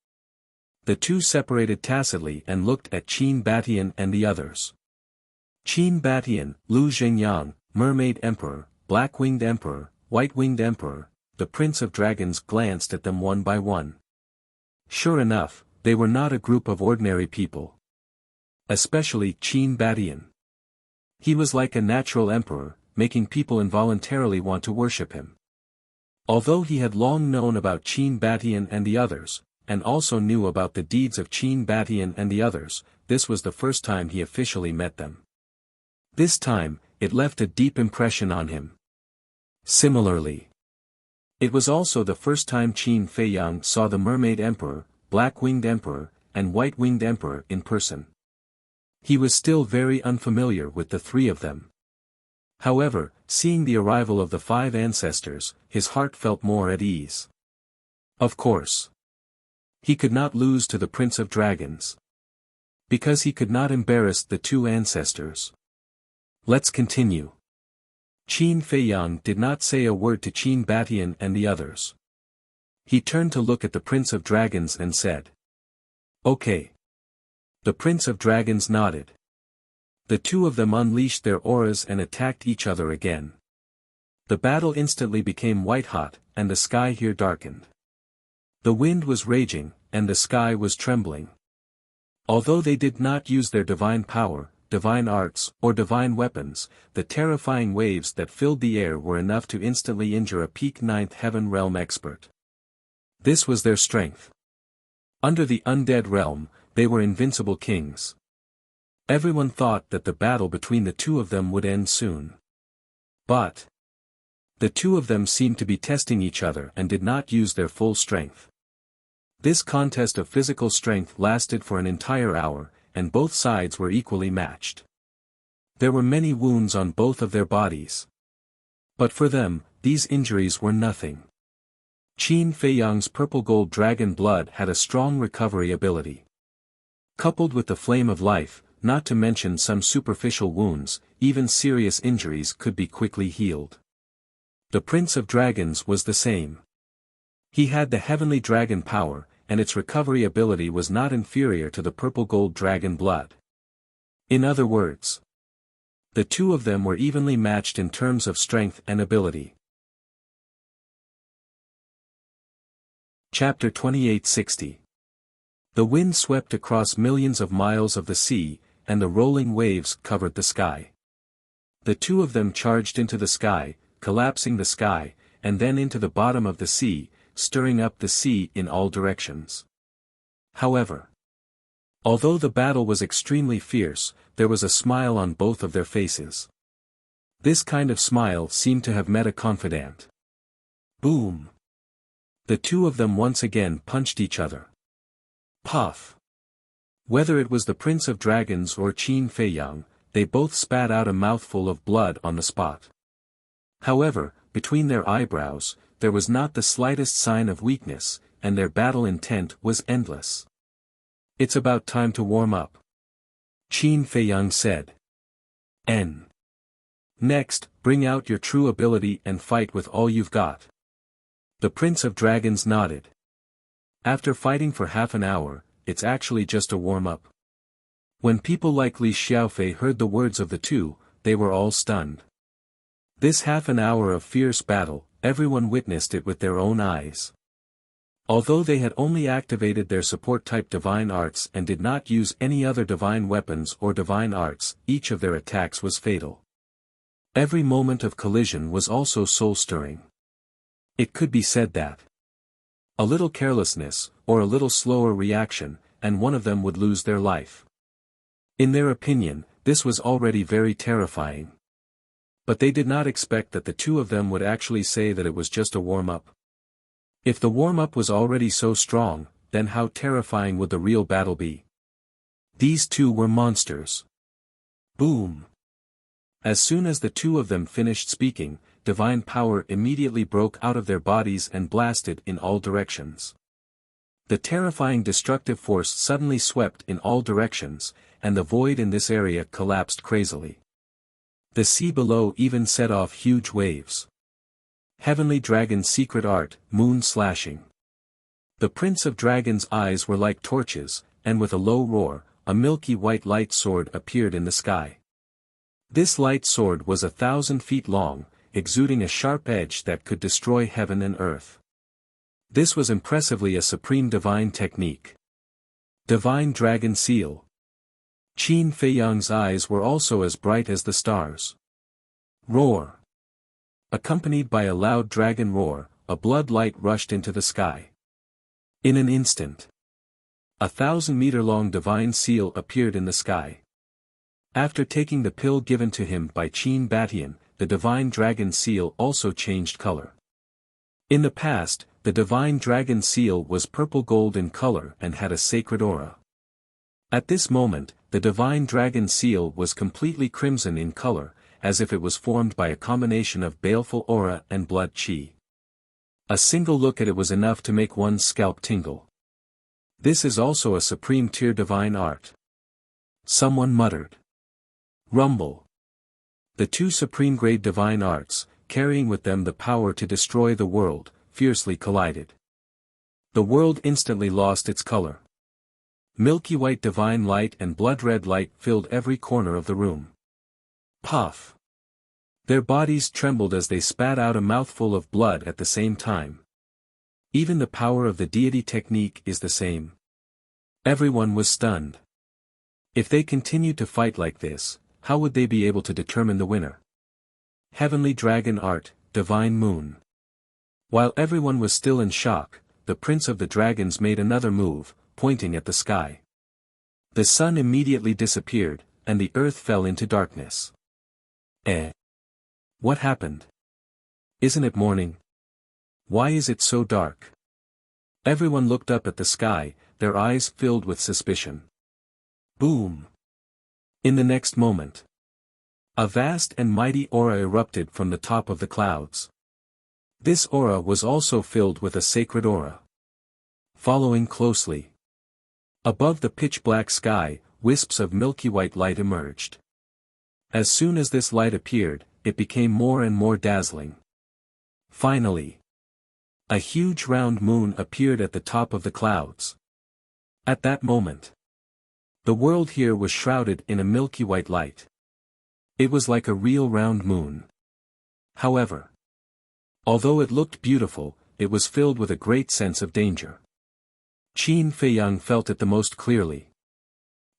The two separated tacitly and looked at Qin Batian and the others. Qin Batian, Lu Xingyang, Mermaid Emperor, Black-Winged Emperor, White-Winged Emperor, the Prince of Dragons glanced at them one by one. Sure enough, they were not a group of ordinary people. Especially Qin Batian. He was like a natural emperor, making people involuntarily want to worship him. Although he had long known about Qin Batian and the others, and also knew about the deeds of Qin Batian and the others, this was the first time he officially met them. This time, it left a deep impression on him. Similarly, it was also the first time Qin Feiyang saw the Mermaid Emperor, Black-Winged Emperor, and White-Winged Emperor in person. He was still very unfamiliar with the 3 of them. However, seeing the arrival of the 5 ancestors, his heart felt more at ease. Of course, he could not lose to the Prince of Dragons. Because he could not embarrass the 2 ancestors. Let's continue. Qin Feiyang did not say a word to Qin Batian and the others. He turned to look at the Prince of Dragons and said, "Okay." The Prince of Dragons nodded. The 2 of them unleashed their auras and attacked each other again. The battle instantly became white-hot, and the sky here darkened. The wind was raging, and the sky was trembling. Although they did not use their divine power, divine arts, or divine weapons, the terrifying waves that filled the air were enough to instantly injure a peak 9th heaven realm expert. This was their strength. Under the undead realm, they were invincible kings. Everyone thought that the battle between the 2 of them would end soon. But the 2 of them seemed to be testing each other and did not use their full strength. This contest of physical strength lasted for an entire hour, and both sides were equally matched. There were many wounds on both of their bodies. But for them, these injuries were nothing. Qin Feiyang's purple gold dragon blood had a strong recovery ability. Coupled with the flame of life, not to mention some superficial wounds, even serious injuries could be quickly healed. The Prince of Dragons was the same. He had the heavenly dragon power, and its recovery ability was not inferior to the purple gold dragon blood. In other words, the 2 of them were evenly matched in terms of strength and ability. Chapter 2860. The wind swept across millions of miles of the sea, and the rolling waves covered the sky. The 2 of them charged into the sky, collapsing the sky, and then into the bottom of the sea, stirring up the sea in all directions. However, although the battle was extremely fierce, there was a smile on both of their faces. This kind of smile seemed to have met a confidant. Boom! The two of them once again punched each other. Puff! Whether it was the Prince of Dragons or Qin Feiyang, they both spat out a mouthful of blood on the spot. However, between their eyebrows, there was not the slightest sign of weakness, and their battle intent was endless. "It's about time to warm up," Qin Feiyang said. Next, bring out your true ability and fight with all you've got." The Prince of Dragons nodded. After fighting for half an hour, it's actually just a warm-up. When people like Li Xiaofei heard the words of the two, they were all stunned. This half an hour of fierce battle, everyone witnessed it with their own eyes. Although they had only activated their support-type divine arts and did not use any other divine weapons or divine arts, each of their attacks was fatal. Every moment of collision was also soul-stirring. It could be said that a little carelessness, or a little slower reaction, and one of them would lose their life. In their opinion, this was already very terrifying. But they did not expect that the two of them would actually say that it was just a warm-up. If the warm-up was already so strong, then how terrifying would the real battle be? These two were monsters. Boom! As soon as the two of them finished speaking, divine power immediately broke out of their bodies and blasted in all directions. The terrifying destructive force suddenly swept in all directions, and the void in this area collapsed crazily. The sea below even set off huge waves. Heavenly Dragon's secret art, moon slashing. The Prince of Dragons' eyes were like torches, and with a low roar, a milky white light sword appeared in the sky. This light sword was 1,000 feet long, exuding a sharp edge that could destroy heaven and earth. This was impressively a supreme divine technique. Divine Dragon Seal. Qin Feiyang's eyes were also as bright as the stars. Roar. Accompanied by a loud dragon roar, a blood light rushed into the sky. In an instant, a 1,000-meter-long divine seal appeared in the sky. After taking the pill given to him by Qin Batian, the divine dragon seal also changed color. In the past, the divine dragon seal was purple-gold in color and had a sacred aura. At this moment, the divine dragon seal was completely crimson in color, as if it was formed by a combination of baleful aura and blood qi. A single look at it was enough to make one's scalp tingle. This is also a supreme tier divine art. Someone muttered. Rumble. The two supreme-grade divine arts, carrying with them the power to destroy the world, fiercely collided. The world instantly lost its color. Milky white divine light and blood-red light filled every corner of the room. Puff. Their bodies trembled as they spat out a mouthful of blood at the same time. Even the power of the deity technique is the same. Everyone was stunned. If they continued to fight like this, how would they be able to determine the winner? Heavenly Dragon Art, Divine Moon. While everyone was still in shock, the Prince of the Dragons made another move, pointing at the sky. The sun immediately disappeared, and the earth fell into darkness. What happened? Isn't it morning? Why is it so dark? Everyone looked up at the sky, their eyes filled with suspicion. Boom! In the next moment, a vast and mighty aura erupted from the top of the clouds. This aura was also filled with a sacred aura. Following closely, above the pitch-black sky, wisps of milky white light emerged. As soon as this light appeared, it became more and more dazzling. Finally, a huge round moon appeared at the top of the clouds. At that moment, the world here was shrouded in a milky white light. It was like a real round moon. However, although it looked beautiful, it was filled with a great sense of danger. Qin Feiyang felt it the most clearly.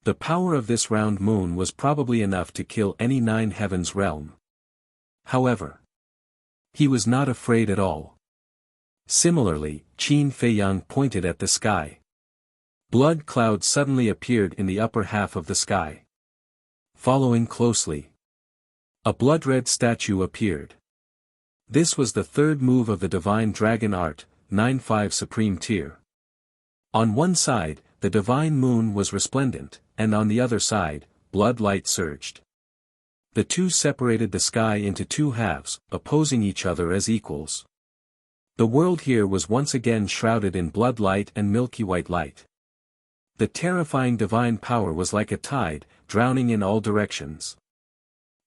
The power of this round moon was probably enough to kill any 9 heavens realm. However, he was not afraid at all. Similarly, Qin Feiyang pointed at the sky. Blood clouds suddenly appeared in the upper half of the sky. Following closely, a blood-red statue appeared. This was the third move of the divine dragon art, 9-5 supreme tier. On one side, the divine moon was resplendent, and on the other side, blood light surged. The two separated the sky into two halves, opposing each other as equals. The world here was once again shrouded in blood light and milky white light. The terrifying divine power was like a tide, drowning in all directions.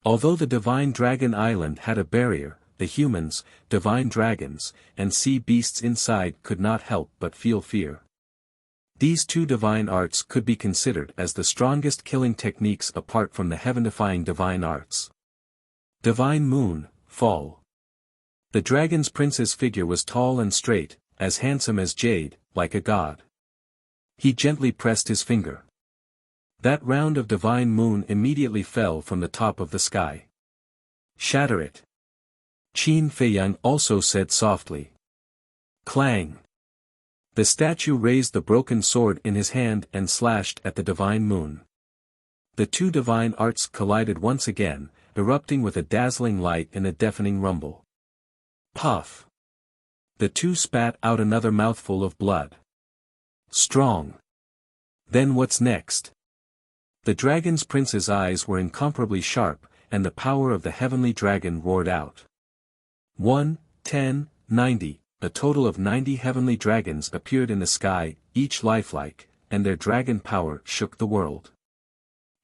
Although the divine dragon island had a barrier, the humans, divine dragons, and sea beasts inside could not help but feel fear. These two divine arts could be considered as the strongest killing techniques apart from the heaven-defying divine arts. Divine Moon, Fall. The dragon's prince's figure was tall and straight, as handsome as jade, like a god. He gently pressed his finger. That round of divine moon immediately fell from the top of the sky. Shatter it. Qin Feiyang also said softly. Clang. The statue raised the broken sword in his hand and slashed at the divine moon. The two divine arts collided once again, erupting with a dazzling light and a deafening rumble. Puff. The two spat out another mouthful of blood. Strong. Then what's next? The dragon's prince's eyes were incomparably sharp, and the power of the heavenly dragon roared out. 1, 10, 90. A total of 90 heavenly dragons appeared in the sky, each lifelike, and their dragon power shook the world.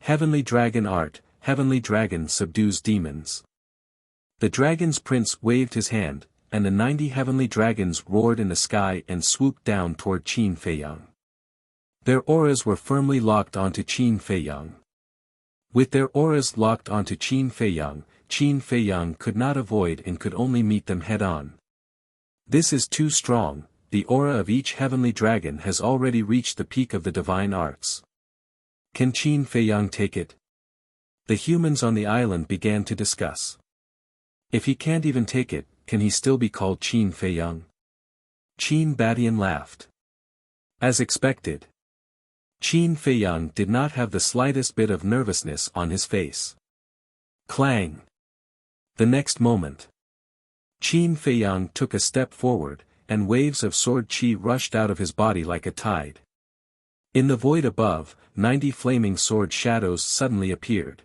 Heavenly dragon art, heavenly dragon subdues demons. The dragon's prince waved his hand, and the 90 heavenly dragons roared in the sky and swooped down toward Qin Feiyang. Their auras were firmly locked onto Qin Feiyang. With their auras locked onto Qin Feiyang could not avoid and could only meet them head-on. This is too strong, the aura of each heavenly dragon has already reached the peak of the divine arts. Can Qin Feiyang take it? The humans on the island began to discuss. If he can't even take it, can he still be called Qin Feiyang? Qin Badian laughed. As expected. Qin Feiyang did not have the slightest bit of nervousness on his face. Clang. The next moment. Qin Feiyang took a step forward, and waves of sword qi rushed out of his body like a tide. In the void above, 90 flaming sword shadows suddenly appeared.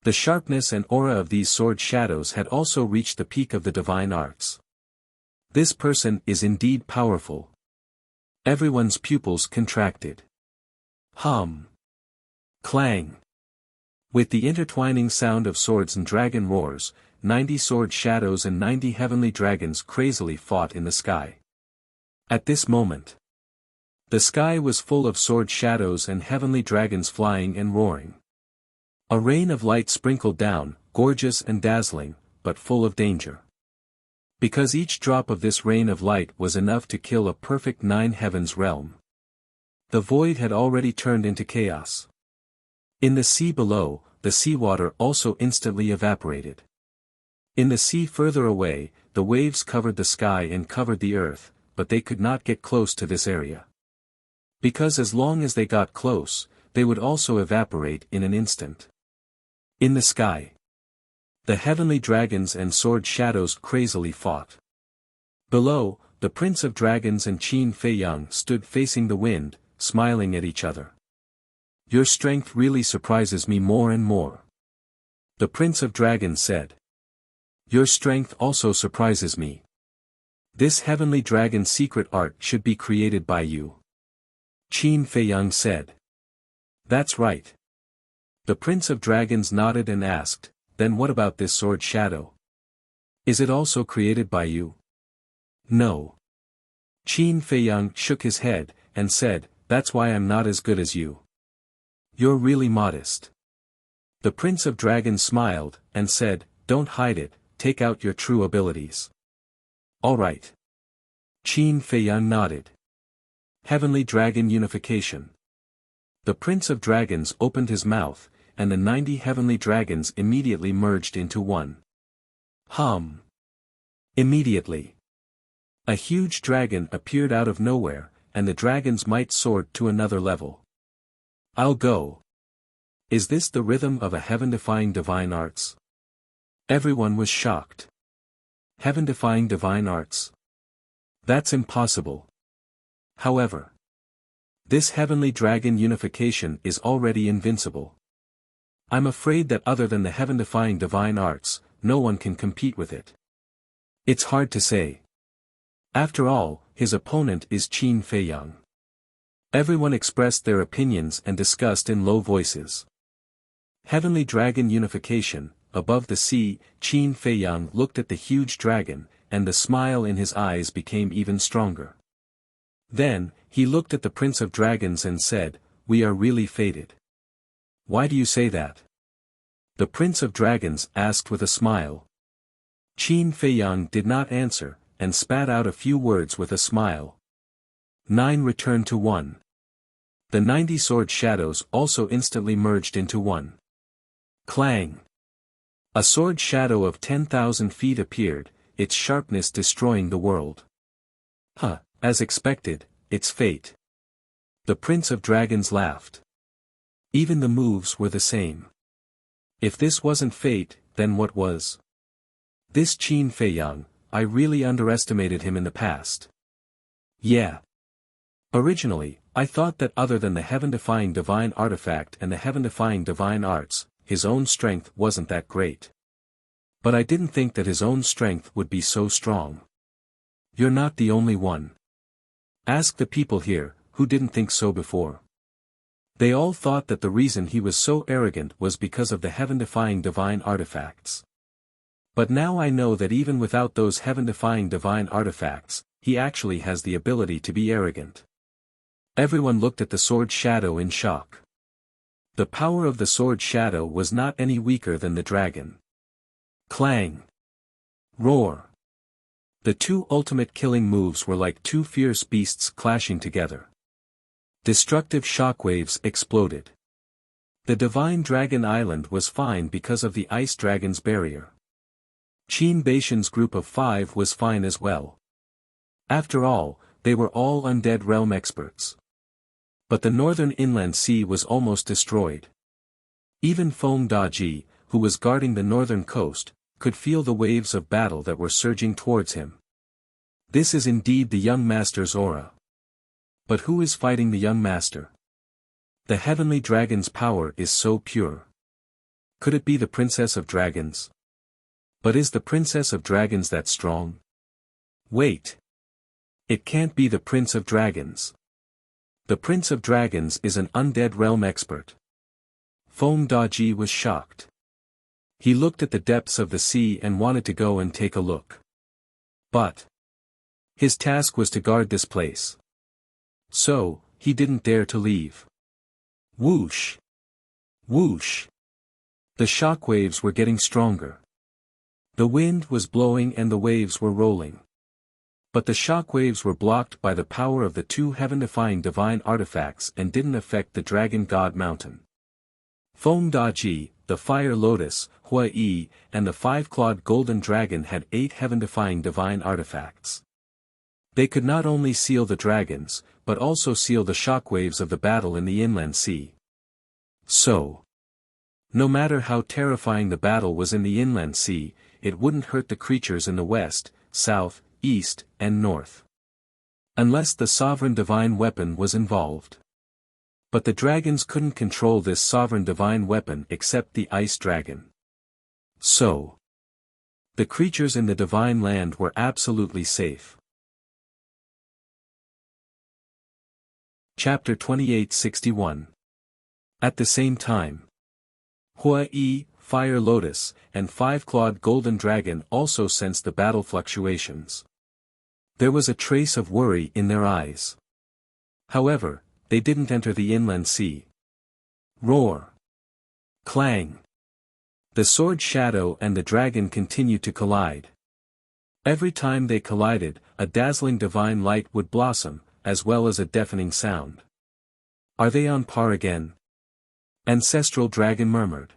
The sharpness and aura of these sword shadows had also reached the peak of the divine arts. This person is indeed powerful. Everyone's pupils contracted. Hum. Clang. With the intertwining sound of swords and dragon roars, 90 sword shadows and 90 heavenly dragons crazily fought in the sky. At this moment, the sky was full of sword shadows and heavenly dragons flying and roaring. A rain of light sprinkled down, gorgeous and dazzling, but full of danger. Because each drop of this rain of light was enough to kill a perfect 9 heavens realm. The void had already turned into chaos. In the sea below, the seawater also instantly evaporated. In the sea further away, the waves covered the sky and covered the earth, but they could not get close to this area. Because as long as they got close, they would also evaporate in an instant. In the sky, the heavenly dragons and sword shadows crazily fought. Below, the Prince of Dragons and Qin Feiyang stood facing the wind, smiling at each other. Your strength really surprises me more and more. The Prince of Dragons said. Your strength also surprises me. This heavenly dragon secret art should be created by you. Qin Feiyang said. That's right. The Prince of Dragons nodded and asked, then what about this sword shadow? Is it also created by you? No. Qin Feiyang shook his head, and said, that's why I'm not as good as you. You're really modest. The Prince of Dragons smiled, and said, don't hide it, take out your true abilities. All right. Qin Feiyang nodded. Heavenly Dragon Unification. The Prince of Dragons opened his mouth, and the 90 heavenly dragons immediately merged into one. Hum. Immediately. A huge dragon appeared out of nowhere, and the dragon's might soared to another level. I'll go. Is this the rhythm of a heaven-defying divine arts? Everyone was shocked. Heaven-defying divine arts? That's impossible. However, this heavenly dragon unification is already invincible. I'm afraid that other than the heaven-defying divine arts, no one can compete with it. It's hard to say. After all, his opponent is Qin Feiyang. Everyone expressed their opinions and discussed in low voices. Heavenly dragon unification. Above the sea, Qin Feiyang looked at the huge dragon, and the smile in his eyes became even stronger. Then, he looked at the Prince of Dragons and said, "We are really fated." "Why do you say that?" the Prince of Dragons asked with a smile. Qin Feiyang did not answer, and spat out a few words with a smile. 9 returned to 1. The 90 sword shadows also instantly merged into one. Clang! A sword shadow of 10,000 feet appeared, its sharpness destroying the world. As expected, it's fate. The Prince of Dragons laughed. Even the moves were the same. If this wasn't fate, then what was? This Qin Feiyang, I really underestimated him in the past. Yeah. Originally, I thought that other than the heaven-defying divine artifact and the heaven-defying divine arts, his own strength wasn't that great. But I didn't think that his own strength would be so strong. You're not the only one. Ask the people here, who didn't think so before. They all thought that the reason he was so arrogant was because of the heaven-defying divine artifacts. But now I know that even without those heaven-defying divine artifacts, he actually has the ability to be arrogant. Everyone looked at the sword shadow in shock. The power of the sword shadow was not any weaker than the dragon. Clang! Roar! The two ultimate killing moves were like two fierce beasts clashing together. Destructive shockwaves exploded. The Divine Dragon Island was fine because of the Ice Dragon's barrier. Qin Baishan's group of 5 was fine as well. After all, they were all undead realm experts. But the northern inland sea was almost destroyed. Even Feng Daji, who was guarding the northern coast, could feel the waves of battle that were surging towards him. This is indeed the young master's aura. But who is fighting the young master? The heavenly dragon's power is so pure. Could it be the Princess of Dragons? But is the Princess of Dragons that strong? Wait. It can't be the Prince of Dragons. The Prince of Dragons is an undead realm expert. Feng Daji was shocked. He looked at the depths of the sea and wanted to go and take a look. But his task was to guard this place. So, he didn't dare to leave. Whoosh! Whoosh! The shockwaves were getting stronger. The wind was blowing and the waves were rolling. But the shockwaves were blocked by the power of the two heaven-defying divine artifacts and didn't affect the Dragon God Mountain. Feng Daji, the Fire Lotus, Hua Yi, and the 5-clawed Golden Dragon had 8 heaven-defying divine artifacts. They could not only seal the dragons, but also seal the shockwaves of the battle in the inland sea. So, no matter how terrifying the battle was in the inland sea, it wouldn't hurt the creatures in the west, south, east, and north. Unless the sovereign divine weapon was involved. But the dragons couldn't control this sovereign divine weapon except the ice dragon. So, the creatures in the divine land were absolutely safe. Chapter 2861. At the same time, Hua Yi, Fire Lotus, and 5-clawed Golden Dragon also sensed the battle fluctuations. There was a trace of worry in their eyes. However, they didn't enter the inland sea. Roar! Clang! The sword shadow and the dragon continued to collide. Every time they collided, a dazzling divine light would blossom, as well as a deafening sound. Are they on par again? Ancestral Dragon murmured.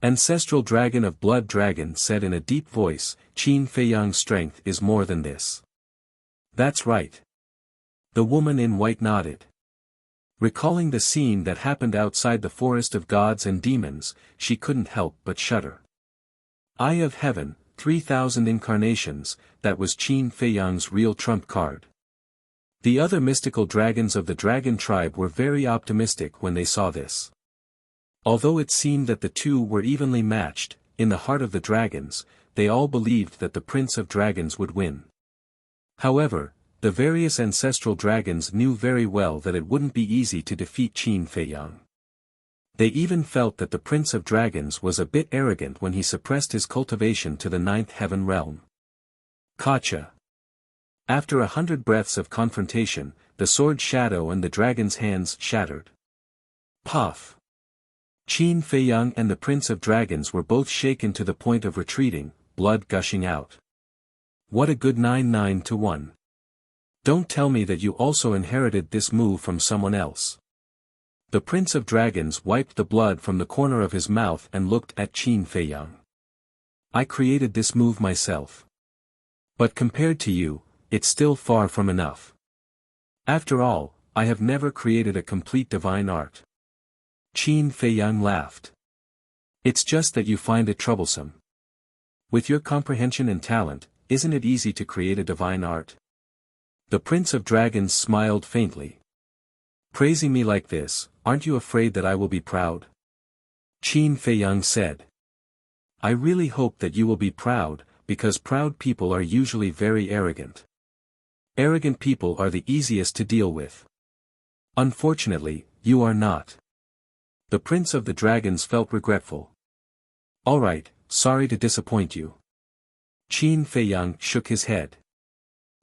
Ancestral Dragon of Blood Dragon said in a deep voice, Qin Feiyang's strength is more than this. That's right. The woman in white nodded. Recalling the scene that happened outside the forest of gods and demons, she couldn't help but shudder. Eye of Heaven, 3,000 incarnations, that was Qin Feiyang's real trump card. The other mystical dragons of the dragon tribe were very optimistic when they saw this. Although it seemed that the two were evenly matched, in the heart of the dragons, they all believed that the Prince of Dragons would win. However, the various ancestral dragons knew very well that it wouldn't be easy to defeat Qin Feiyang. They even felt that the Prince of Dragons was a bit arrogant when he suppressed his cultivation to the 9th heaven realm. Gotcha. After 100 breaths of confrontation, the sword shadow and the dragon's hands shattered. Puff! Qin Feiyang and the Prince of Dragons were both shaken to the point of retreating, blood gushing out. What a good 9-9-1. Don't tell me that you also inherited this move from someone else. The Prince of Dragons wiped the blood from the corner of his mouth and looked at Qin Feiyang. I created this move myself. But compared to you, it's still far from enough. After all, I have never created a complete divine art. Qin Feiyang laughed. It's just that you find it troublesome. With your comprehension and talent, isn't it easy to create a divine art? The Prince of Dragons smiled faintly. Praising me like this, aren't you afraid that I will be proud? Qin Feiyang said. I really hope that you will be proud, because proud people are usually very arrogant. Arrogant people are the easiest to deal with. Unfortunately, you are not. The Prince of the Dragons felt regretful. Alright, sorry to disappoint you. Qin Feiyang shook his head.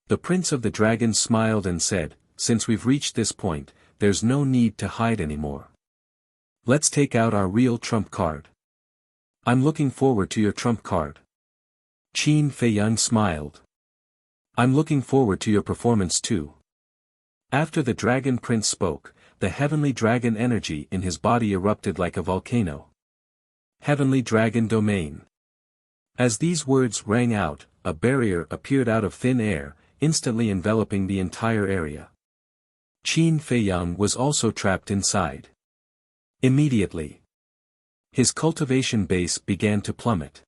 The Prince of the Dragons smiled and said, since we've reached this point, there's no need to hide anymore. Let's take out our real trump card. I'm looking forward to your trump card. Qin Feiyang smiled. I'm looking forward to your performance too. After the Dragon Prince spoke, the heavenly dragon energy in his body erupted like a volcano. Heavenly Dragon Domain. As these words rang out, a barrier appeared out of thin air, instantly enveloping the entire area. Qin Feiyang was also trapped inside. Immediately, his cultivation base began to plummet.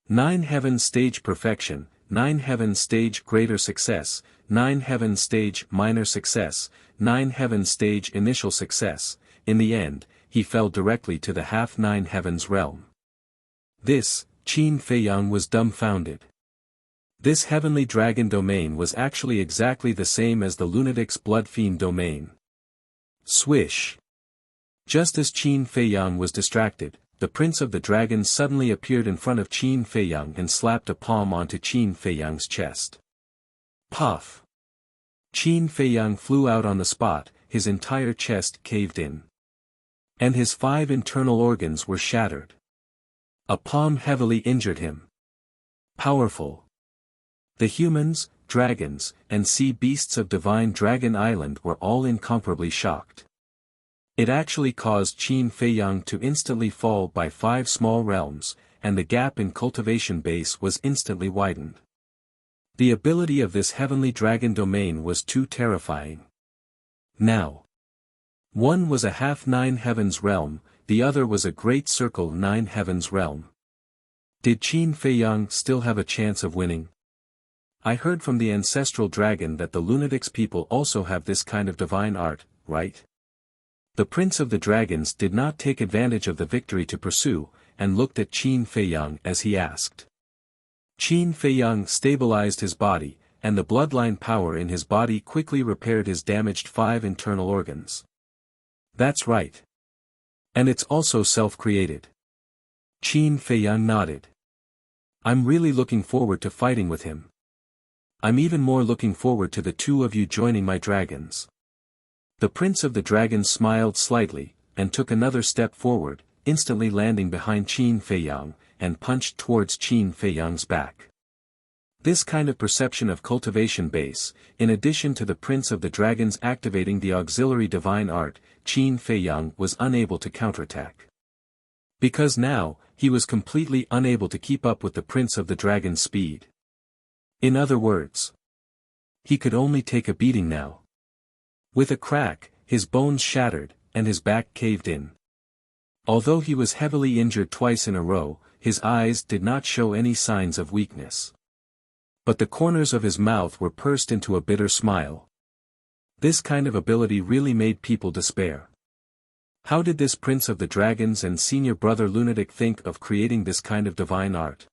9 heaven stage perfection, 9 heaven stage greater success, 9 heaven stage minor success, 9 heaven stage initial success. In the end, he fell directly to the half 9 heavens realm. This, Qin Feiyang was dumbfounded. This heavenly dragon domain was actually exactly the same as the lunatic's blood fiend domain. Swish! Just as Qin Feiyang was distracted, the Prince of the Dragons suddenly appeared in front of Qin Feiyang and slapped a palm onto Qin Feiyang's chest. Puff! Qin Feiyang flew out on the spot, his entire chest caved in. And his 5 internal organs were shattered. A palm heavily injured him. Powerful. The humans, dragons, and sea beasts of Divine Dragon Island were all incomparably shocked. It actually caused Qin Feiyang to instantly fall by 5 small realms, and the gap in cultivation base was instantly widened. The ability of this heavenly dragon domain was too terrifying. Now, one was a half 9 heavens realm, the other was a great circle 9 heavens realm. Did Qin Feiyang still have a chance of winning? I heard from the ancestral dragon that the lunatics people also have this kind of divine art, right? The Prince of the Dragons did not take advantage of the victory to pursue, and looked at Qin Feiyang as he asked. Qin Feiyang stabilized his body, and the bloodline power in his body quickly repaired his damaged 5 internal organs. That's right. And it's also self-created. Qin Feiyang nodded. I'm really looking forward to fighting with him. I'm even more looking forward to the 2 of you joining my dragons. The Prince of the Dragons smiled slightly, and took another step forward, instantly landing behind Qin Feiyang, and punched towards Qin Feiyang's back. This kind of perception of cultivation base, in addition to the Prince of the Dragons activating the auxiliary divine art, Qin Feiyang was unable to counterattack. Because now, he was completely unable to keep up with the Prince of the Dragons' speed. In other words, he could only take a beating now. With a crack, his bones shattered, and his back caved in. Although he was heavily injured twice in a row, his eyes did not show any signs of weakness. But the corners of his mouth were pursed into a bitter smile. This kind of ability really made people despair. How did this Prince of the Dragons and senior brother lunatic think of creating this kind of divine art?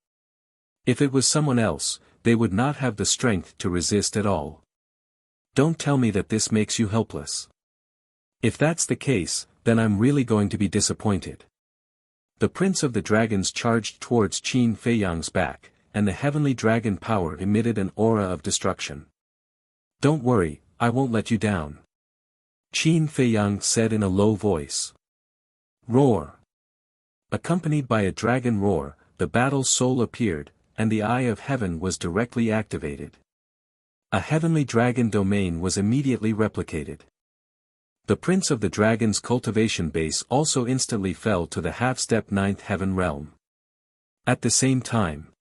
If it was someone else, they would not have the strength to resist at all. Don't tell me that this makes you helpless. If that's the case, then I'm really going to be disappointed. The Prince of the Dragons charged towards Qin Feiyang's back, and the heavenly dragon power emitted an aura of destruction. Don't worry, I won't let you down. Qin Feiyang said in a low voice. Roar! Accompanied by a dragon roar, the battle soul appeared, and the Eye of Heaven was directly activated. A heavenly dragon domain was immediately replicated. The Prince of the Dragon's cultivation base also instantly fell to the half-step ninth heaven realm. At the same time,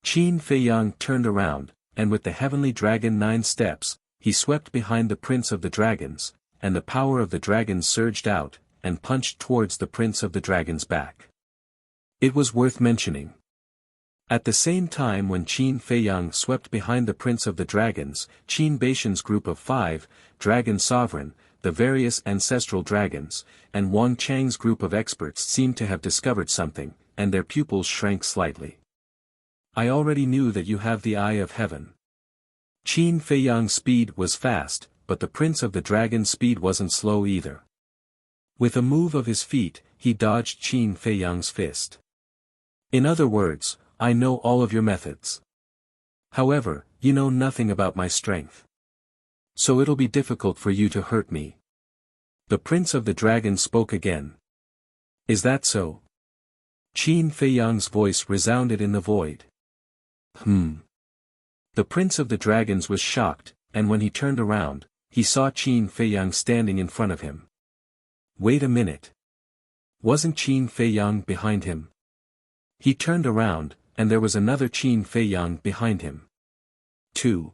Qin Feiyang turned around, and with the heavenly dragon 9 steps, he swept behind the Prince of the Dragons, and the power of the dragon surged out, and punched towards the Prince of the Dragon's back. It was worth mentioning. At the same time when Qin Feiyang swept behind the Prince of the Dragons, Qin Baishan's group of 5, Dragon Sovereign, the various ancestral dragons, and Wang Chang's group of experts seemed to have discovered something, and their pupils shrank slightly. I already knew that you have the Eye of Heaven. Qin Feiyang's speed was fast, but the Prince of the Dragon's speed wasn't slow either. With a move of his feet, he dodged Qin Feiyang's fist. In other words, I know all of your methods. However, you know nothing about my strength. So it'll be difficult for you to hurt me. The Prince of the Dragons spoke again. Is that so? Qin Feiyang's voice resounded in the void. The Prince of the Dragons was shocked, and when he turned around, he saw Qin Feiyang standing in front of him. Wait a minute. Wasn't Qin Feiyang behind him? He turned around, and there was another Qin Feiyang behind him. 2.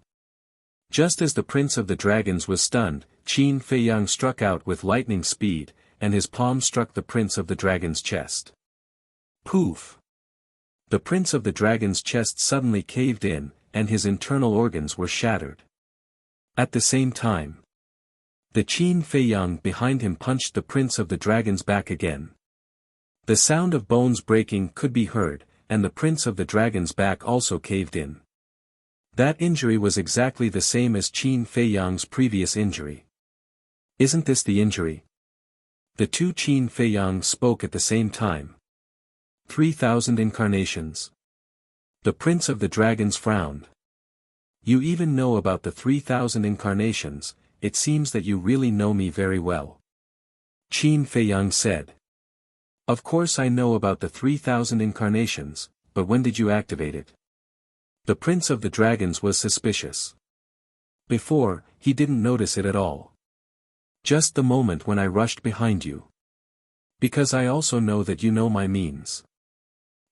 Just as the Prince of the Dragons was stunned, Qin Feiyang struck out with lightning speed, and his palm struck the Prince of the Dragon's chest. Poof! The Prince of the Dragon's chest suddenly caved in, and his internal organs were shattered. At the same time, the Qin Feiyang behind him punched the Prince of the Dragon's back again. The sound of bones breaking could be heard, and the Prince of the Dragon's back also caved in. That injury was exactly the same as Qin Feiyang's previous injury. Isn't this the injury? The two Qin Feiyang spoke at the same time. 3,000 incarnations. The Prince of the Dragons frowned. You even know about the 3,000 incarnations, it seems that you really know me very well. Qin Feiyang said. Of course I know about the 3,000 incarnations, but when did you activate it? The Prince of the Dragons was suspicious. Before, he didn't notice it at all. Just the moment when I rushed behind you. Because I also know that you know my means.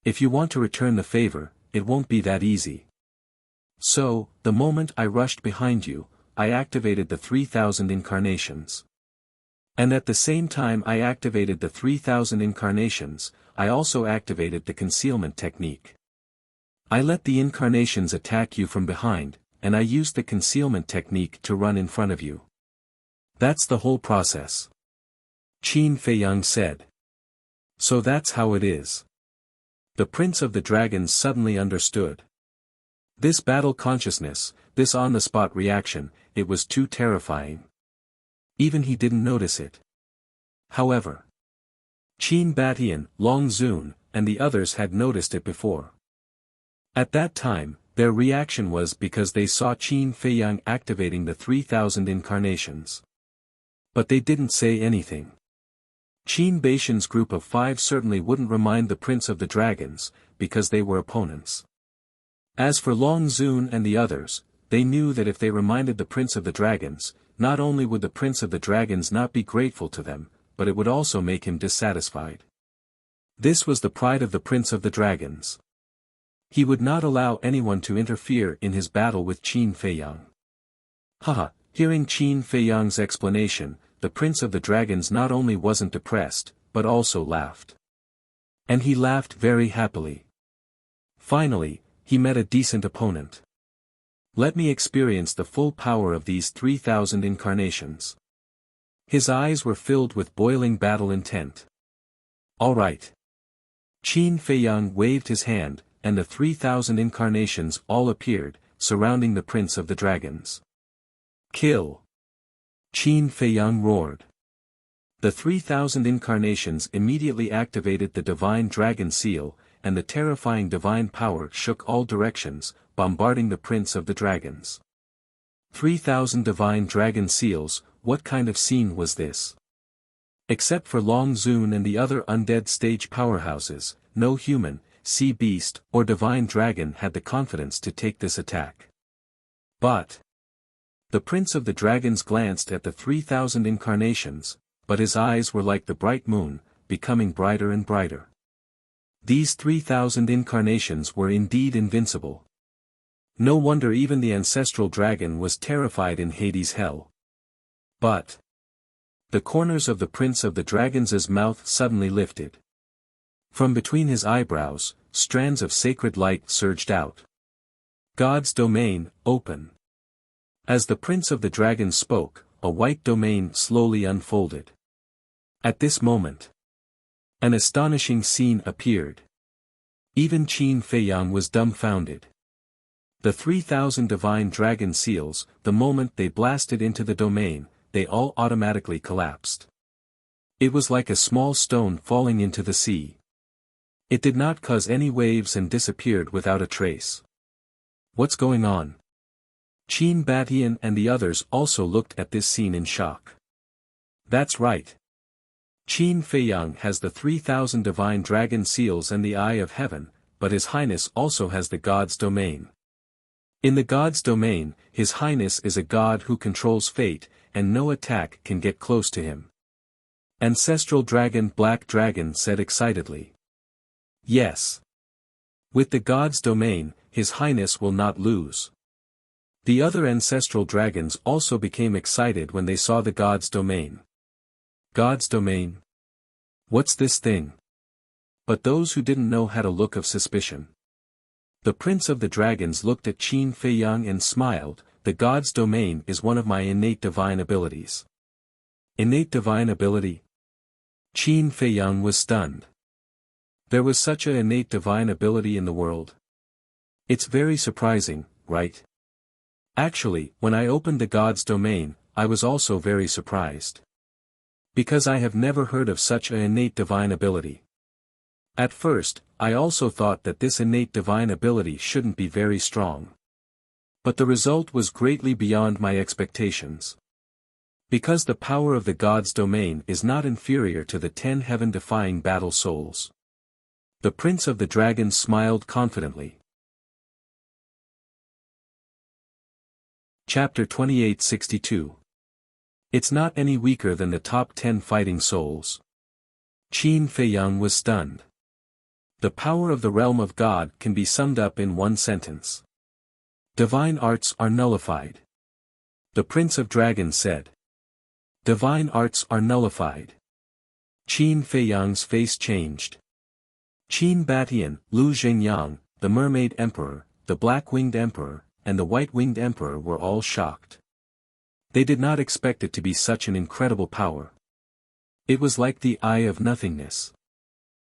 If you want to return the favor, it won't be that easy. So, the moment I rushed behind you, I activated the 3,000 incarnations. And at the same time I activated the 3,000 incarnations, I also activated the concealment technique. I let the incarnations attack you from behind, and I used the concealment technique to run in front of you. That's the whole process. Qin Feiyang said. So that's how it is. The Prince of the Dragons suddenly understood. This battle consciousness, this on-the-spot reaction, it was too terrifying. Even he didn't notice it. However, Qin Batian, Long Zun, and the others had noticed it before. At that time, their reaction was because they saw Qin Feiyang activating the 3,000 incarnations. But they didn't say anything. Qin Baishan's group of 5 certainly wouldn't remind the Prince of the Dragons, because they were opponents. As for Long Zun and the others, they knew that if they reminded the Prince of the Dragons, not only would the Prince of the Dragons not be grateful to them, but it would also make him dissatisfied. This was the pride of the Prince of the Dragons. He would not allow anyone to interfere in his battle with Qin Feiyang. Haha, hearing Qin Feiyang's explanation, the Prince of the Dragons not only wasn't depressed, but also laughed. And he laughed very happily. Finally, he met a decent opponent. Let me experience the full power of these 3,000 incarnations. His eyes were filled with boiling battle intent. All right. Qin Feiyang waved his hand, and the 3,000 incarnations all appeared, surrounding the Prince of the Dragons. Kill! Qin Feiyang roared. The 3,000 incarnations immediately activated the Divine Dragon Seal, and the terrifying divine power shook all directions, bombarding the Prince of the Dragons. 3,000 Divine Dragon Seals, what kind of scene was this? Except for Long Zun and the other undead stage powerhouses, no human, sea beast, or divine dragon had the confidence to take this attack. But the Prince of the Dragons glanced at the 3,000 incarnations, but his eyes were like the bright moon, becoming brighter and brighter. These 3,000 incarnations were indeed invincible. No wonder even the ancestral dragon was terrified in Hades' hell. But the corners of the Prince of the Dragons' mouth suddenly lifted. From between his eyebrows, strands of sacred light surged out. God's domain, open. As the Prince of the Dragons spoke, a white domain slowly unfolded. At this moment, an astonishing scene appeared. Even Qin Feiyang was dumbfounded. The 3,000 divine dragon seals, the moment they blasted into the domain, they all automatically collapsed. It was like a small stone falling into the sea. It did not cause any waves and disappeared without a trace. What's going on? Qin Batian and the others also looked at this scene in shock. That's right. Qin Feiyang has the 3,000 divine dragon seals and the Eye of Heaven, but His Highness also has the God's domain. In the God's domain, His Highness is a God who controls fate, and no attack can get close to him. Ancestral Dragon Black Dragon said excitedly. Yes. With the God's domain, His Highness will not lose. The other ancestral dragons also became excited when they saw the God's domain. God's domain? What's this thing? But those who didn't know had a look of suspicion. The Prince of the Dragons looked at Qin Feiyang and smiled. The God's domain is one of my innate divine abilities. Innate divine ability? Qin Feiyang was stunned. There was such an innate divine ability in the world. It's very surprising, right? Actually, when I opened the God's domain, I was also very surprised. Because I have never heard of such an innate divine ability. At first, I also thought that this innate divine ability shouldn't be very strong. But the result was greatly beyond my expectations. Because the power of the God's domain is not inferior to the 10 heaven-defying battle souls. The Prince of the Dragons smiled confidently. Chapter 2862. It's not any weaker than the top 10 fighting souls. Qin Feiyang was stunned. The power of the realm of God can be summed up in one sentence. Divine arts are nullified. The Prince of Dragons said. Divine arts are nullified. Qin Feiyang's face changed. Qin Batian, Lu Zhengyang, the Mermaid Emperor, the Black-Winged Emperor, and the White-Winged Emperor were all shocked. They did not expect it to be such an incredible power. It was like the Eye of Nothingness.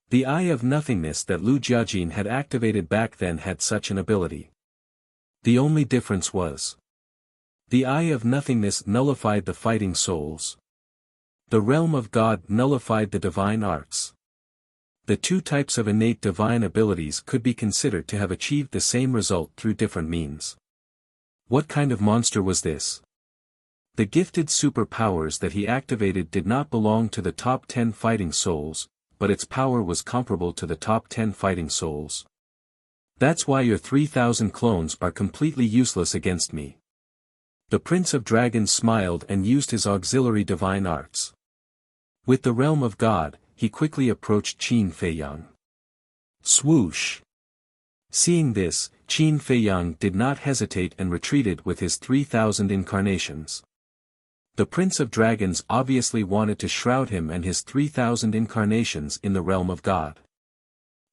The Eye of Nothingness that Lu Jiajin had activated back then had such an ability. The only difference was, the Eye of Nothingness nullified the fighting souls. The realm of God nullified the divine arts. The two types of innate divine abilities could be considered to have achieved the same result through different means. What kind of monster was this? The gifted superpowers that he activated did not belong to the top 10 fighting souls, but its power was comparable to the top 10 fighting souls. That's why your 3,000 clones are completely useless against me. The Prince of Dragons smiled and used his auxiliary divine arts. With the realm of God, he quickly approached Qin Feiyang. Swoosh! Seeing this, Qin Feiyang did not hesitate and retreated with his 3,000 incarnations. The Prince of Dragons obviously wanted to shroud him and his 3,000 incarnations in the realm of God.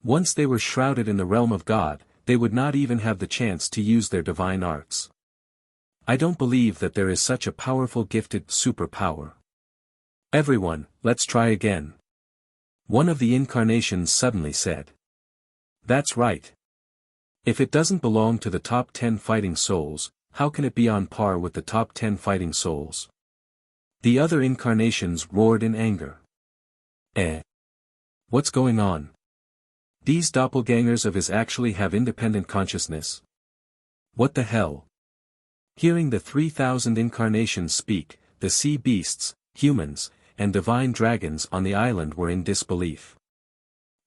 Once they were shrouded in the realm of God, they would not even have the chance to use their divine arts. I don't believe that there is such a powerful gifted superpower. Everyone, let's try again. One of the incarnations suddenly said. That's right. If it doesn't belong to the top 10 fighting souls, how can it be on par with the top 10 fighting souls? The other incarnations roared in anger. What's going on? These doppelgangers of his actually have independent consciousness. What the hell? Hearing the 3,000 incarnations speak, the sea beasts, humans, and divine dragons on the island were in disbelief.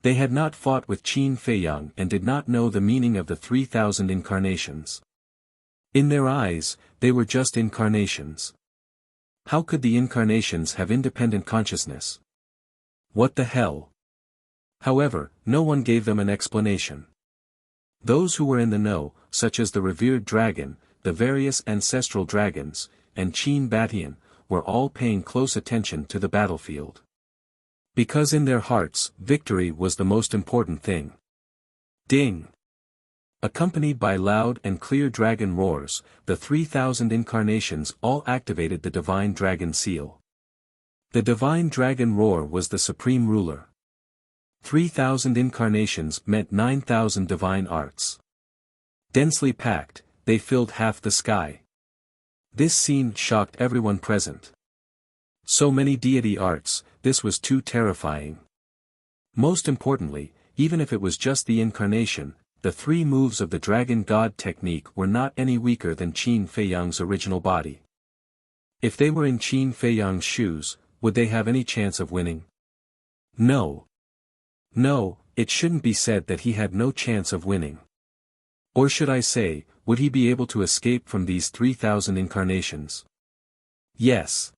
They had not fought with Qin Feiyang and did not know the meaning of the 3,000 incarnations. In their eyes, they were just incarnations. How could the incarnations have independent consciousness? What the hell? However, no one gave them an explanation. Those who were in the know, such as the revered dragon, the various ancestral dragons, and Qin Batian, were all paying close attention to the battlefield. Because in their hearts, victory was the most important thing. Ding! Accompanied by loud and clear dragon roars, the 3,000 incarnations all activated the divine dragon seal. The divine dragon roar was the supreme ruler. 3,000 incarnations meant 9,000 divine arts. Densely packed, they filled half the sky. This scene shocked everyone present. So many deity arts, this was too terrifying. Most importantly, even if it was just the incarnation, the 3 moves of the dragon god technique were not any weaker than Qin Feiyang's original body. If they were in Qin Feiyang's shoes, would they have any chance of winning? No. No, it shouldn't be said that he had no chance of winning. Or should I say, would he be able to escape from these 3,000 incarnations? Yes.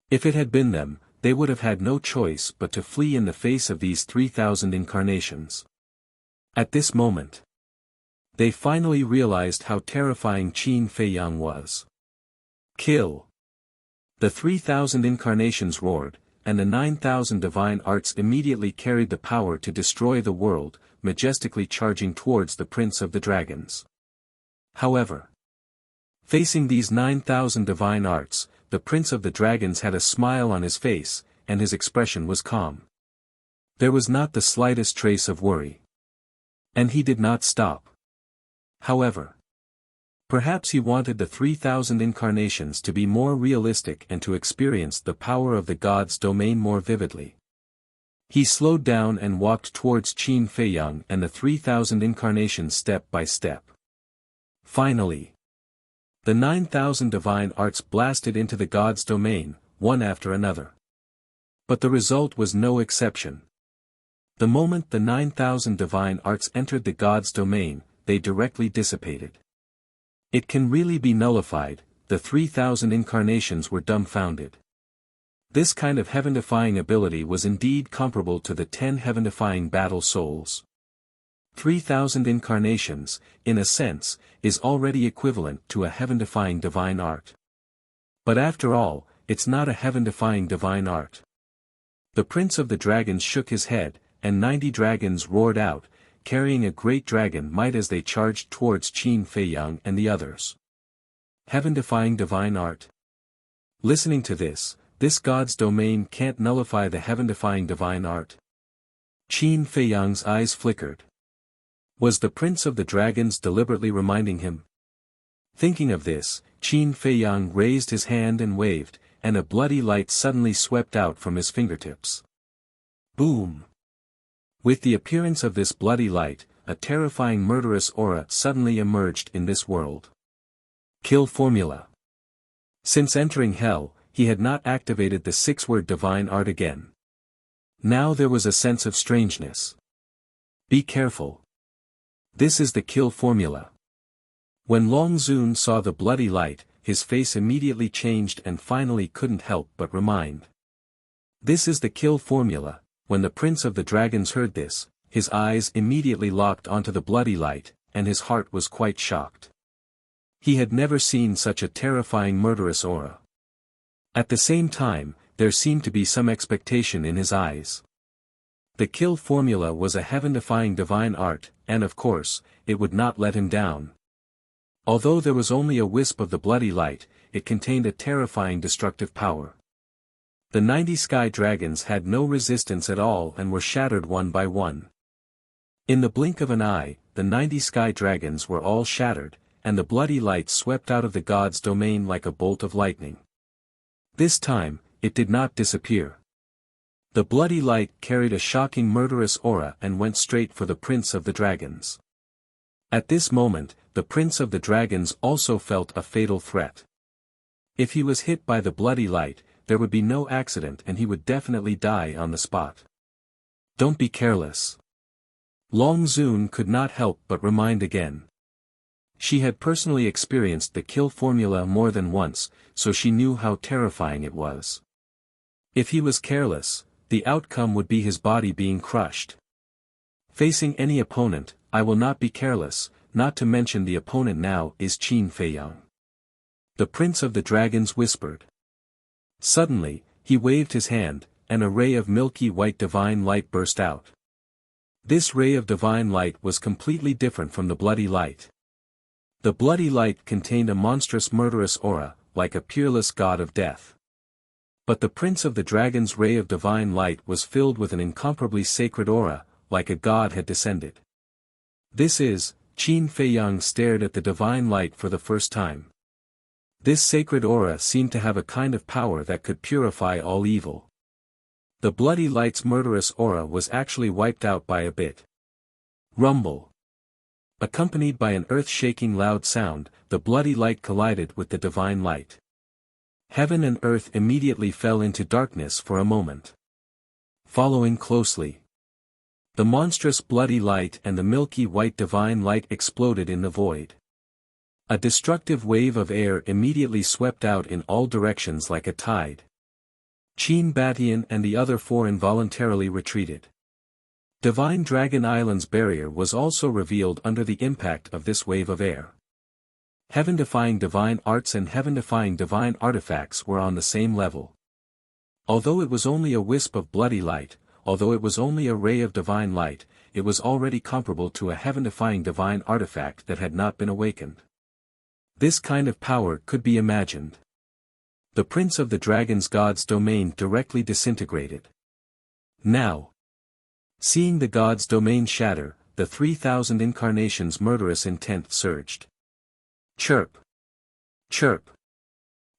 If it had been them, they would have had no choice but to flee in the face of these 3,000 incarnations. At this moment, they finally realized how terrifying Qin Feiyang was. Kill! The 3,000 incarnations roared, and the 9,000 divine arts immediately carried the power to destroy the world, majestically charging towards the Prince of the Dragons. However, facing these 9,000 divine arts, the Prince of the Dragons had a smile on his face, and his expression was calm. There was not the slightest trace of worry. And he did not stop. However, perhaps he wanted the 3,000 incarnations to be more realistic and to experience the power of the god's domain more vividly. He slowed down and walked towards Qin Feiyang and the 3,000 incarnations step by step. Finally, the 9,000 divine arts blasted into the god's domain, one after another. But the result was no exception. The moment the 9,000 divine arts entered the god's domain, they directly dissipated. It can really be nullified, the 3,000 incarnations were dumbfounded. This kind of heaven-defying ability was indeed comparable to the 10 heaven-defying battle souls. 3,000 incarnations, in a sense, is already equivalent to a heaven-defying divine art. But after all, it's not a heaven-defying divine art. The Prince of the Dragons shook his head, and 90 dragons roared out, carrying a great dragon might as they charged towards Qin Feiyang and the others. Heaven-defying divine art. Listening to this god's domain can't nullify the heaven-defying divine art. Qin Feiyang's eyes flickered. Was the Prince of the Dragons deliberately reminding him? Thinking of this, Qin Feiyang raised his hand and waved, and a bloody light suddenly swept out from his fingertips. Boom! With the appearance of this bloody light, a terrifying murderous aura suddenly emerged in this world. Kill formula. Since entering hell, he had not activated the 6-word divine art again. Now there was a sense of strangeness. Be careful. This is the kill formula. When Long Zun saw the bloody light, his face immediately changed and finally couldn't help but remind. This is the kill formula. When the Prince of the Dragons heard this, his eyes immediately locked onto the bloody light, and his heart was quite shocked. He had never seen such a terrifying murderous aura. At the same time, there seemed to be some expectation in his eyes. The kill formula was a heaven-defying divine art, and of course, it would not let him down. Although there was only a wisp of the bloody light, it contained a terrifying destructive power. The 90 sky dragons had no resistance at all and were shattered one by one. In the blink of an eye, the 90 sky dragons were all shattered, and the bloody light swept out of the god's domain like a bolt of lightning. This time, it did not disappear. The bloody light carried a shocking murderous aura and went straight for the Prince of the Dragons. At this moment, the Prince of the Dragons also felt a fatal threat. If he was hit by the bloody light, there would be no accident and he would definitely die on the spot. Don't be careless. Long Zun could not help but remind again. She had personally experienced the kill formula more than once, so she knew how terrifying it was. If he was careless, the outcome would be his body being crushed. Facing any opponent, I will not be careless, not to mention the opponent now is Qin Feiyang. The Prince of the Dragons whispered. Suddenly, he waved his hand, and a ray of milky white divine light burst out. This ray of divine light was completely different from the bloody light. The bloody light contained a monstrous murderous aura, like a peerless god of death. But the Prince of the Dragon's ray of divine light was filled with an incomparably sacred aura, like a god had descended. Qin Feiyang stared at the divine light for the first time. This sacred aura seemed to have a kind of power that could purify all evil. The bloody light's murderous aura was actually wiped out by a bit. Rumble. Accompanied by an earth-shaking loud sound, the bloody light collided with the divine light. Heaven and earth immediately fell into darkness for a moment. Following closely, the monstrous bloody light and the milky white divine light exploded in the void. A destructive wave of air immediately swept out in all directions like a tide. Qin Batian and the other four involuntarily retreated. Divine Dragon Island's barrier was also revealed under the impact of this wave of air. Heaven-defying divine arts and heaven-defying divine artifacts were on the same level. Although it was only a wisp of bloody light, although it was only a ray of divine light, it was already comparable to a heaven-defying divine artifact that had not been awakened. This kind of power could be imagined. The Prince of the Dragon's god's domain directly disintegrated. Now, seeing the god's domain shatter, the 3,000 incarnations' murderous intent surged. Chirp! Chirp!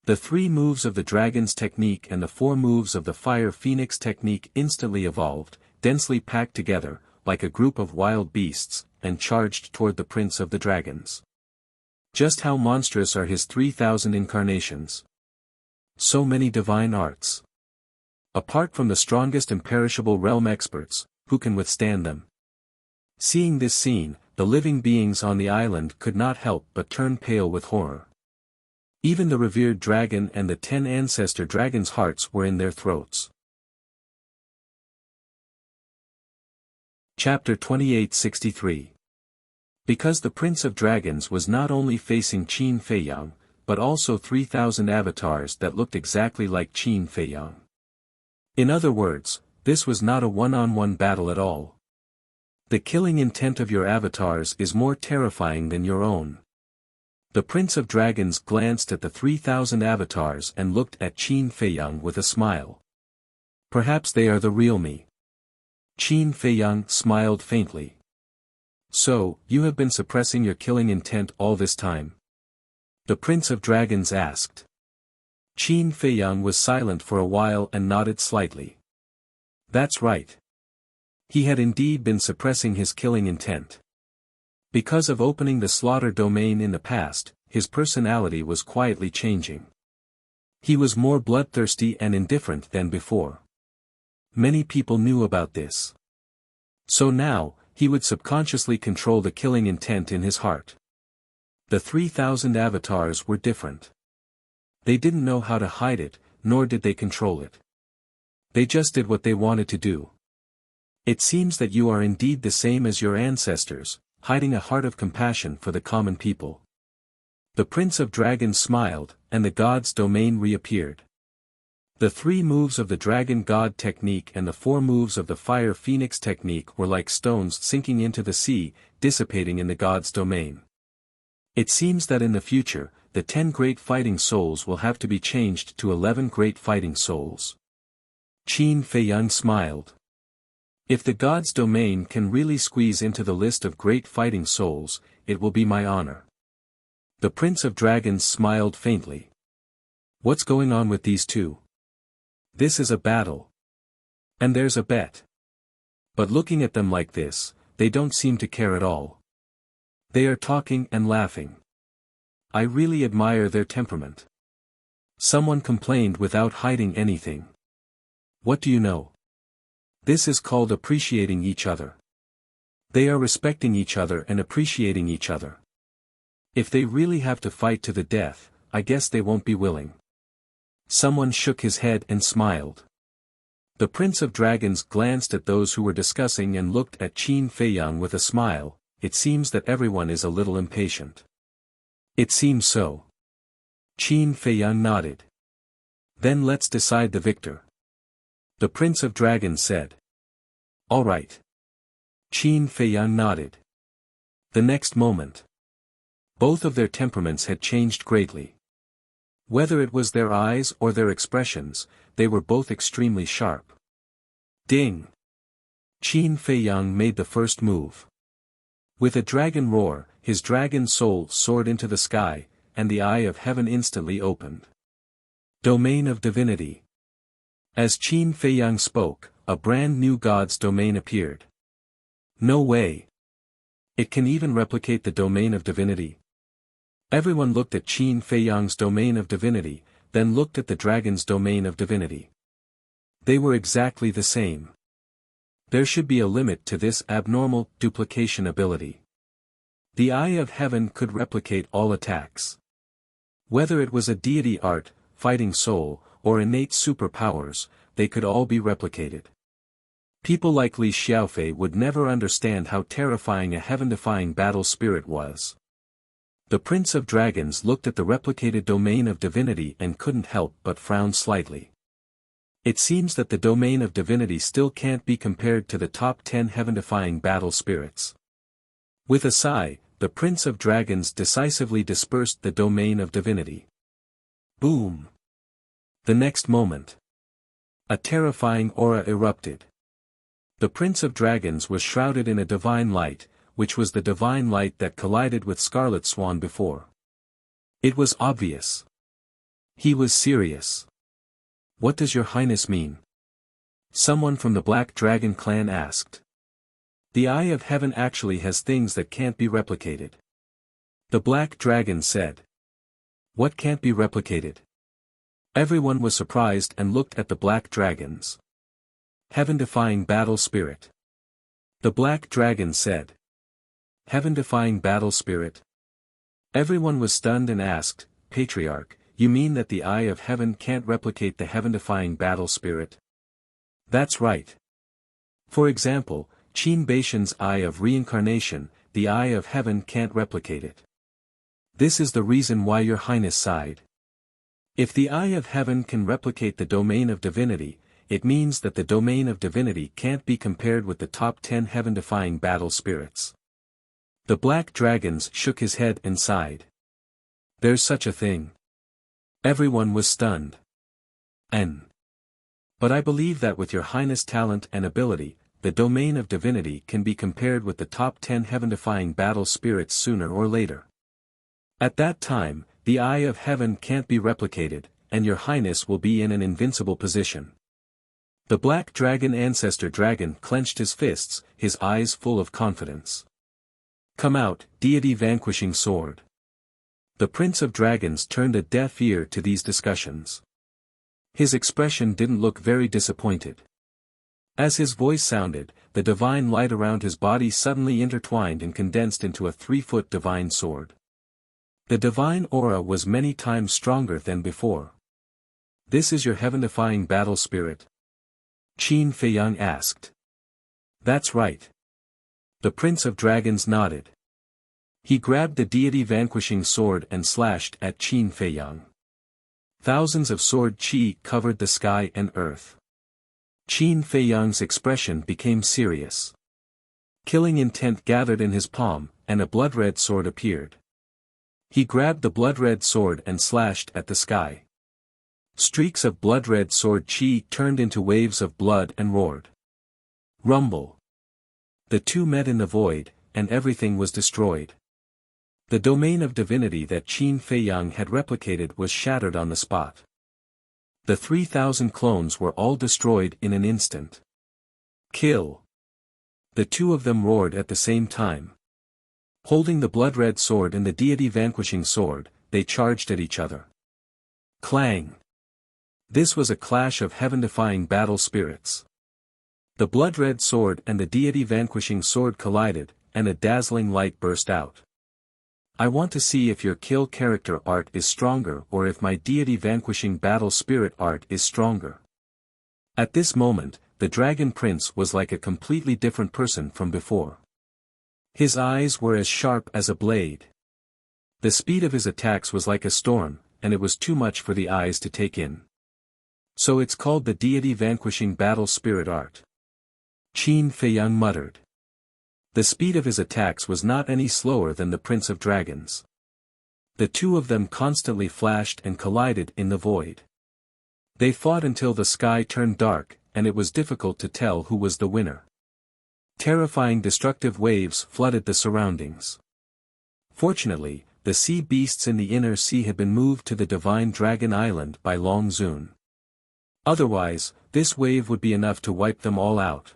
The 3 moves of the dragon's technique and the 4 moves of the fire phoenix technique instantly evolved, densely packed together, like a group of wild beasts, and charged toward the Prince of the Dragons. Just how monstrous are his 3,000 incarnations? So many divine arts. Apart from the strongest imperishable realm experts, who can withstand them? Seeing this scene, the living beings on the island could not help but turn pale with horror. Even the revered dragon and the 10 ancestor dragons' hearts were in their throats. Chapter 2863. Because the Prince of Dragons was not only facing Qin Feiyang, but also 3,000 avatars that looked exactly like Qin Feiyang. In other words, this was not a one-on-one battle at all. The killing intent of your avatars is more terrifying than your own. The Prince of Dragons glanced at the 3,000 avatars and looked at Qin Feiyang with a smile. Perhaps they are the real me. Qin Feiyang smiled faintly. So, you have been suppressing your killing intent all this time? The Prince of Dragons asked. Qin Feiyang was silent for a while and nodded slightly. That's right. He had indeed been suppressing his killing intent. Because of opening the slaughter domain in the past, his personality was quietly changing. He was more bloodthirsty and indifferent than before. Many people knew about this. So now, he would subconsciously control the killing intent in his heart. The 3,000 avatars were different. They didn't know how to hide it, nor did they control it. They just did what they wanted to do. It seems that you are indeed the same as your ancestors, hiding a heart of compassion for the common people. The Prince of Dragons smiled, and the god's domain reappeared. The 3 moves of the Dragon God technique and the 4 moves of the Fire Phoenix technique were like stones sinking into the sea, dissipating in the God's domain. It seems that in the future, the 10 great fighting souls will have to be changed to 11 great fighting souls. Qin Feiyang smiled. If the God's domain can really squeeze into the list of great fighting souls, it will be my honor. The Prince of Dragons smiled faintly. What's going on with these two? This is a battle. And there's a bet. But looking at them like this, they don't seem to care at all. They are talking and laughing. I really admire their temperament. Someone complained without hiding anything. What do you know? This is called appreciating each other. They are respecting each other and appreciating each other. If they really have to fight to the death, I guess they won't be willing. Someone shook his head and smiled. The Prince of Dragons glanced at those who were discussing and looked at Qin Feiyang with a smile. It seems that everyone is a little impatient. It seems so. Qin Feiyang nodded. Then let's decide the victor. The Prince of Dragons said. All right. Qin Feiyang nodded. The next moment. Both of their temperaments had changed greatly. Whether it was their eyes or their expressions, they were both extremely sharp. Ding! Qin Feiyang made the first move. With a dragon roar, his dragon soul soared into the sky, and the eye of heaven instantly opened. Domain of Divinity. As Qin Feiyang spoke, a brand new God's domain appeared. No way! It can even replicate the domain of divinity. Everyone looked at Qin Feiyang's domain of divinity, then looked at the dragon's domain of divinity. They were exactly the same. There should be a limit to this abnormal duplication ability. The Eye of Heaven could replicate all attacks. Whether it was a deity art, fighting soul, or innate superpowers, they could all be replicated. People like Li Xiaofei would never understand how terrifying a heaven-defying battle spirit was. The Prince of Dragons looked at the replicated domain of divinity and couldn't help but frown slightly. It seems that the domain of divinity still can't be compared to the top 10 heaven-defying battle spirits. With a sigh, the Prince of Dragons decisively dispersed the domain of divinity. Boom! The next moment. A terrifying aura erupted. The Prince of Dragons was shrouded in a divine light, which was the divine light that collided with Scarlet Swan before. It was obvious. He was serious. What does your highness mean? Someone from the Black Dragon clan asked. The Eye of Heaven actually has things that can't be replicated. The Black Dragon said. What can't be replicated? Everyone was surprised and looked at the Black Dragons. Heaven-defying battle spirit. The Black Dragon said. Heaven-defying battle spirit? Everyone was stunned and asked, Patriarch, you mean that the Eye of Heaven can't replicate the heaven-defying battle spirit? That's right. For example, Qin Baishan's Eye of Reincarnation, the Eye of Heaven can't replicate it. This is the reason why your highness sighed. If the Eye of Heaven can replicate the domain of divinity, it means that the domain of divinity can't be compared with the top 10 heaven-defying battle spirits. The Black Dragons shook his head and sighed. There's such a thing. Everyone was stunned. But I believe that with your highness' talent and ability, the domain of divinity can be compared with the top 10 heaven-defying battle spirits sooner or later. At that time, the Eye of Heaven can't be replicated, and your highness will be in an invincible position. The Black Dragon Ancestor Dragon clenched his fists, his eyes full of confidence. Come out, deity vanquishing sword. The Prince of Dragons turned a deaf ear to these discussions. His expression didn't look very disappointed. As his voice sounded, the divine light around his body suddenly intertwined and condensed into a 3-foot divine sword. The divine aura was many times stronger than before. This is your heaven-defying battle spirit? Qin Feiyang asked. That's right. The Prince of Dragons nodded. He grabbed the deity vanquishing sword and slashed at Qin Feiyang. Thousands of sword chi covered the sky and earth. Qin Feiyang's expression became serious. Killing intent gathered in his palm, and a blood-red sword appeared. He grabbed the blood-red sword and slashed at the sky. Streaks of blood-red sword chi turned into waves of blood and roared. Rumble. The two met in the void, and everything was destroyed. The domain of divinity that Qin Feiyang had replicated was shattered on the spot. The 3,000 clones were all destroyed in an instant. Kill. The two of them roared at the same time. Holding the blood-red sword and the deity-vanquishing sword, they charged at each other. Clang. This was a clash of heaven-defying battle spirits. The blood-red sword and the deity-vanquishing sword collided, and a dazzling light burst out. I want to see if your kill character art is stronger or if my deity-vanquishing battle spirit art is stronger. At this moment, the Dragon Prince was like a completely different person from before. His eyes were as sharp as a blade. The speed of his attacks was like a storm, and it was too much for the eyes to take in. So it's called the deity-vanquishing battle spirit art. Qin Feiyang muttered. The speed of his attacks was not any slower than the Prince of Dragons. The two of them constantly flashed and collided in the void. They fought until the sky turned dark, and it was difficult to tell who was the winner. Terrifying destructive waves flooded the surroundings. Fortunately, the sea beasts in the inner sea had been moved to the Divine Dragon Island by Long Zun. Otherwise, this wave would be enough to wipe them all out.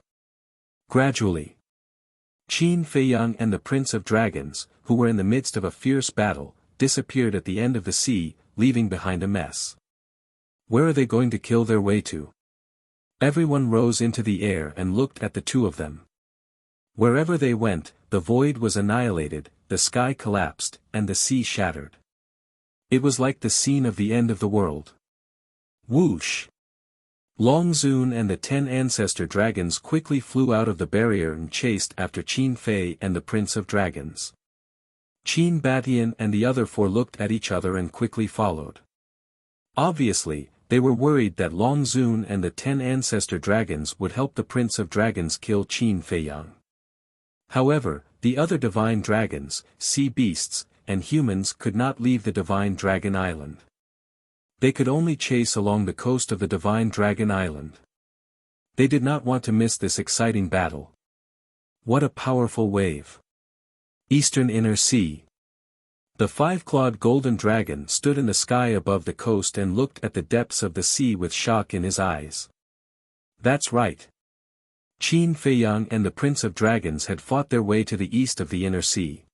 Gradually, Qin Feiyang and the Prince of Dragons, who were in the midst of a fierce battle, disappeared at the end of the sea, leaving behind a mess. Where are they going to kill their way to? Everyone rose into the air and looked at the two of them. Wherever they went, the void was annihilated, the sky collapsed, and the sea shattered. It was like the scene of the end of the world. Whoosh! Long Zun and the 10 ancestor dragons quickly flew out of the barrier and chased after Qin Fei and the Prince of Dragons. Qin Batian and the other 4 looked at each other and quickly followed. Obviously, they were worried that Long Zun and the 10 ancestor dragons would help the Prince of Dragons kill Qin Feiyang. However, the other divine dragons, sea beasts, and humans could not leave the Divine Dragon Island. They could only chase along the coast of the Divine Dragon Island. They did not want to miss this exciting battle. What a powerful wave! Eastern Inner Sea. The 5-clawed golden dragon stood in the sky above the coast and looked at the depths of the sea with shock in his eyes. That's right. Qin Feiyang and the Prince of Dragons had fought their way to the east of the Inner Sea.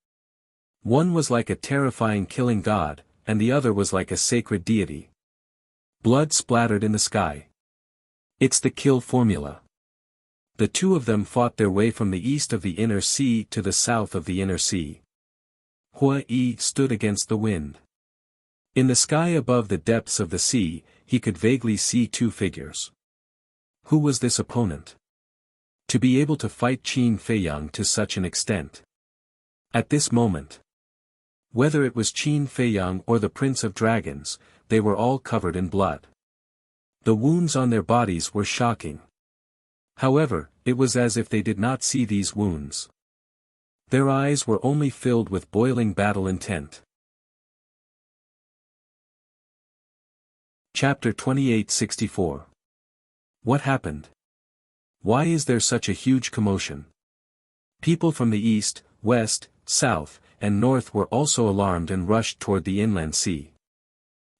One was like a terrifying killing god, and the other was like a sacred deity. Blood splattered in the sky. It's the kill formula. The two of them fought their way from the east of the Inner Sea to the south of the Inner Sea. Hua Yi stood against the wind. In the sky above the depths of the sea, he could vaguely see 2 figures. Who was this opponent? To be able to fight Qin Feiyang to such an extent. At this moment, whether it was Qin Feiyang or the Prince of Dragons, they were all covered in blood. The wounds on their bodies were shocking. However, it was as if they did not see these wounds. Their eyes were only filled with boiling battle intent. Chapter 2864. What happened? Why is there such a huge commotion? People from the east, west, south, and north were also alarmed and rushed toward the inland sea.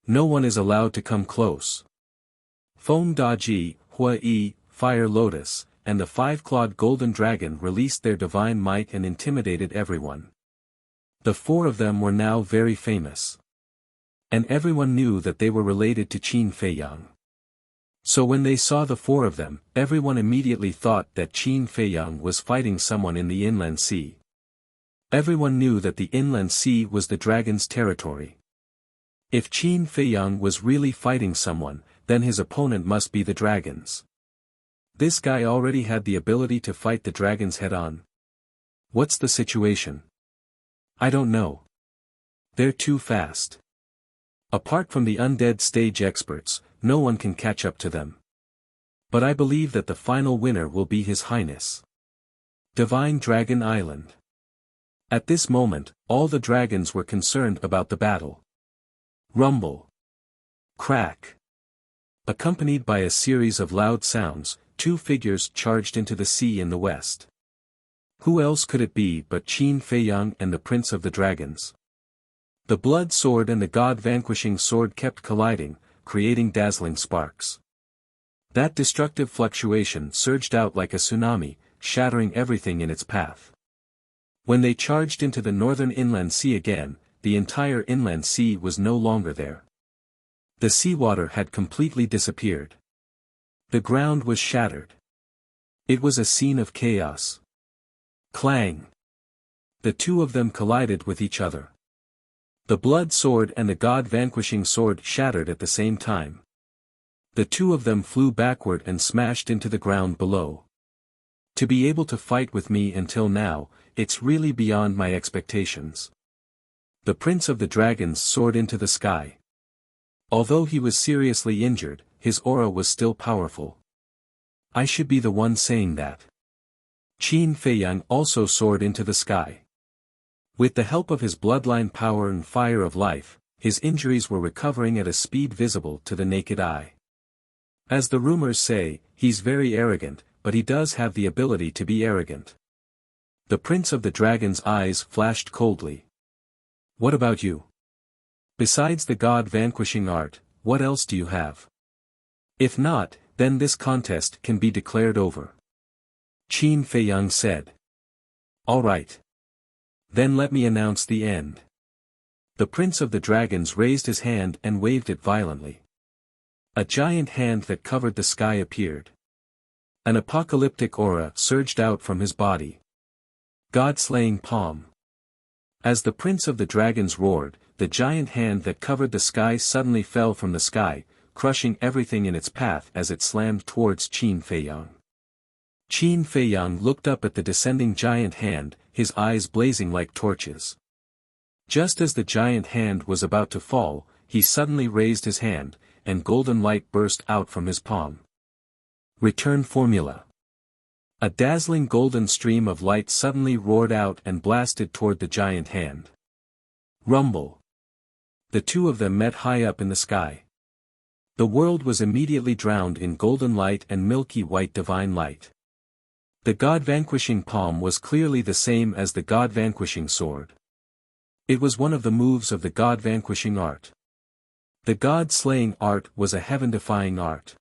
No one is allowed to come close. Feng Daji, Hua Yi, Fire Lotus, and the 5-clawed golden dragon released their divine might and intimidated everyone. The 4 of them were now very famous. And everyone knew that they were related to Qin Feiyang. So when they saw the 4 of them, everyone immediately thought that Qin Feiyang was fighting someone in the inland sea. Everyone knew that the inland sea was the dragon's territory. If Qin Feiyang was really fighting someone, then his opponent must be the dragons. This guy already had the ability to fight the dragons head-on. What's the situation? I don't know. They're too fast. Apart from the undead stage experts, no one can catch up to them. But I believe that the final winner will be His Highness. Divine Dragon Island. At this moment, all the dragons were concerned about the battle. Rumble. Crack. Accompanied by a series of loud sounds, two figures charged into the sea in the west. Who else could it be but Qin Feiyang and the Prince of the Dragons? The blood sword and the god-vanquishing sword kept colliding, creating dazzling sparks. That destructive fluctuation surged out like a tsunami, shattering everything in its path. When they charged into the northern inland sea again, the entire inland sea was no longer there. The seawater had completely disappeared. The ground was shattered. It was a scene of chaos. Clang! The two of them collided with each other. The blood sword and the god-vanquishing sword shattered at the same time. The two of them flew backward and smashed into the ground below. To be able to fight with me until now, it's really beyond my expectations. The Prince of the Dragons soared into the sky. Although he was seriously injured, his aura was still powerful. I should be the one saying that. Qin Feiyang also soared into the sky. With the help of his bloodline power and fire of life, his injuries were recovering at a speed visible to the naked eye. As the rumors say, he's very arrogant, but he does have the ability to be arrogant. The Prince of the Dragon's eyes flashed coldly. What about you? Besides the god-vanquishing art, what else do you have? If not, then this contest can be declared over. Qin Feiyang said. All right. Then let me announce the end. The Prince of the Dragons raised his hand and waved it violently. A giant hand that covered the sky appeared. An apocalyptic aura surged out from his body. God-slaying palm. As the Prince of the Dragons roared, the giant hand that covered the sky suddenly fell from the sky, crushing everything in its path as it slammed towards Qin Feiyang. Qin Feiyang looked up at the descending giant hand, his eyes blazing like torches. Just as the giant hand was about to fall, he suddenly raised his hand, and golden light burst out from his palm. Return formula. A dazzling golden stream of light suddenly roared out and blasted toward the giant hand. Rumble. The two of them met high up in the sky. The world was immediately drowned in golden light and milky white divine light. The god-vanquishing palm was clearly the same as the god-vanquishing sword. It was one of the moves of the god-vanquishing art. The god-slaying art was a heaven-defying art.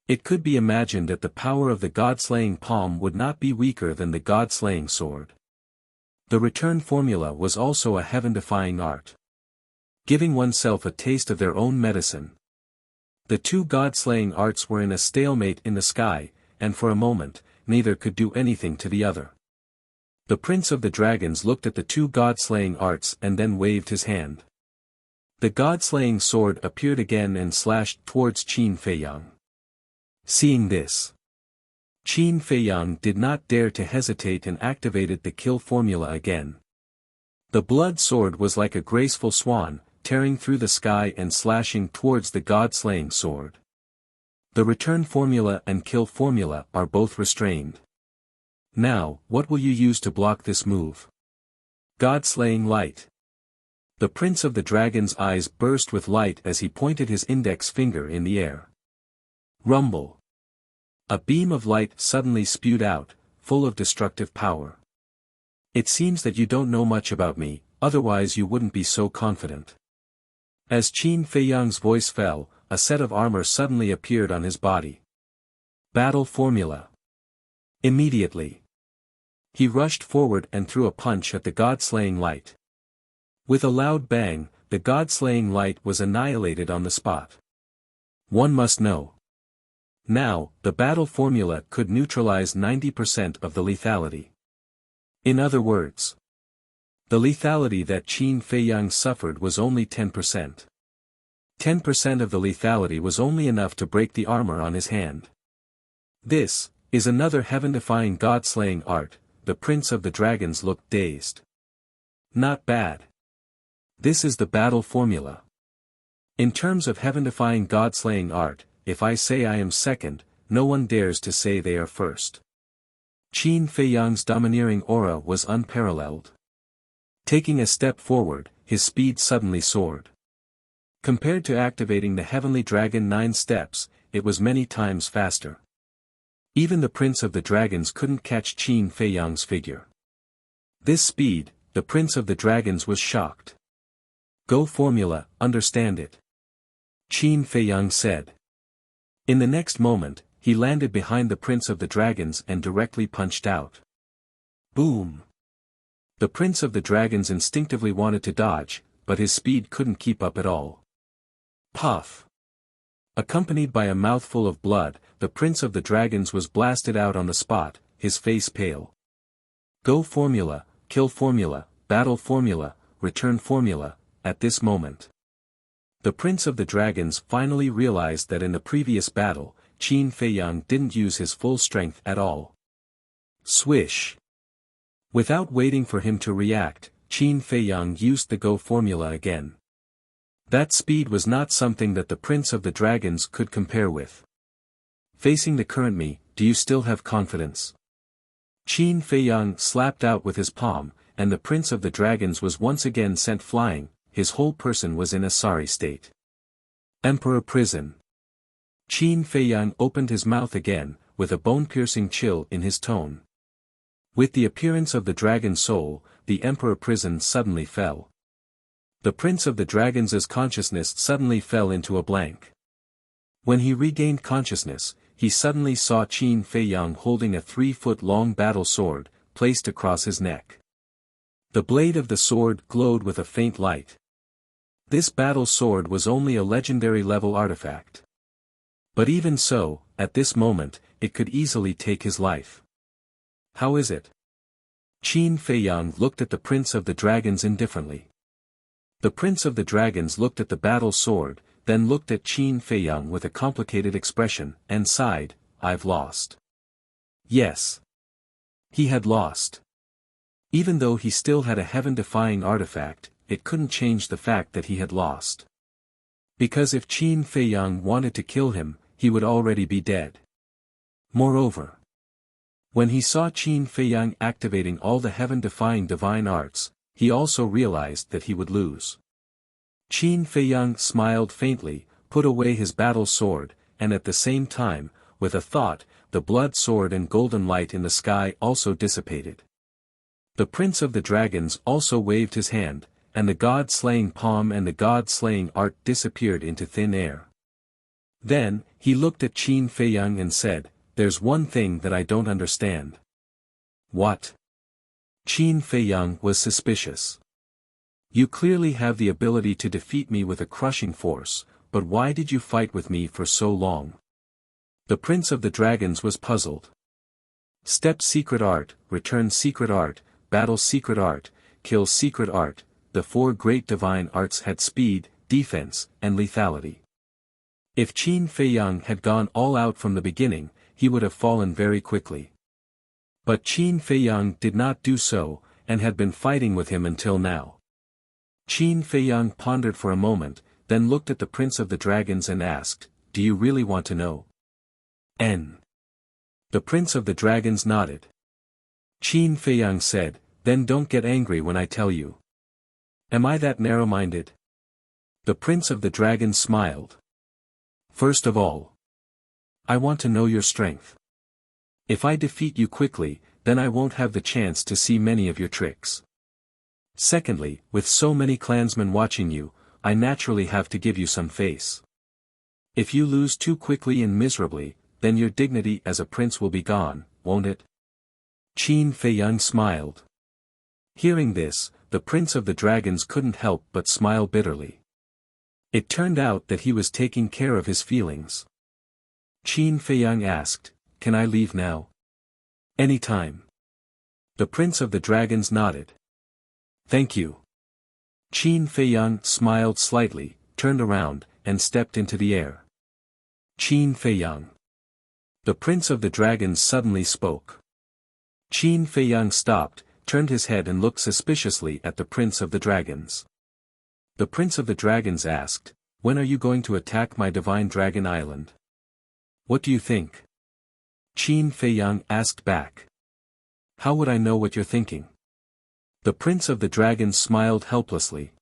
It could be imagined that the power of the god-slaying palm would not be weaker than the god-slaying sword. The return formula was also a heaven-defying art. Giving oneself a taste of their own medicine. The two god-slaying arts were in a stalemate in the sky, and for a moment, neither could do anything to the other. The Prince of the Dragons looked at the two god-slaying arts and then waved his hand. The god-slaying sword appeared again and slashed towards Qin Feiyang. Seeing this, Qin Feiyang did not dare to hesitate and activated the kill formula again. The blood sword was like a graceful swan, tearing through the sky and slashing towards the god-slaying sword. The return formula and kill formula are both restrained. Now, what will you use to block this move? God-slaying light. The Prince of the Dragon's eyes burst with light as he pointed his index finger in the air. Rumble. A beam of light suddenly spewed out, full of destructive power. It seems that you don't know much about me, otherwise you wouldn't be so confident. As Qin Feiyang's voice fell, a set of armor suddenly appeared on his body. Battle formula. Immediately. He rushed forward and threw a punch at the god-slaying light. With a loud bang, the god-slaying light was annihilated on the spot. One must know. Now, the battle formula could neutralize 90% of the lethality. In other words, the lethality that Qin Feiyang suffered was only 10%. 10% of the lethality was only enough to break the armor on his hand. This is another heaven-defying god-slaying art. The Prince of the Dragons looked dazed. Not bad. This is the battle formula. In terms of heaven-defying god-slaying art, if I say I am second, no one dares to say they are first. Qin Feiyang's domineering aura was unparalleled. Taking a step forward, his speed suddenly soared. Compared to activating the heavenly dragon 9 steps, it was many times faster. Even the prince of the dragons couldn't catch Qin Feiyang's figure. This speed, the prince of the dragons was shocked. Go formula, understand it. Qin Feiyang said. In the next moment, he landed behind the prince of the dragons and directly punched out. Boom! The prince of the dragons instinctively wanted to dodge, but his speed couldn't keep up at all. Puff! Accompanied by a mouthful of blood, the prince of the dragons was blasted out on the spot, his face pale. Go formula, kill formula, battle formula, return formula, at this moment. The prince of the dragons finally realized that in the previous battle, Qin Feiyang didn't use his full strength at all. Swish! Without waiting for him to react, Qin Feiyang used the go formula again. That speed was not something that the prince of the dragons could compare with. Facing the current me, do you still have confidence? Qin Feiyang slapped out with his palm, and the prince of the dragons was once again sent flying. His whole person was in a sorry state. Emperor Prison. Qin Feiyang opened his mouth again, with a bone-piercing chill in his tone. With the appearance of the dragon soul, the Emperor Prison suddenly fell. The prince of the dragons' consciousness suddenly fell into a blank. When he regained consciousness, he suddenly saw Qin Feiyang holding a 3-foot-long battle sword, placed across his neck. The blade of the sword glowed with a faint light. This battle sword was only a legendary level artifact. But even so, at this moment, it could easily take his life. How is it? Qin Feiyang looked at the prince of the dragons indifferently. The prince of the dragons looked at the battle sword, then looked at Qin Feiyang with a complicated expression, and sighed, I've lost. Yes. He had lost. Even though he still had a heaven-defying artifact, it couldn't change the fact that he had lost. Because if Qin Feiyang wanted to kill him, he would already be dead. Moreover, when he saw Qin Feiyang activating all the heaven-defying divine arts, he also realized that he would lose. Qin Feiyang smiled faintly, put away his battle sword, and at the same time, with a thought, the blood sword and golden light in the sky also dissipated. The prince of the dragons also waved his hand, and the god-slaying palm and the god-slaying art disappeared into thin air. Then, he looked at Qin Feiyang and said, There's one thing that I don't understand. What? Qin Feiyang was suspicious. You clearly have the ability to defeat me with a crushing force, but why did you fight with me for so long? The prince of the dragons was puzzled. Step secret art, return secret art, battle secret art, kill secret art, the 4 great divine arts had speed, defense, and lethality. If Qin Feiyang had gone all out from the beginning, he would have fallen very quickly. But Qin Feiyang did not do so, and had been fighting with him until now. Qin Feiyang pondered for a moment, then looked at the prince of the dragons and asked, Do you really want to know? N. The prince of the dragons nodded. Qin Feiyang said, Then don't get angry when I tell you. Am I that narrow-minded? The prince of the dragons smiled. First of all, I want to know your strength. If I defeat you quickly, then I won't have the chance to see many of your tricks. Secondly, with so many clansmen watching you, I naturally have to give you some face. If you lose too quickly and miserably, then your dignity as a prince will be gone, won't it? Qin Feiyang smiled. Hearing this, the prince of the dragons couldn't help but smile bitterly. It turned out that he was taking care of his feelings. Qin Feiyang asked, Can I leave now? Any time. The prince of the dragons nodded. Thank you. Qin Feiyang smiled slightly, turned around, and stepped into the air. Qin Feiyang. The prince of the dragons suddenly spoke. Qin Feiyang stopped, turned his head and looked suspiciously at the prince of the dragons. The prince of the dragons asked, When are you going to attack my divine dragon island? What do you think? Qin Feiyang asked back. How would I know what you're thinking? The Prince of the Dragons smiled helplessly.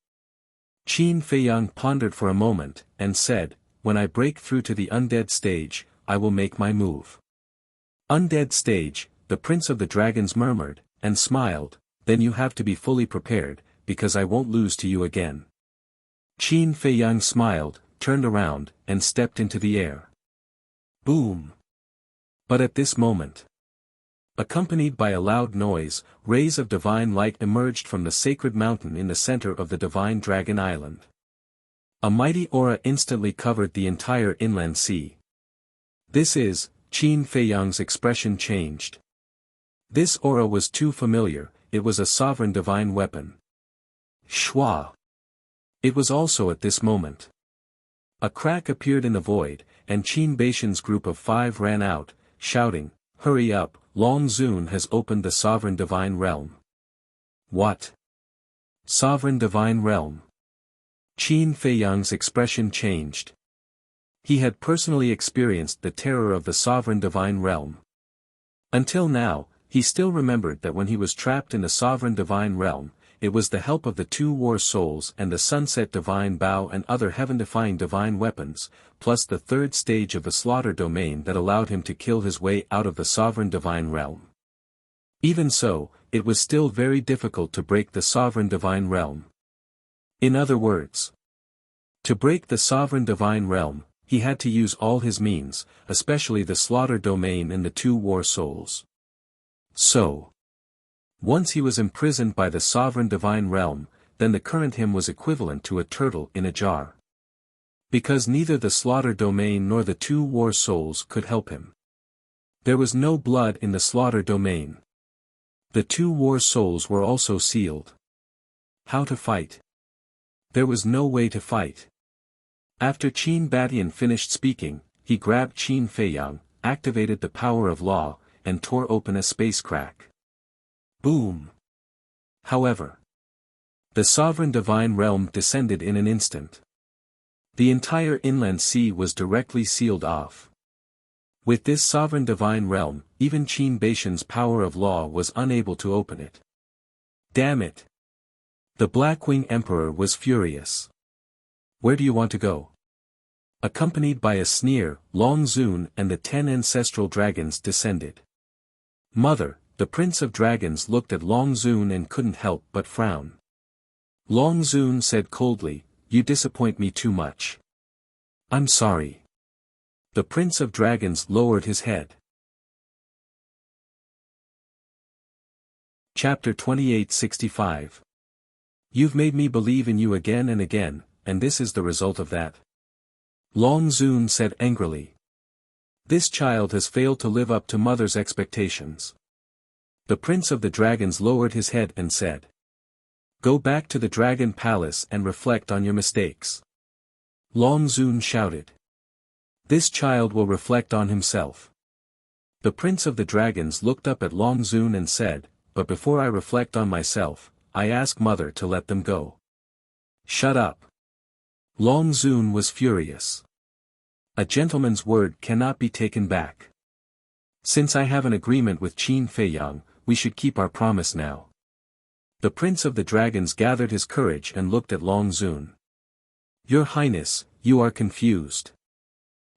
Qin Feiyang pondered for a moment, and said, when I break through to the undead stage, I will make my move. Undead stage, the Prince of the Dragons murmured, and smiled, then you have to be fully prepared, because I won't lose to you again. Qin Feiyang smiled, turned around, and stepped into the air. Boom! But at this moment, accompanied by a loud noise, rays of divine light emerged from the sacred mountain in the center of the divine dragon island. A mighty aura instantly covered the entire inland sea. This is, Qin Feiyang's expression changed. This aura was too familiar, it was a sovereign divine weapon. Shua! It was also at this moment. A crack appeared in the void, and Qin Baishan's group of 5 ran out, shouting, hurry up, Long Zun has opened the sovereign divine realm. What? Sovereign divine realm? Qin Feiyang's expression changed. He had personally experienced the terror of the sovereign divine realm. Until now, he still remembered that when he was trapped in the sovereign divine realm, it was the help of the 2 war souls and the sunset divine bow and other heaven-defying divine weapons, plus the 3rd stage of the slaughter domain that allowed him to kill his way out of the sovereign divine realm. Even so, it was still very difficult to break the sovereign divine realm. In other words, to break the sovereign divine realm, he had to use all his means, especially the slaughter domain and the 2 war souls. So, once he was imprisoned by the sovereign divine realm, then the current him was equivalent to a turtle in a jar. Because neither the slaughter domain nor the 2 war souls could help him. There was no blood in the slaughter domain. The 2 war souls were also sealed. How to fight? There was no way to fight. After Qin Batian finished speaking, he grabbed Qin Feiyang, activated the power of law, and tore open a space crack. Boom! However, the sovereign divine realm descended in an instant. The entire inland sea was directly sealed off. With this sovereign divine realm, even Qin Baishan's power of law was unable to open it. Damn it! The Blackwing Emperor was furious. Where do you want to go? Accompanied by a sneer, Long Zun and the 10 ancestral dragons descended. Mother, the Prince of Dragons looked at Long Zun and couldn't help but frown. Long Zun said coldly, you disappoint me too much. I'm sorry. The Prince of Dragons lowered his head. Chapter 2865. You've made me believe in you again and again, and this is the result of that. Long Zun said angrily. This child has failed to live up to mother's expectations. The Prince of the Dragons lowered his head and said, go back to the Dragon Palace and reflect on your mistakes. Long Zun shouted. This child will reflect on himself. The Prince of the Dragons looked up at Long Zun and said, but before I reflect on myself, I ask Mother to let them go. Shut up. Long Zun was furious. A gentleman's word cannot be taken back. Since I have an agreement with Qin Feiyang, we should keep our promise now. The Prince of the Dragons gathered his courage and looked at Long Zun. Your Highness, you are confused.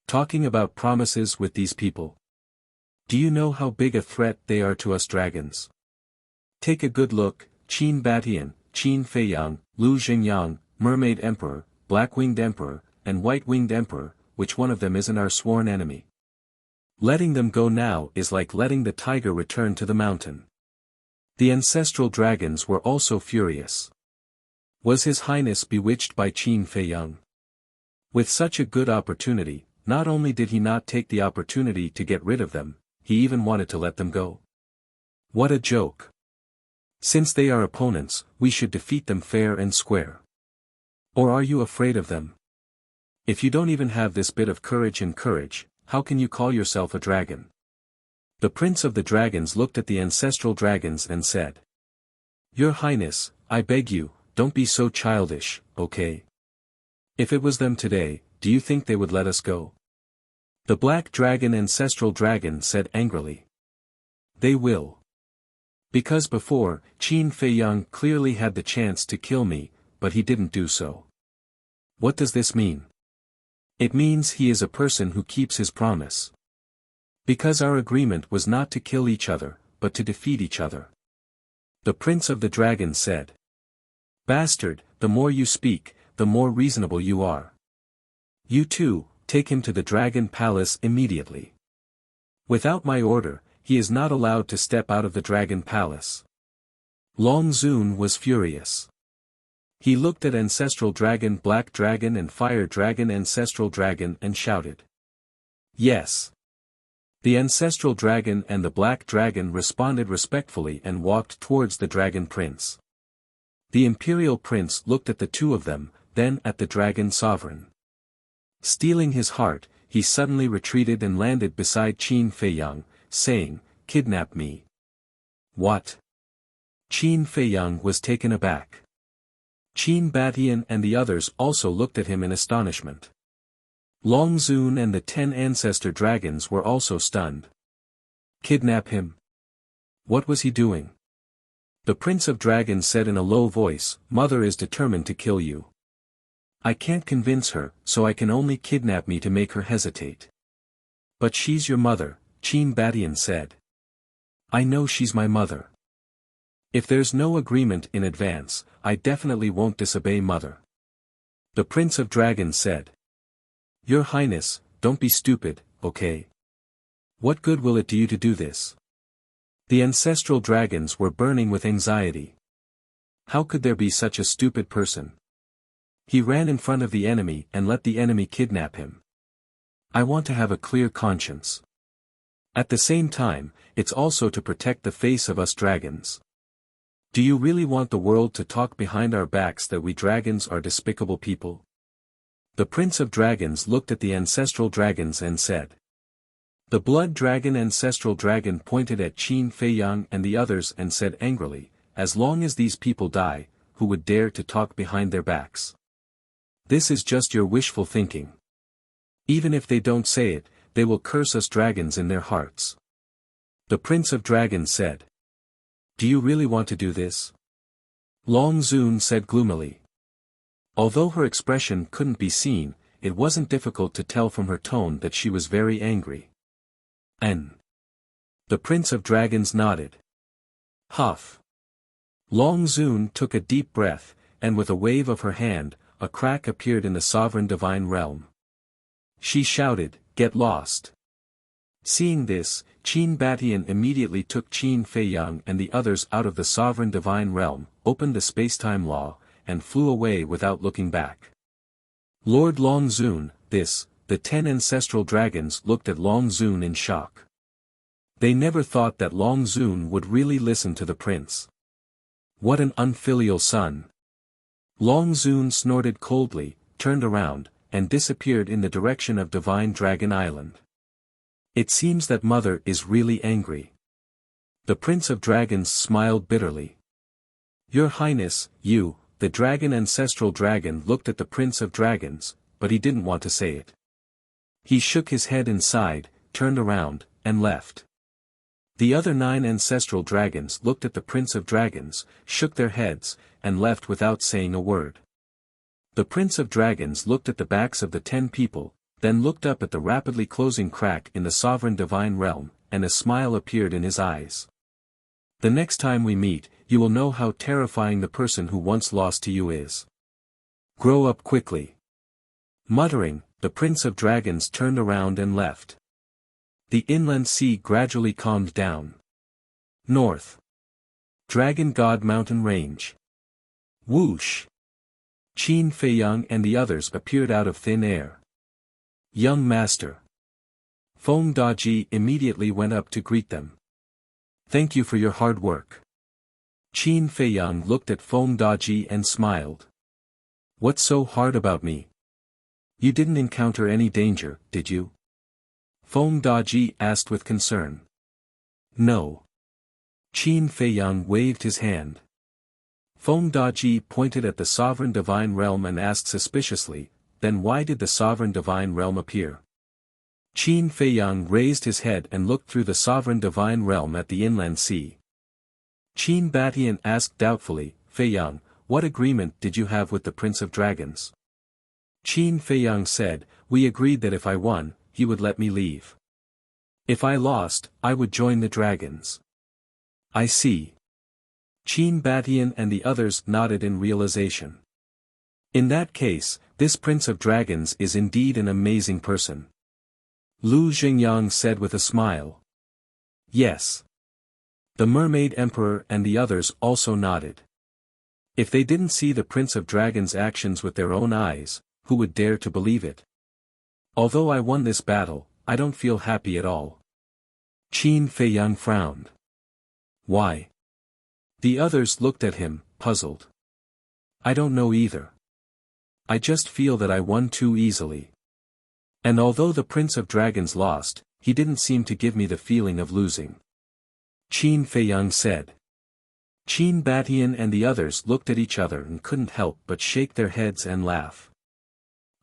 Talking about promises with these people. Do you know how big a threat they are to us dragons? Take a good look, Qin Batian, Qin Feiyang, Lu Xingyang, Mermaid Emperor, Black-Winged Emperor, and White-Winged Emperor, which one of them isn't our sworn enemy? Letting them go now is like letting the tiger return to the mountain. The ancestral dragons were also furious. Was His Highness bewitched by Qin Feiyang? With such a good opportunity, not only did he not take the opportunity to get rid of them, he even wanted to let them go. What a joke. Since they are opponents, we should defeat them fair and square. Or are you afraid of them? If you don't even have this bit of courage and courage, how can you call yourself a dragon? The Prince of the Dragons looked at the ancestral dragons and said, Your Highness, I beg you, don't be so childish, okay? If it was them today, do you think they would let us go? The black dragon ancestral dragon said angrily. They will. Because before, Qin Feiyang clearly had the chance to kill me, but he didn't do so. What does this mean? It means he is a person who keeps his promise. Because our agreement was not to kill each other, but to defeat each other. The Prince of the Dragons said. Bastard, the more you speak, the more reasonable you are. You too, take him to the Dragon Palace immediately. Without my order, he is not allowed to step out of the Dragon Palace. Long Zun was furious. He looked at Ancestral Dragon, Black Dragon and Fire Dragon, Ancestral Dragon and shouted. Yes. The Ancestral Dragon and the Black Dragon responded respectfully and walked towards the Dragon Prince. The Imperial Prince looked at the two of them, then at the Dragon Sovereign. Stealing his heart, he suddenly retreated and landed beside Qin Feiyang, saying, "Kidnap me." What? Qin Feiyang was taken aback. Qin Batian and the others also looked at him in astonishment. Long Zun and the 10 ancestor dragons were also stunned. Kidnap him? What was he doing? The Prince of Dragons said in a low voice, "Mother is determined to kill you. I can't convince her, so I can only kidnap me to make her hesitate." But she's your mother, Qin Batian said. I know she's my mother. If there's no agreement in advance, I definitely won't disobey mother. The Prince of Dragons said. Your Highness, don't be stupid, okay? What good will it do you to do this? The ancestral dragons were burning with anxiety. How could there be such a stupid person? He ran in front of the enemy and let the enemy kidnap him. I want to have a clear conscience. At the same time, it's also to protect the face of us dragons. Do you really want the world to talk behind our backs that we dragons are despicable people? The Prince of Dragons looked at the ancestral dragons and said. The Blood Dragon ancestral dragon pointed at Qin Feiyang and the others and said angrily, as long as these people die, who would dare to talk behind their backs? This is just your wishful thinking. Even if they don't say it, they will curse us dragons in their hearts. The Prince of Dragons said. Do you really want to do this? Long Zun said gloomily. Although her expression couldn't be seen, it wasn't difficult to tell from her tone that she was very angry. The Prince of Dragons nodded. Huff. Long Zun took a deep breath, and with a wave of her hand, a crack appeared in the sovereign divine realm. She shouted, Get lost. Seeing this, Qin Batian immediately took Qin Feiyang and the others out of the sovereign divine realm, opened the spacetime law, and flew away without looking back. Lord Long Zun, the 10 ancestral dragons looked at Long Zun in shock. They never thought that Long Zun would really listen to the prince. What an unfilial son. Long Zun snorted coldly, turned around, and disappeared in the direction of Divine Dragon Island. It seems that mother is really angry. The Prince of Dragons smiled bitterly. Your Highness, you, the dragon ancestral dragon looked at the Prince of Dragons, but he didn't want to say it. He shook his head and sighed, turned around, and left. The other 9 ancestral dragons looked at the Prince of Dragons, shook their heads, and left without saying a word. The Prince of Dragons looked at the backs of the 10 people, then looked up at the rapidly closing crack in the sovereign divine realm, and a smile appeared in his eyes. The next time we meet, you will know how terrifying the person who once lost to you is. Grow up quickly. Muttering, the Prince of Dragons turned around and left. The inland sea gradually calmed down. North. Dragon God Mountain Range. Whoosh. Qin Feiyang and the others appeared out of thin air. Young Master. Feng Daji immediately went up to greet them. Thank you for your hard work. Qin Feiyang looked at Feng Daji and smiled. What's so hard about me? You didn't encounter any danger, did you? Feng Daji asked with concern. No. Qin Feiyang waved his hand. Feng Daji pointed at the sovereign divine realm and asked suspiciously, then why did the sovereign divine realm appear? Qin Feiyang raised his head and looked through the sovereign divine realm at the inland sea. Qin Batian asked doubtfully, Feiyang, what agreement did you have with the Prince of Dragons? Qin Feiyang said, we agreed that if I won, he would let me leave. If I lost, I would join the dragons. I see. Qin Batian and the others nodded in realization. In that case, this Prince of Dragons is indeed an amazing person. Lu Xingyang said with a smile. Yes. The Mermaid Emperor and the others also nodded. If they didn't see the Prince of Dragons' actions with their own eyes, who would dare to believe it? Although I won this battle, I don't feel happy at all. Qin Feiyang frowned. Why? The others looked at him, puzzled. I don't know either. I just feel that I won too easily. And although the Prince of Dragons lost, he didn't seem to give me the feeling of losing. Qin Feiyang said. Qin Batian and the others looked at each other and couldn't help but shake their heads and laugh.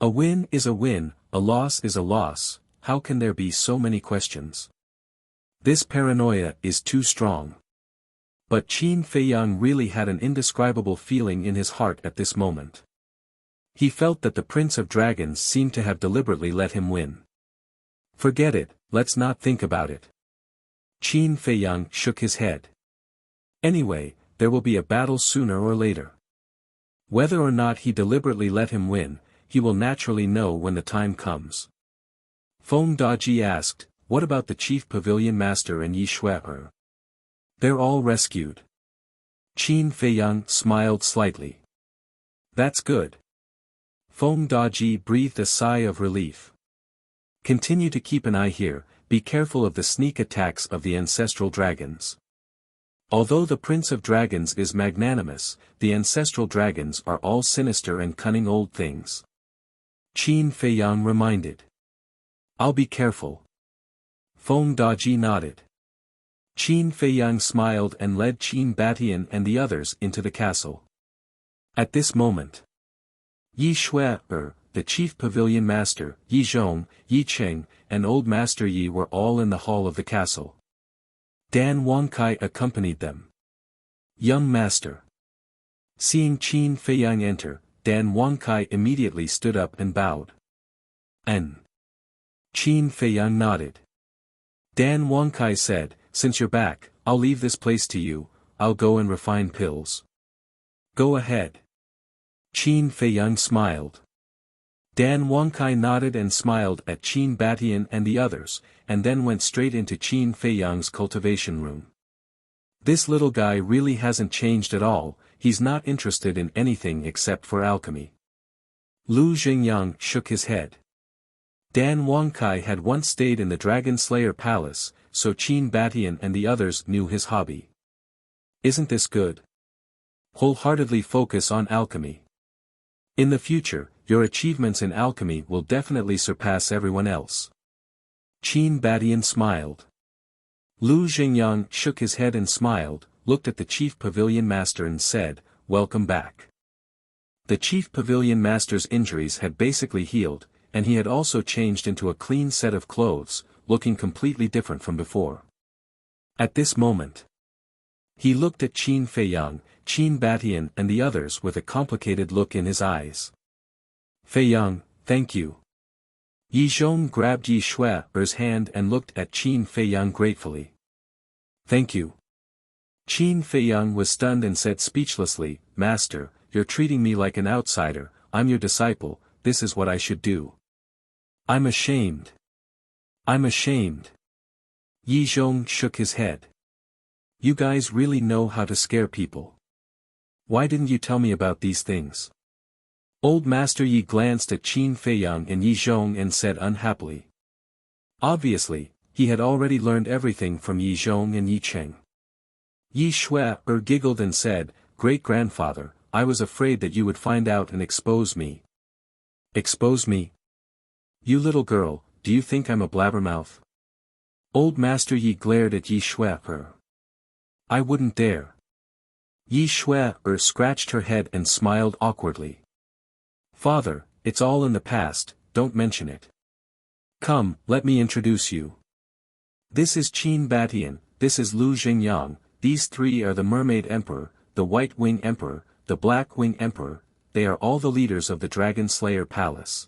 A win is a win, a loss is a loss, how can there be so many questions? This paranoia is too strong. But Qin Feiyang really had an indescribable feeling in his heart at this moment. He felt that the Prince of Dragons seemed to have deliberately let him win. Forget it, let's not think about it. Qin Feiyang shook his head. Anyway, there will be a battle sooner or later. Whether or not he deliberately let him win, he will naturally know when the time comes. Feng Daji asked, what about the Chief Pavilion Master and Yi Shui? They're all rescued. Qin Feiyang smiled slightly. That's good. Feng Daji breathed a sigh of relief. Continue to keep an eye here, be careful of the sneak attacks of the ancestral dragons. Although the Prince of Dragons is magnanimous, the ancestral dragons are all sinister and cunning old things. Qin Feiyang reminded. I'll be careful. Feng Daji nodded. Qin Feiyang smiled and led Qin Batian and the others into the castle. At this moment, Yi Shui, the Chief Pavilion Master, Yi Zhong, Yi Cheng, and Old Master Yi were all in the hall of the castle. Dan Wangkai accompanied them. Young Master. Seeing Qin Feiyang enter, Dan Wangkai immediately stood up and bowed. Qin Feiyang nodded. Dan Wangkai said, since you're back, I'll leave this place to you, I'll go and refine pills. Go ahead. Qin Feiyang smiled. Dan Wangkai nodded and smiled at Qin Batian and the others, and then went straight into Qin Feiyang's cultivation room. This little guy really hasn't changed at all, he's not interested in anything except for alchemy. Lu Xingyang shook his head. Dan Wangkai had once stayed in the Dragon Slayer Palace, so Qin Batian and the others knew his hobby. Isn't this good? Wholeheartedly focus on alchemy. In the future, your achievements in alchemy will definitely surpass everyone else. Qin Batian smiled. Lu Xingyang shook his head and smiled, looked at the Chief Pavilion Master and said, welcome back. The Chief Pavilion Master's injuries had basically healed, and he had also changed into a clean set of clothes, looking completely different from before. At this moment, he looked at Qin Feiyang, Qin Batian and the others with a complicated look in his eyes. Feiyang, thank you. Yi Zhong grabbed Yi Shui's hand and looked at Qin Feiyang gratefully. Thank you. Qin Feiyang was stunned and said speechlessly, Master, you're treating me like an outsider, I'm your disciple, this is what I should do. I'm ashamed. I'm ashamed. Yi Zhong shook his head. You guys really know how to scare people. Why didn't you tell me about these things? Old Master Yi glanced at Qin Feiyang and Yi Zhong and said unhappily. Obviously, he had already learned everything from Yi Zhong and Yi Cheng. Yi Shui giggled and said, Great-grandfather, I was afraid that you would find out and expose me. Expose me? You little girl, do you think I'm a blabbermouth? Old Master Yi glared at Yi Shui. I wouldn't dare. Yi Shui scratched her head and smiled awkwardly. Father, it's all in the past, don't mention it. Come, let me introduce you. This is Qin Batian, this is Lu Xingyang, these three are the Mermaid Emperor, the White Wing Emperor, the Black Wing Emperor, they are all the leaders of the Dragon Slayer Palace.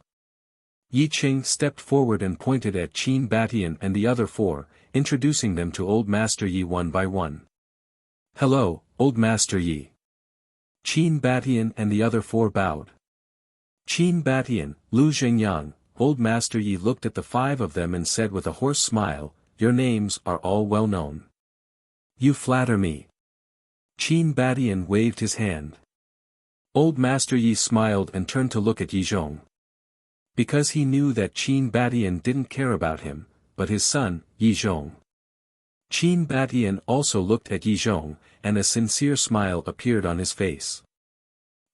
Yi Qing stepped forward and pointed at Qin Batian and the other four, introducing them to Old Master Yi one by one. Hello, Old Master Yi. Qin Batian and the other four bowed. Qin Batian, Lu Xingyang, Old Master Yi looked at the five of them and said with a hoarse smile, your names are all well known. You flatter me. Qin Batian waved his hand. Old Master Yi smiled and turned to look at Yi Zhong. Because he knew that Qin Batian didn't care about him, but his son, Yi Zhong. Qin Batian also looked at Yi Zhong, and a sincere smile appeared on his face.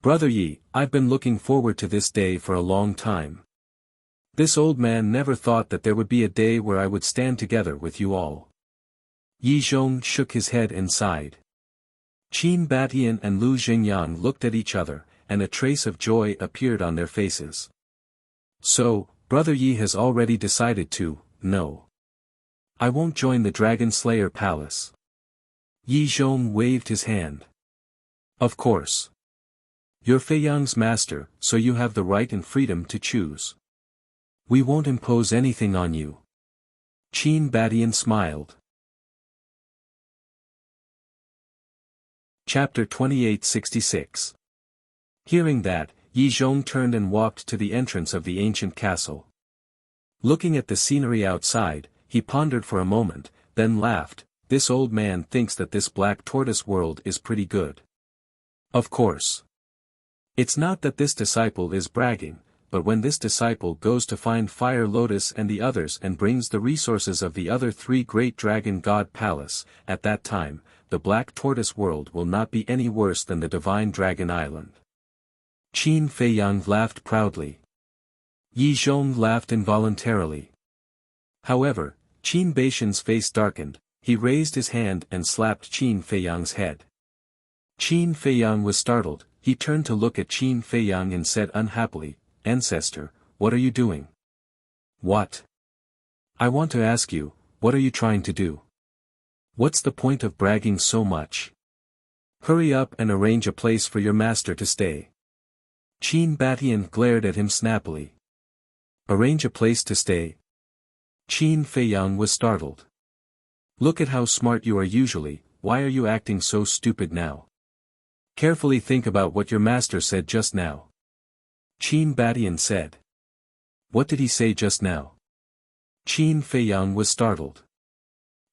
Brother Yi, I've been looking forward to this day for a long time. This old man never thought that there would be a day where I would stand together with you all. Yi Zhong shook his head and sighed. Qin Batian and Lu Xingyang looked at each other, and a trace of joy appeared on their faces. So, Brother Yi has already decided to, no. I won't join the Dragon Slayer Palace. Yi Zhong waved his hand. Of course. You're Fei Yang's master, so you have the right and freedom to choose. We won't impose anything on you. Qin Batian smiled. Chapter 2866. Hearing that, Yi Zhong turned and walked to the entrance of the ancient castle. Looking at the scenery outside, he pondered for a moment, then laughed. This old man thinks that this black tortoise world is pretty good. Of course. It's not that this disciple is bragging, but when this disciple goes to find Fire Lotus and the others and brings the resources of the other three great dragon god palace, at that time, the black tortoise world will not be any worse than the divine dragon island. Qin Feiyang laughed proudly. Yi Zhong laughed involuntarily. However, Qin Baishan's face darkened, he raised his hand and slapped Qin Feiyang's head. Qin Feiyang was startled, he turned to look at Qin Feiyang and said unhappily, Ancestor, what are you doing? What? I want to ask you, what are you trying to do? What's the point of bragging so much? Hurry up and arrange a place for your master to stay. Qin Batian glared at him snappily. Arrange a place to stay? Qin Feiyang was startled. Look at how smart you are usually, why are you acting so stupid now? Carefully think about what your master said just now. Qin Batian said. What did he say just now? Qin Feiyang was startled.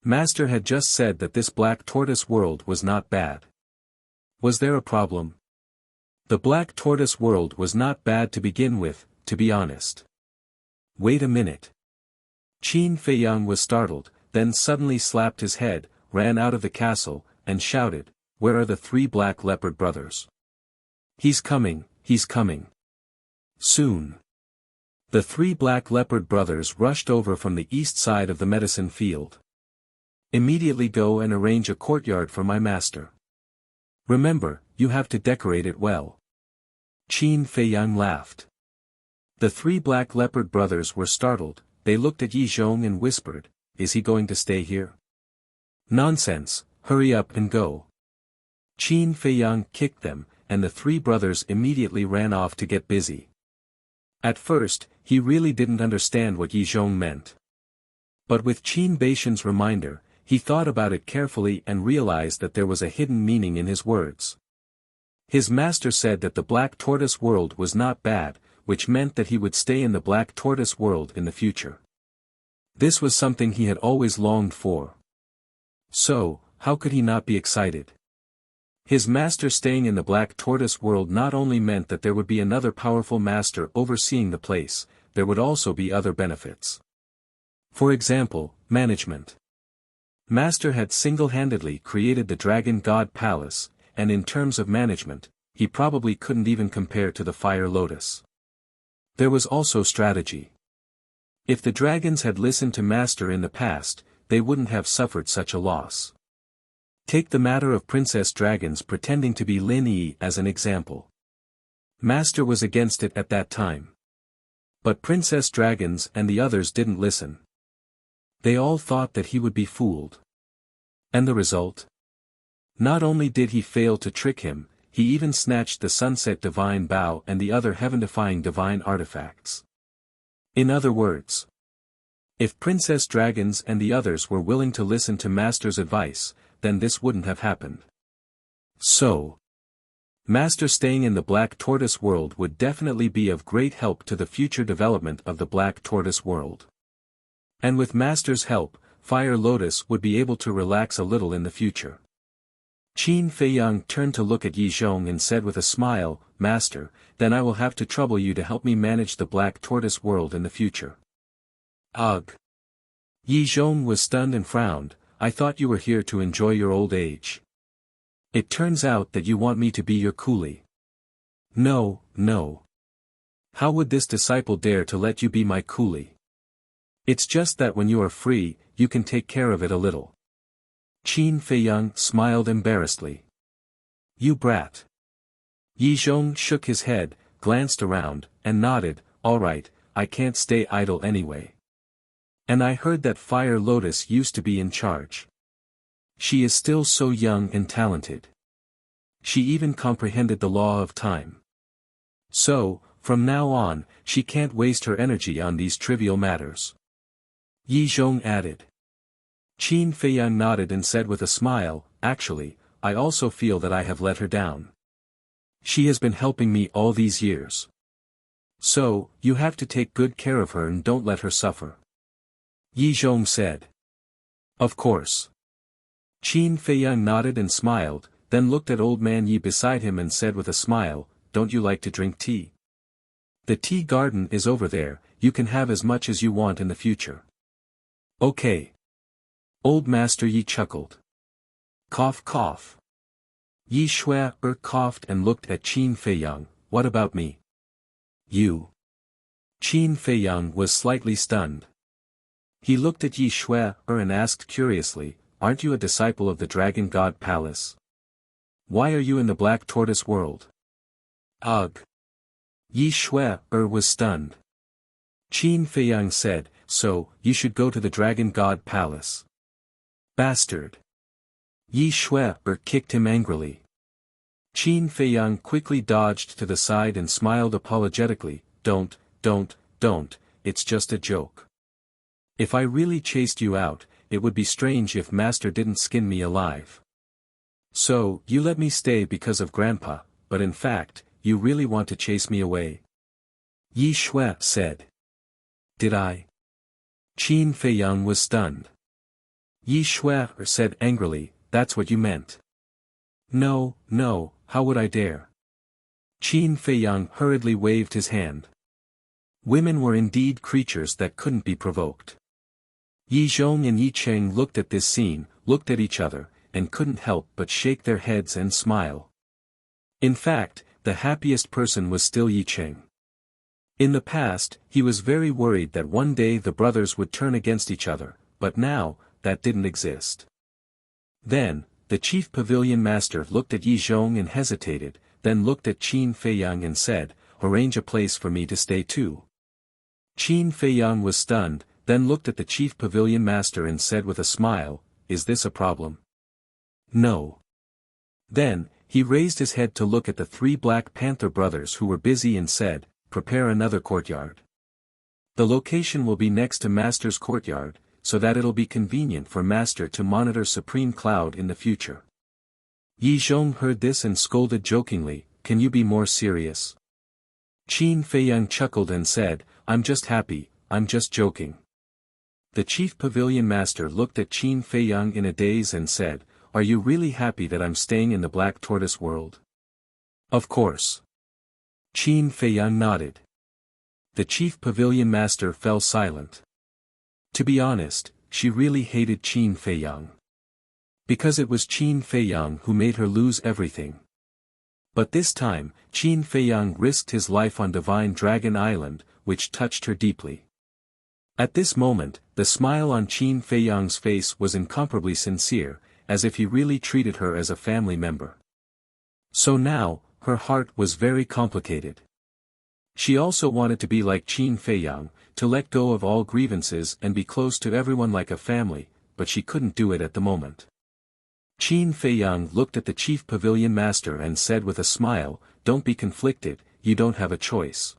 Master had just said that this black tortoise world was not bad. Was there a problem? The black tortoise world was not bad to begin with, to be honest. Wait a minute. Qin Feiyang was startled, then suddenly slapped his head, ran out of the castle, and shouted, Where are the three black leopard brothers? He's coming, he's coming. Soon. The three black leopard brothers rushed over from the east side of the medicine field. Immediately go and arrange a courtyard for my master. Remember, you have to decorate it well. Qin Feiyang laughed. The three black leopard brothers were startled, they looked at Yi Zhong and whispered, Is he going to stay here? Nonsense, hurry up and go. Qin Feiyang kicked them, and the three brothers immediately ran off to get busy. At first, he really didn't understand what Yi Zhong meant. But with Qin Baishan's reminder, he thought about it carefully and realized that there was a hidden meaning in his words. His master said that the black tortoise world was not bad, which meant that he would stay in the black tortoise world in the future. This was something he had always longed for. So, how could he not be excited? His master staying in the black tortoise world not only meant that there would be another powerful master overseeing the place, there would also be other benefits. For example, management. Master had single-handedly created the Dragon God Palace, and in terms of management, he probably couldn't even compare to the Fire Lotus. There was also strategy. If the dragons had listened to Master in the past, they wouldn't have suffered such a loss. Take the matter of princess dragons pretending to be Lin Yi as an example. Master was against it at that time. But Princess Dragons and the others didn't listen. They all thought that he would be fooled. And the result? Not only did he fail to trick him, he even snatched the Sunset Divine Bow and the other heaven-defying divine artifacts. In other words, if Princess Dragons and the others were willing to listen to Master's advice, then this wouldn't have happened. So, Master staying in the Black Tortoise world would definitely be of great help to the future development of the Black Tortoise world. And with Master's help, Fire Lotus would be able to relax a little in the future. Qin Feiyang turned to look at Yi Zhong and said with a smile, "Master, then I will have to trouble you to help me manage the Black Tortoise world in the future." Ugh! Yi Zhong was stunned and frowned. "I thought you were here to enjoy your old age. It turns out that you want me to be your coolie." "No, no. How would this disciple dare to let you be my coolie? It's just that when you are free, you can take care of it a little." Qin Feiyang smiled embarrassedly. "You brat." Yi Zhong shook his head, glanced around, and nodded, "All right, I can't stay idle anyway. And I heard that Fire Lotus used to be in charge. She is still so young and talented. She even comprehended the law of time. So, from now on, she can't waste her energy on these trivial matters." Yi Zhong added. Qin Feiyang nodded and said with a smile, "Actually, I also feel that I have let her down. She has been helping me all these years. So, you have to take good care of her and don't let her suffer." Yi Zhong said. "Of course." Qin Feiyang nodded and smiled, then looked at old man Yi beside him and said with a smile, "Don't you like to drink tea? The tea garden is over there, you can have as much as you want in the future." "Okay." Old Master Yi chuckled. Cough cough. Yi Xue coughed and looked at Qin Feiyang. "What about me?" "You." Qin Feiyang was slightly stunned. He looked at Yi Xue and asked curiously, "Aren't you a disciple of the Dragon God Palace? Why are you in the Black Tortoise world?" "Ugh." Yi Xue was stunned. Qin Feiyang said, "So, you should go to the Dragon God Palace." "Bastard." Yi Xue kicked him angrily. Qin Feiyang quickly dodged to the side and smiled apologetically, Don't, it's just a joke. If I really chased you out, it would be strange if Master didn't skin me alive. So, you let me stay because of Grandpa, but in fact, you really want to chase me away?" Yi Xue said. "Did I?" Qin Feiyang was stunned. Yi Xue said angrily, "That's what you meant." No, how would I dare?" Qin Feiyang hurriedly waved his hand. Women were indeed creatures that couldn't be provoked. Yi Zhong and Yi Cheng looked at this scene, looked at each other, and couldn't help but shake their heads and smile. In fact, the happiest person was still Yi Cheng. In the past, he was very worried that one day the brothers would turn against each other, but now, that didn't exist. Then, the chief pavilion master looked at Yi Zhong and hesitated, then looked at Qin Feiyang and said, "Arrange a place for me to stay too." Qin Feiyang was stunned, then looked at the chief pavilion master and said with a smile, "Is this a problem?" "No." Then, he raised his head to look at the three Black Panther brothers who were busy and said, "Prepare another courtyard. The location will be next to Master's courtyard, so that it'll be convenient for Master to monitor Supreme Cloud in the future." Yi Zhong heard this and scolded jokingly, "Can you be more serious?" Qin Feiyang chuckled and said, "I'm just happy, I'm just joking." The chief pavilion master looked at Qin Feiyang in a daze and said, "Are you really happy that I'm staying in the Black Tortoise world?" "Of course." Qin Feiyang nodded. The chief pavilion master fell silent. To be honest, she really hated Qin Feiyang. Because it was Qin Feiyang who made her lose everything. But this time, Qin Feiyang risked his life on Divine Dragon Island, which touched her deeply. At this moment, the smile on Qin Feiyang's face was incomparably sincere, as if he really treated her as a family member. So now, her heart was very complicated. She also wanted to be like Qin Feiyang, to let go of all grievances and be close to everyone like a family, but she couldn't do it at the moment. Qin Feiyang looked at the chief pavilion master and said with a smile, "Don't be conflicted, you don't have a choice.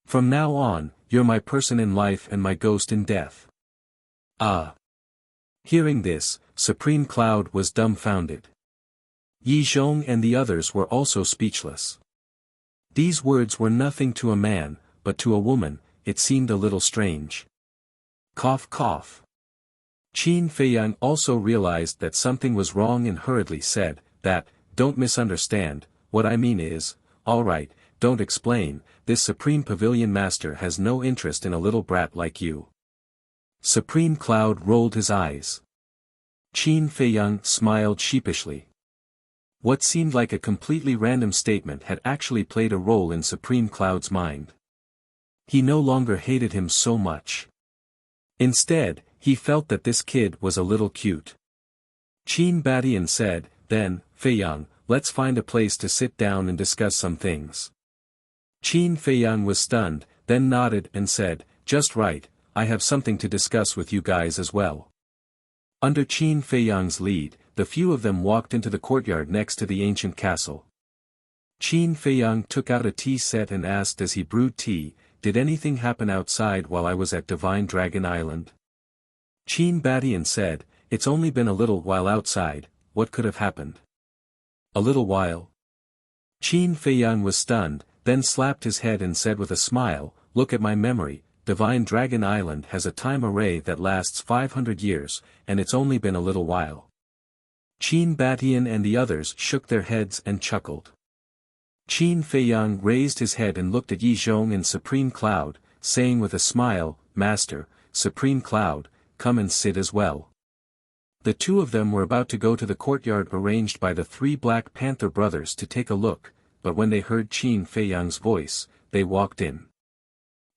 From now on, you're my person in life and my ghost in death." Ah! Hearing this, Supreme Cloud was dumbfounded. Yi Zhong and the others were also speechless. These words were nothing to a man, but to a woman, it seemed a little strange. Cough cough. Qin Feiyang also realized that something was wrong and hurriedly said, "Don't misunderstand, what I mean is, all right, don't explain, this Supreme Pavilion Master has no interest in a little brat like you." Supreme Cloud rolled his eyes. Qin Feiyang smiled sheepishly. What seemed like a completely random statement had actually played a role in Supreme Cloud's mind. He no longer hated him so much. Instead, he felt that this kid was a little cute. Qin Batian said, "Then, Feiyang, let's find a place to sit down and discuss some things." Qin Feiyang was stunned, then nodded and said, "Just right, I have something to discuss with you guys as well." Under Qin Feiyang's lead, the few of them walked into the courtyard next to the ancient castle. Qin Feiyang took out a tea set and asked as he brewed tea, "Did anything happen outside while I was at Divine Dragon Island?" Qin Batian said, "It's only been a little while outside, what could have happened?" "A little while?" Qin Feiyang was stunned, then slapped his head and said with a smile, "Look at my memory, Divine Dragon Island has a time array that lasts 500 years, and it's only been a little while." Qin Batian and the others shook their heads and chuckled. Qin Feiyang raised his head and looked at Yi Zhong and Supreme Cloud, saying with a smile, "Master, Supreme Cloud, come and sit as well." The two of them were about to go to the courtyard arranged by the three Black Panther brothers to take a look, but when they heard Qin Feiyang's voice, they walked in.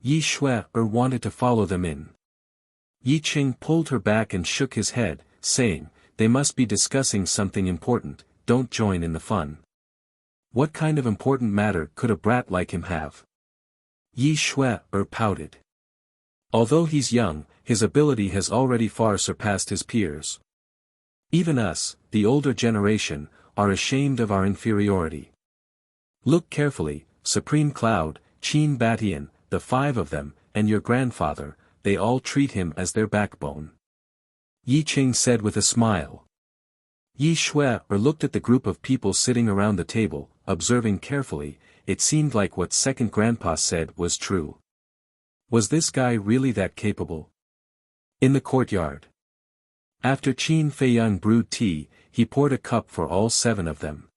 Yi Xue wanted to follow them in. Yi Qing pulled her back and shook his head, saying, "They must be discussing something important, don't join in the fun." What kind of important matter could a brat like him have? Yi Xue pouted. Although he's young, his ability has already far surpassed his peers. Even us, the older generation, are ashamed of our inferiority. Look carefully, Supreme Cloud, Qin Batian, the five of them, and your grandfather, they all treat him as their backbone. Yi Qing said with a smile. Yi Xue looked at the group of people sitting around the table, observing carefully, it seemed like what second grandpa said was true. Was this guy really that capable? In the courtyard. After Qin Feiyang brewed tea, he poured a cup for all seven of them.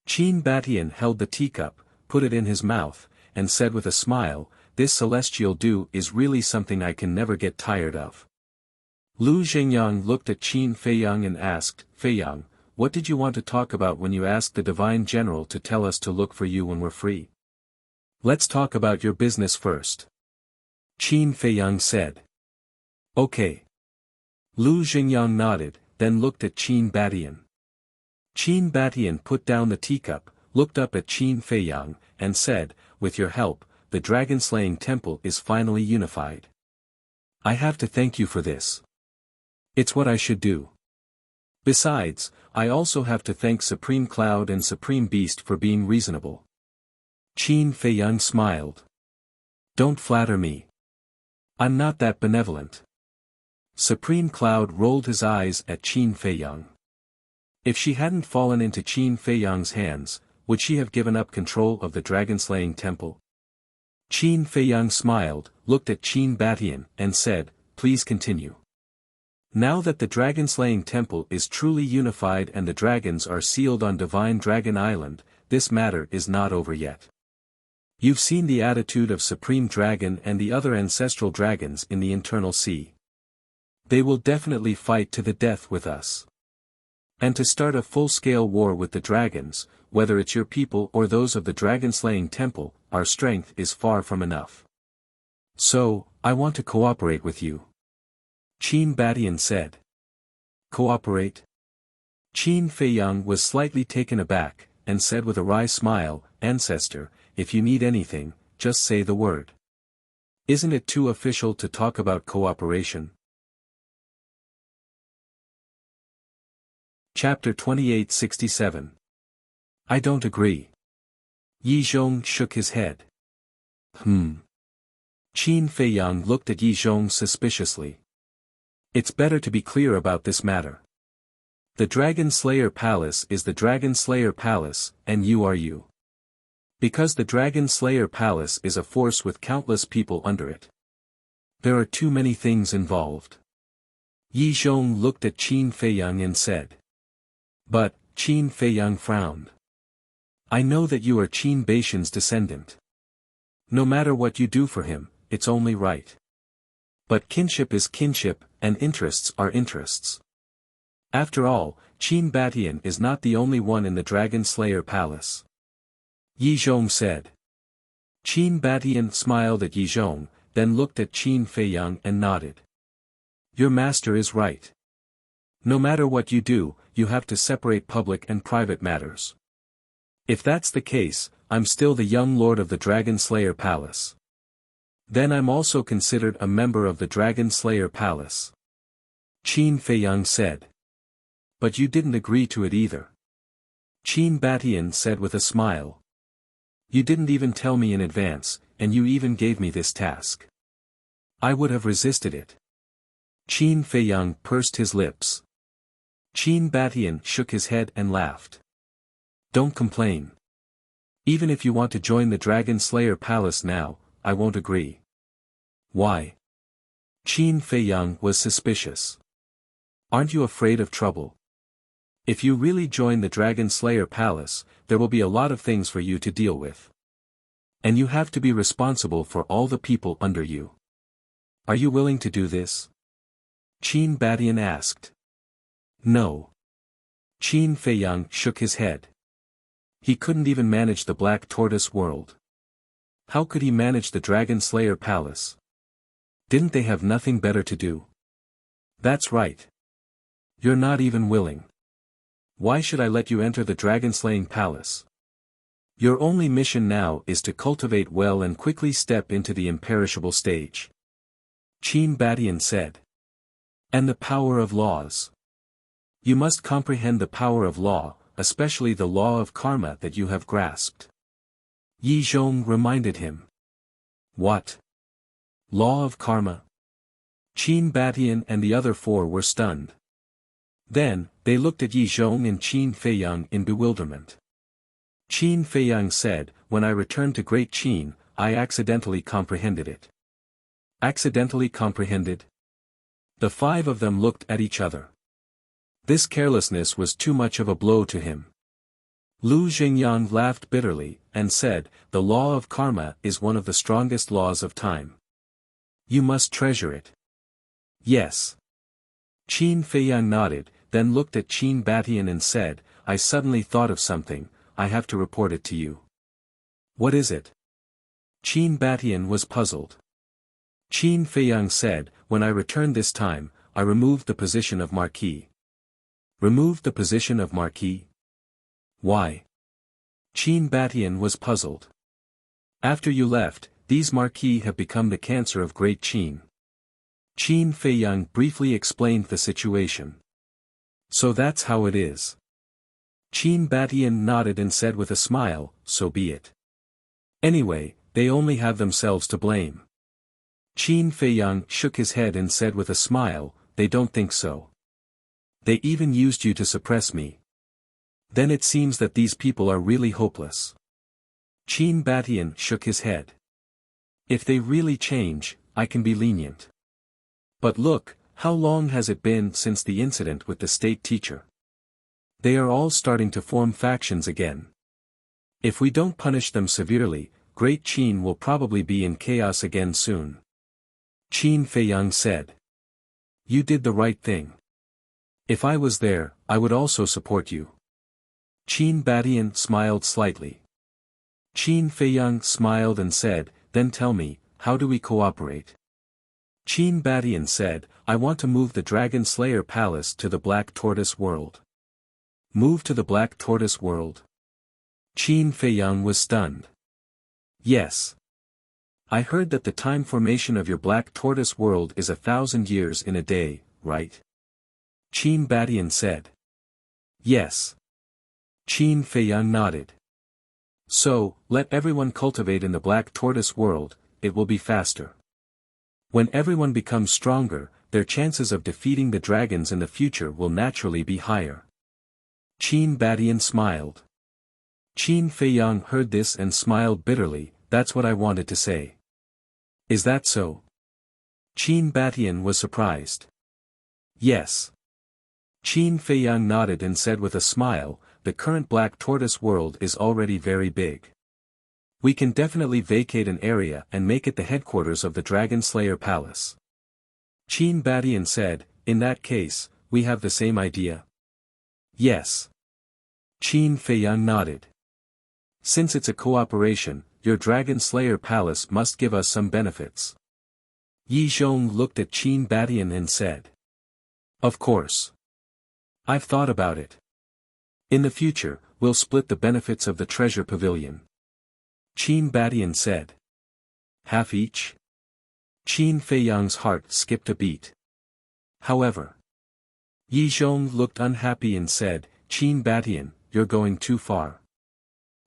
Qin Batian held the teacup, put it in his mouth, and said with a smile, "This celestial dew is really something I can never get tired of." Lu Zhengyang looked at Qin Feiyang and asked, "Feiyang, what did you want to talk about when you asked the Divine General to tell us to look for you when we're free?" "Let's talk about your business first," Qin Feiyang said. "Okay." Lu Zhengyang nodded, then looked at Qin Batian. Qin Batian put down the teacup, looked up at Qin Feiyang, and said, "With your help, the dragon-slaying temple is finally unified. I have to thank you for this. It's what I should do. Besides, I also have to thank Supreme Cloud and Supreme Beast for being reasonable." Qin Feiyang smiled. "Don't flatter me. I'm not that benevolent." Supreme Cloud rolled his eyes at Qin Feiyang. If she hadn't fallen into Qin Feiyang's hands, would she have given up control of the dragon-slaying temple? Qin Feiyang smiled, looked at Qin Batian, and said, "Please continue." Now that the dragon-slaying temple is truly unified and the dragons are sealed on Divine Dragon Island, this matter is not over yet. You've seen the attitude of Supreme Dragon and the other ancestral dragons in the internal sea. They will definitely fight to the death with us. And to start a full-scale war with the dragons, whether it's your people or those of the dragon-slaying temple, our strength is far from enough. So, I want to cooperate with you. Qin Batian said. Cooperate? Qin Feiyang was slightly taken aback, and said with a wry smile, "Ancestor, if you need anything, just say the word. Isn't it too official to talk about cooperation? Chapter 2867. I don't agree. Yi Zhong shook his head. Qin Feiyang looked at Yi Zhong suspiciously. It's better to be clear about this matter. The Dragon Slayer Palace is the Dragon Slayer Palace, and you are you. Because the Dragon Slayer Palace is a force with countless people under it. There are too many things involved. Yi Zhong looked at Qin Feiyang and said. But, Qin Feiyang frowned. I know that you are Qin Baishan's descendant. No matter what you do for him, it's only right. But kinship is kinship, and interests are interests. After all, Qin Batian is not the only one in the Dragon Slayer Palace. Yi Zhong said. Qin Batian smiled at Yi Zhong, then looked at Qin Feiyang and nodded. Your master is right. No matter what you do, you have to separate public and private matters. If that's the case, I'm still the young lord of the Dragon Slayer Palace. Then I'm also considered a member of the Dragon Slayer Palace. Qin Feiyang said. But you didn't agree to it either. Qin Batian said with a smile. You didn't even tell me in advance, and you even gave me this task. I would have resisted it. Qin Feiyang pursed his lips. Qin Batian shook his head and laughed. Don't complain. Even if you want to join the Dragon Slayer Palace now, I won't agree. Why? Qin Feiyang was suspicious. Aren't you afraid of trouble? If you really join the Dragon Slayer Palace, there will be a lot of things for you to deal with. And you have to be responsible for all the people under you. Are you willing to do this? Qin Batian asked. No. Qin Feiyang shook his head. He couldn't even manage the Black Tortoise world. How could he manage the Dragon Slayer Palace? Didn't they have nothing better to do? That's right. You're not even willing. Why should I let you enter the Dragon Slaying Palace? Your only mission now is to cultivate well and quickly step into the imperishable stage. Qin Batian said. And the power of laws. You must comprehend the power of law, especially the law of karma that you have grasped. Yi Zhong reminded him. What? Law of karma? Qin Batian and the other four were stunned. Then, they looked at Yi Zhong and Qin Feiyang in bewilderment. Qin Feiyang said, when I returned to Great Qin, I accidentally comprehended it. Accidentally comprehended? The five of them looked at each other. This carelessness was too much of a blow to him. Lu Xingyan laughed bitterly, and said, the law of karma is one of the strongest laws of time. You must treasure it. Yes. Qin Feiyang nodded, then looked at Qin Batian and said, I suddenly thought of something, I have to report it to you. What is it? Qin Batian was puzzled. Qin Feiyang said, when I returned this time, I removed the position of Marquis. Removed the position of Marquis? Why? Qin Batian was puzzled. After you left, these Marquis have become the cancer of Great Qin. Qin Feiyang briefly explained the situation. So that's how it is. Qin Batian nodded and said with a smile, so be it. Anyway, they only have themselves to blame. Qin Feiyang shook his head and said with a smile, they don't think so. They even used you to suppress me. Then it seems that these people are really hopeless. Qin Batian shook his head. If they really change, I can be lenient. But look, how long has it been since the incident with the state teacher? They are all starting to form factions again. If we don't punish them severely, Great Qin will probably be in chaos again soon. Qin Feiyang said. You did the right thing. If I was there, I would also support you. Qin Batian smiled slightly. Qin Feiyang smiled and said, then tell me, how do we cooperate? Qin Batian said, I want to move the Dragon Slayer Palace to the Black Tortoise world. Move to the Black Tortoise world? Qin Feiyang was stunned. Yes. I heard that the time formation of your black tortoise world is 1,000 years in a day, right? Qin Badian said. Yes. Qin Feiyang nodded. So, let everyone cultivate in the black tortoise world, it will be faster. When everyone becomes stronger, their chances of defeating the dragons in the future will naturally be higher. Qin Badian smiled. Qin Feiyang heard this and smiled bitterly. That's what I wanted to say. Is that so? Qin Badian was surprised. Yes. Qin Feiyang nodded and said with a smile, the current black tortoise world is already very big. We can definitely vacate an area and make it the headquarters of the Dragon Slayer Palace. Qin Badian said, in that case, we have the same idea. Yes. Qin Feiyang nodded. Since it's a cooperation, your Dragon Slayer Palace must give us some benefits. Yi Zhong looked at Qin Badian and said. Of course. I've thought about it. In the future, we'll split the benefits of the treasure pavilion. Qin Badian said. Half each? Qin Feiyang's heart skipped a beat. However. Yi Zhong looked unhappy and said, Qin Badian, you're going too far.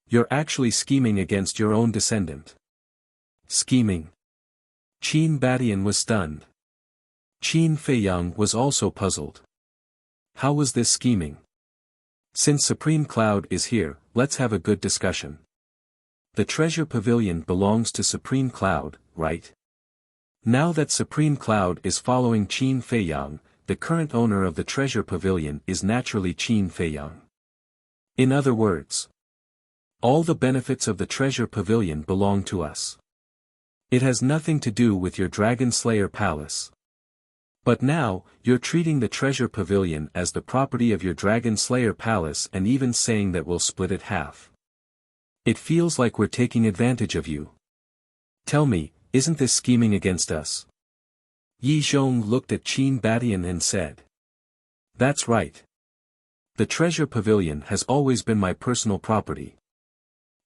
You're actually scheming against your own descendant. Scheming? Qin Badian was stunned. Qin Feiyang was also puzzled. How was this scheming? Since Supreme Cloud is here, let's have a good discussion. The treasure pavilion belongs to Supreme Cloud, right? Now that Supreme Cloud is following Qin Feiyang, the current owner of the treasure pavilion is naturally Qin Feiyang. In other words, all the benefits of the treasure pavilion belong to us. It has nothing to do with your Dragon Slayer Palace. But now, you're treating the treasure pavilion as the property of your Dragon Slayer Palace and even saying that we'll split it half. It feels like we're taking advantage of you. Tell me, isn't this scheming against us? Yi Zhong looked at Qin Badian and said. That's right. The treasure pavilion has always been my personal property.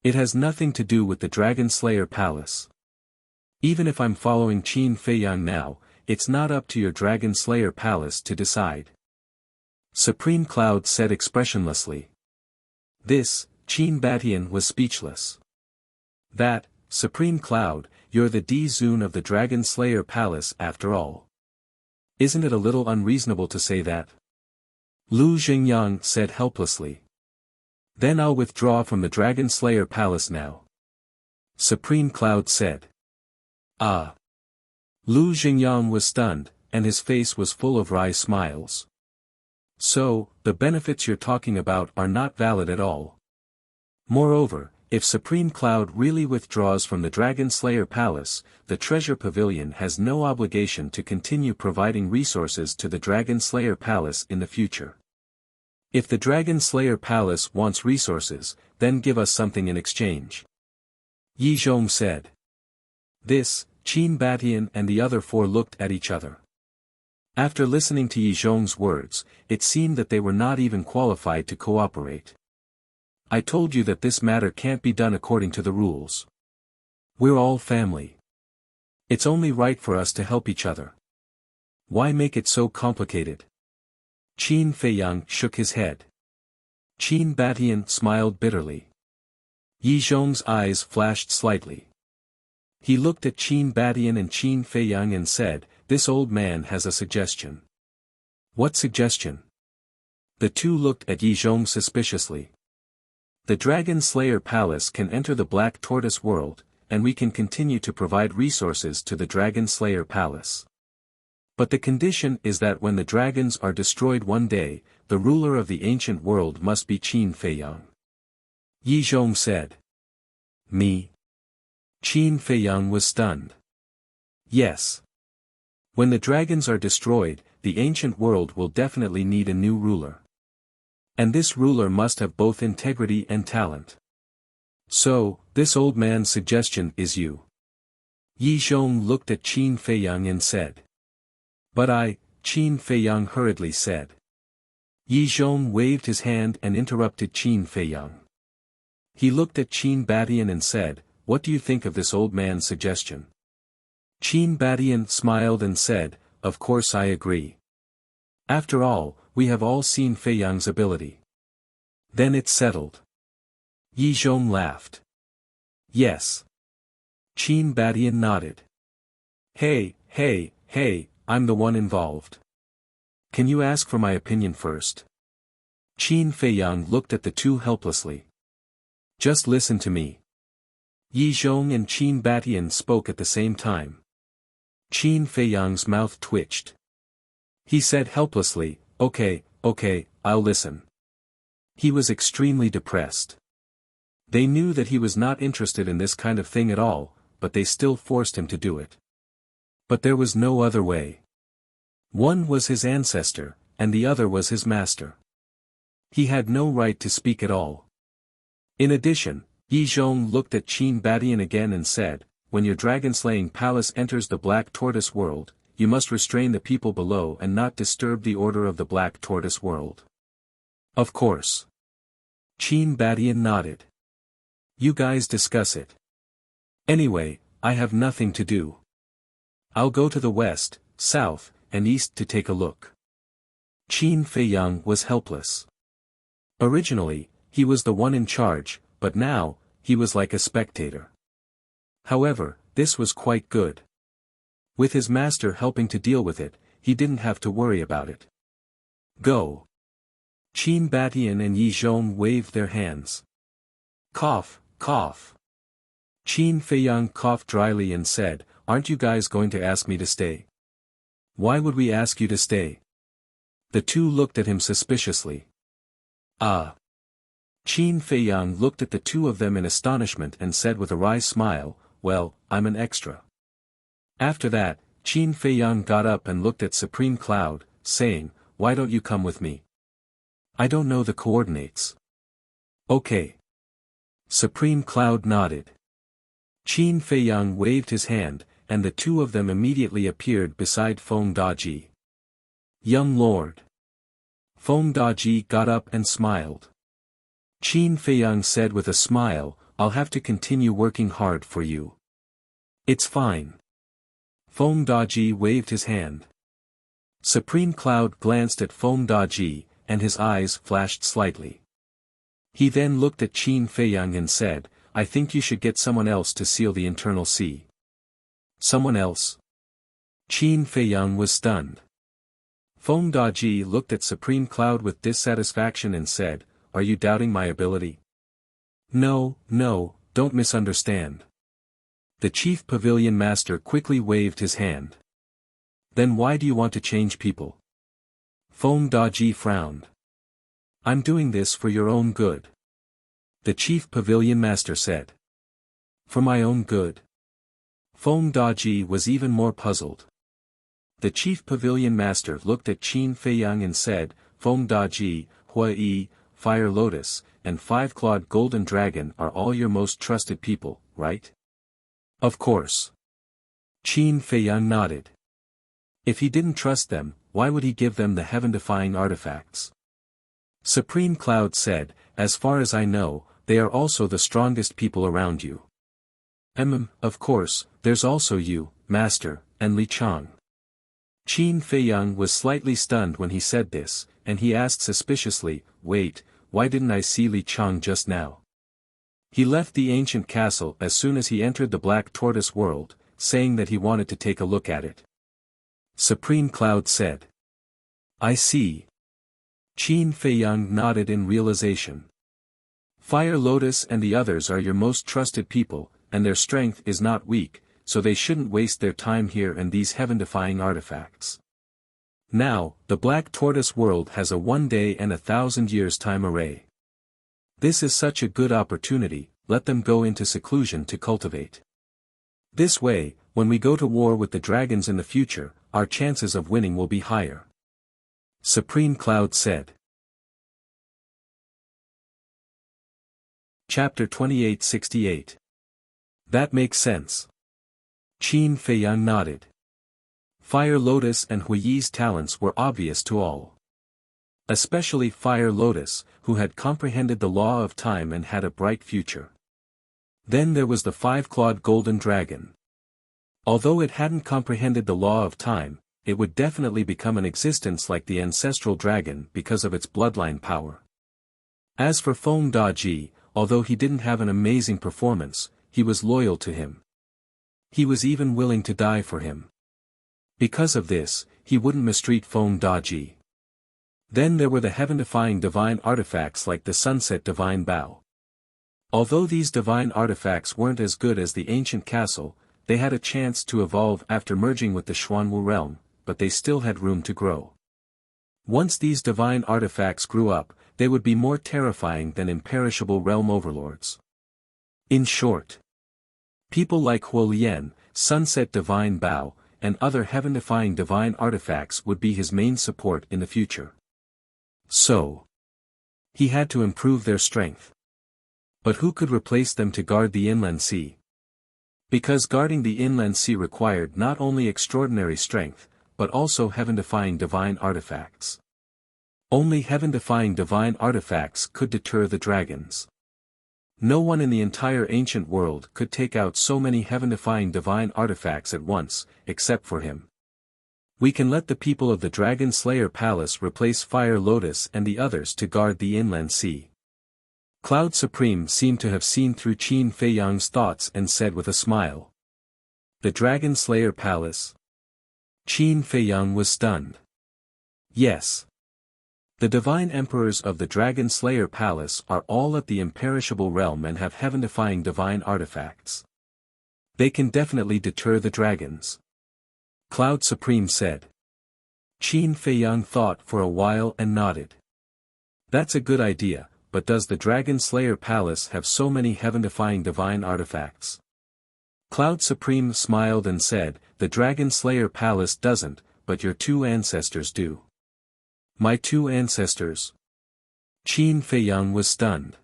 It has nothing to do with the Dragon Slayer Palace. Even if I'm following Qin Feiyang now, it's not up to your Dragon Slayer Palace to decide. Supreme Cloud said expressionlessly. This, Qin Badian was speechless. That, Supreme Cloud, you're the D-Zune of the Dragon Slayer Palace after all. Isn't it a little unreasonable to say that? Lu Xingyang said helplessly. Then I'll withdraw from the Dragon Slayer Palace now. Supreme Cloud said. Ah. Lu Xingyang was stunned, and his face was full of wry smiles. So, the benefits you're talking about are not valid at all. Moreover, if Supreme Cloud really withdraws from the Dragon Slayer Palace, the Treasure Pavilion has no obligation to continue providing resources to the Dragon Slayer Palace in the future. If the Dragon Slayer Palace wants resources, then give us something in exchange. Yi Zhong said. This, Qin Badian and the other four looked at each other. After listening to Yi Zhong's words, it seemed that they were not even qualified to cooperate. I told you that this matter can't be done according to the rules. We're all family. It's only right for us to help each other. Why make it so complicated? Qin Feiyang shook his head. Qin Badian smiled bitterly. Yi Zhong's eyes flashed slightly. He looked at Qin Badian and Qin Feiyang and said, this old man has a suggestion. What suggestion? The two looked at Yi Zhong suspiciously. The Dragon Slayer Palace can enter the Black Tortoise world, and we can continue to provide resources to the Dragon Slayer Palace. But the condition is that when the dragons are destroyed one day, the ruler of the ancient world must be Qin Feiyang. Yi Zhong said. Me? Qin Feiyang was stunned. Yes. When the dragons are destroyed, the ancient world will definitely need a new ruler. And this ruler must have both integrity and talent. So, this old man's suggestion is you. Yi Zhong looked at Qin Feiyang and said. But Qin Feiyang hurriedly said. Yi Zhong waved his hand and interrupted Qin Feiyang. He looked at Qin Badian and said, what do you think of this old man's suggestion? Qin Badian smiled and said, of course I agree. After all, we have all seen Fei Yang's ability. Then it's settled. Yi Zhong laughed. Yes. Qin Badian nodded. Hey, I'm the one involved. Can you ask for my opinion first? Qin Fei Yang looked at the two helplessly. Just listen to me. Yi Zhong and Qin Badian spoke at the same time. Qin Fei Yang's mouth twitched. He said helplessly, okay, I'll listen. He was extremely depressed. They knew that he was not interested in this kind of thing at all, but they still forced him to do it. But there was no other way. One was his ancestor, and the other was his master. He had no right to speak at all. In addition, Yi Zhong looked at Qin Badian again and said, when your dragon-slaying palace enters the Black Tortoise world, you must restrain the people below and not disturb the order of the Black Tortoise world. Of course. Qin Badian nodded. You guys discuss it. Anyway, I have nothing to do. I'll go to the west, south, and east to take a look. Qin Fei Yang was helpless. Originally, he was the one in charge, but now, he was like a spectator. However, this was quite good. With his master helping to deal with it, he didn't have to worry about it. Go. Qin Badian and Yi Zhong waved their hands. Cough. Qin Fei Yang coughed dryly and said, aren't you guys going to ask me to stay? Why would we ask you to stay? The two looked at him suspiciously. Qin Fei Yang looked at the two of them in astonishment and said with a wry smile, well, I'm an extra. After that, Qin Fei Yang got up and looked at Supreme Cloud, saying, why don't you come with me? I don't know the coordinates. Okay. Supreme Cloud nodded. Qin Fei Yang waved his hand, and the two of them immediately appeared beside Feng Daji. Young lord. Feng Daji got up and smiled. Qin Fei Yang said with a smile, I'll have to continue working hard for you. It's fine. Feng Daji waved his hand. Supreme Cloud glanced at Feng Daji, and his eyes flashed slightly. He then looked at Qin Fei Yang and said, I think you should get someone else to seal the internal sea. Someone else? Qin Fei Yang was stunned. Feng Daji looked at Supreme Cloud with dissatisfaction and said, are you doubting my ability? No, don't misunderstand. The Chief Pavilion Master quickly waved his hand. Then why do you want to change people? Feng Daji frowned. I'm doing this for your own good. The Chief Pavilion Master said. For my own good? Feng Daji was even more puzzled. The Chief Pavilion Master looked at Qin Fei Yang and said, Feng Daji, Hua Yi, Fire Lotus, and Five-Clawed Golden Dragon are all your most trusted people, right? Of course. Qin Fei Yang nodded. If he didn't trust them, why would he give them the heaven-defying artifacts? Supreme Cloud said, as far as I know, they are also the strongest people around you. Of course, there's also you, Master, and Li Chang. Qin Fei Yang was slightly stunned when he said this, and he asked suspiciously, wait, why didn't I see Li Chang just now? He left the ancient castle as soon as he entered the Black Tortoise world, saying that he wanted to take a look at it. Supreme Cloud said. I see. Qin Fei Yang nodded in realization. Fire Lotus and the others are your most trusted people, and their strength is not weak, so they shouldn't waste their time here and these heaven-defying artifacts. Now, the Black Tortoise world has a 1 day and 1,000 years time array. This is such a good opportunity, let them go into seclusion to cultivate. This way, when we go to war with the dragons in the future, our chances of winning will be higher. Supreme Cloud said. Chapter 2868. That makes sense. Qin Fei Yang nodded. Fire Lotus and Hui Yi's talents were obvious to all. Especially Fire Lotus, who had comprehended the law of time and had a bright future. Then there was the five-clawed golden dragon. Although it hadn't comprehended the law of time, it would definitely become an existence like the ancestral dragon because of its bloodline power. As for Feng Daji, although he didn't have an amazing performance, he was loyal to him. He was even willing to die for him. Because of this, he wouldn't mistreat Feng Daji. Then there were the heaven-defying divine artifacts like the Sunset Divine Bow. Although these divine artifacts weren't as good as the ancient castle, they had a chance to evolve after merging with the Xuanwu realm, but they still had room to grow. Once these divine artifacts grew up, they would be more terrifying than imperishable realm overlords. In short, people like Huolian, Sunset Divine Bow, and other heaven-defying divine artifacts would be his main support in the future. So, he had to improve their strength. But who could replace them to guard the inland sea? Because guarding the inland sea required not only extraordinary strength, but also heaven-defying divine artifacts. Only heaven-defying divine artifacts could deter the dragons. No one in the entire ancient world could take out so many heaven-defying divine artifacts at once, except for him. We can let the people of the Dragon Slayer Palace replace Fire Lotus and the others to guard the inland sea. Cloud Supreme seemed to have seen through Qin Feiyang's thoughts and said with a smile. The Dragon Slayer Palace? Qin Feiyang was stunned. Yes. The divine emperors of the Dragon Slayer Palace are all at the imperishable realm and have heaven-defying divine artifacts. They can definitely deter the dragons. Cloud Supreme said. Qin Feiyang thought for a while and nodded. That's a good idea, but does the Dragon Slayer Palace have so many heaven-defying divine artifacts? Cloud Supreme smiled and said, the Dragon Slayer Palace doesn't, but your two ancestors do. My two ancestors? Qin Feiyang was stunned.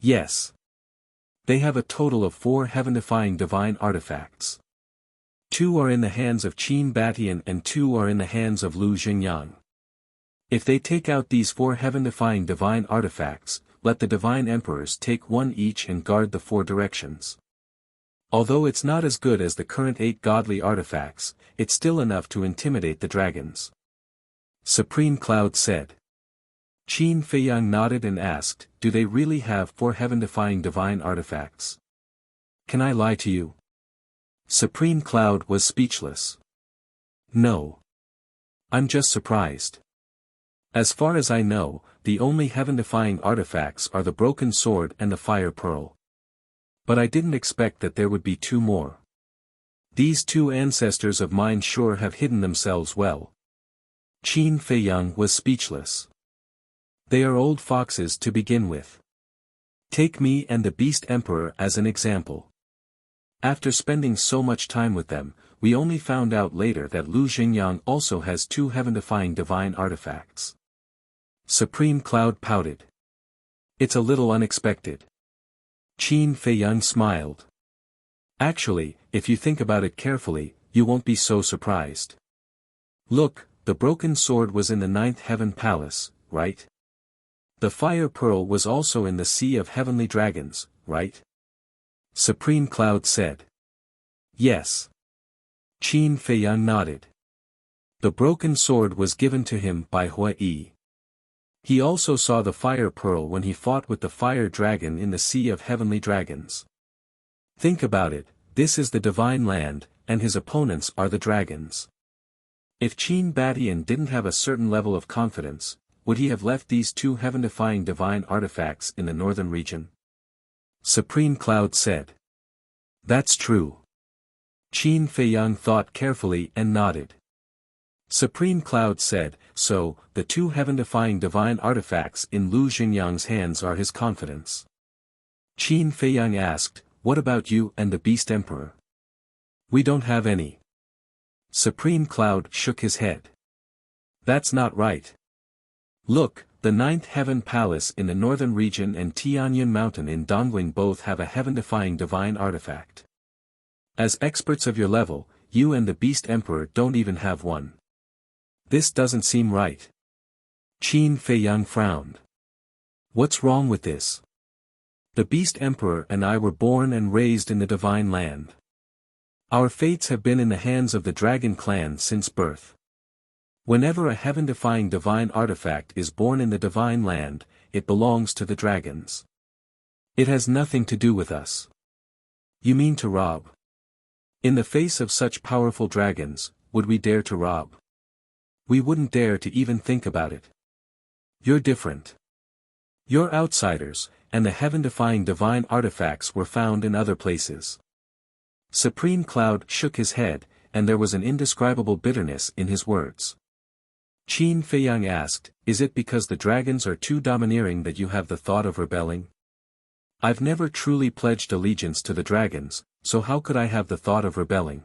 Yes. They have a total of 4 heaven-defying divine artifacts. 2 are in the hands of Qin Batian and 2 are in the hands of Lu Xingyang. If they take out these 4 heaven-defying divine artifacts, let the divine emperors take 1 each and guard the 4 directions. Although it's not as good as the current 8 godly artifacts, it's still enough to intimidate the dragons. Supreme Cloud said. Qin Feiyang nodded and asked, do they really have 4 heaven-defying divine artifacts? Can I lie to you? Supreme Cloud was speechless. No. I'm just surprised. As far as I know, the only heaven-defying artifacts are the Broken Sword and the Fire Pearl. But I didn't expect that there would be 2 more. These 2 ancestors of mine sure have hidden themselves well. Qin Feiyang was speechless. They are old foxes to begin with. Take me and the Beast Emperor as an example. After spending so much time with them, we only found out later that Lu Xingyang also has 2 heaven-defying divine artifacts. Supreme Cloud pouted. It's a little unexpected. Qin Feiyang smiled. Actually, if you think about it carefully, you won't be so surprised. Look, the Broken Sword was in the 9th Heaven Palace, right? The Fire Pearl was also in the Sea of Heavenly Dragons, right? Supreme Cloud said. Yes. Qin Feiyang nodded. The Broken Sword was given to him by Hua Yi. He also saw the Fire Pearl when he fought with the Fire Dragon in the Sea of Heavenly Dragons. Think about it, this is the Divine Land, and his opponents are the dragons. If Qin Batian didn't have a certain level of confidence, would he have left these 2 heaven-defying divine artifacts in the northern region? Supreme Cloud said. That's true. Qin Feiyang thought carefully and nodded. Supreme Cloud said, so, the 2 heaven-defying divine artifacts in Lu Xingyang's hands are his confidence. Qin Feiyang asked, what about you and the Beast Emperor? We don't have any. Supreme Cloud shook his head. That's not right. Look, the 9th Heaven Palace in the northern region and Tianyun Mountain in Dongling both have a heaven-defying divine artifact. As experts of your level, you and the Beast Emperor don't even have one. This doesn't seem right. Qin Feiyang frowned. What's wrong with this? The Beast Emperor and I were born and raised in the Divine Land. Our fates have been in the hands of the Dragon Clan since birth. Whenever a heaven-defying divine artifact is born in the Divine Land, it belongs to the dragons. It has nothing to do with us. You mean to rob? In the face of such powerful dragons, would we dare to rob? We wouldn't dare to even think about it. You're different. You're outsiders, and the heaven-defying divine artifacts were found in other places. Supreme Cloud shook his head, and there was an indescribable bitterness in his words. Qin Feiyang asked, "Is it because the dragons are too domineering that you have the thought of rebelling?" "I've never truly pledged allegiance to the dragons, so how could I have the thought of rebelling?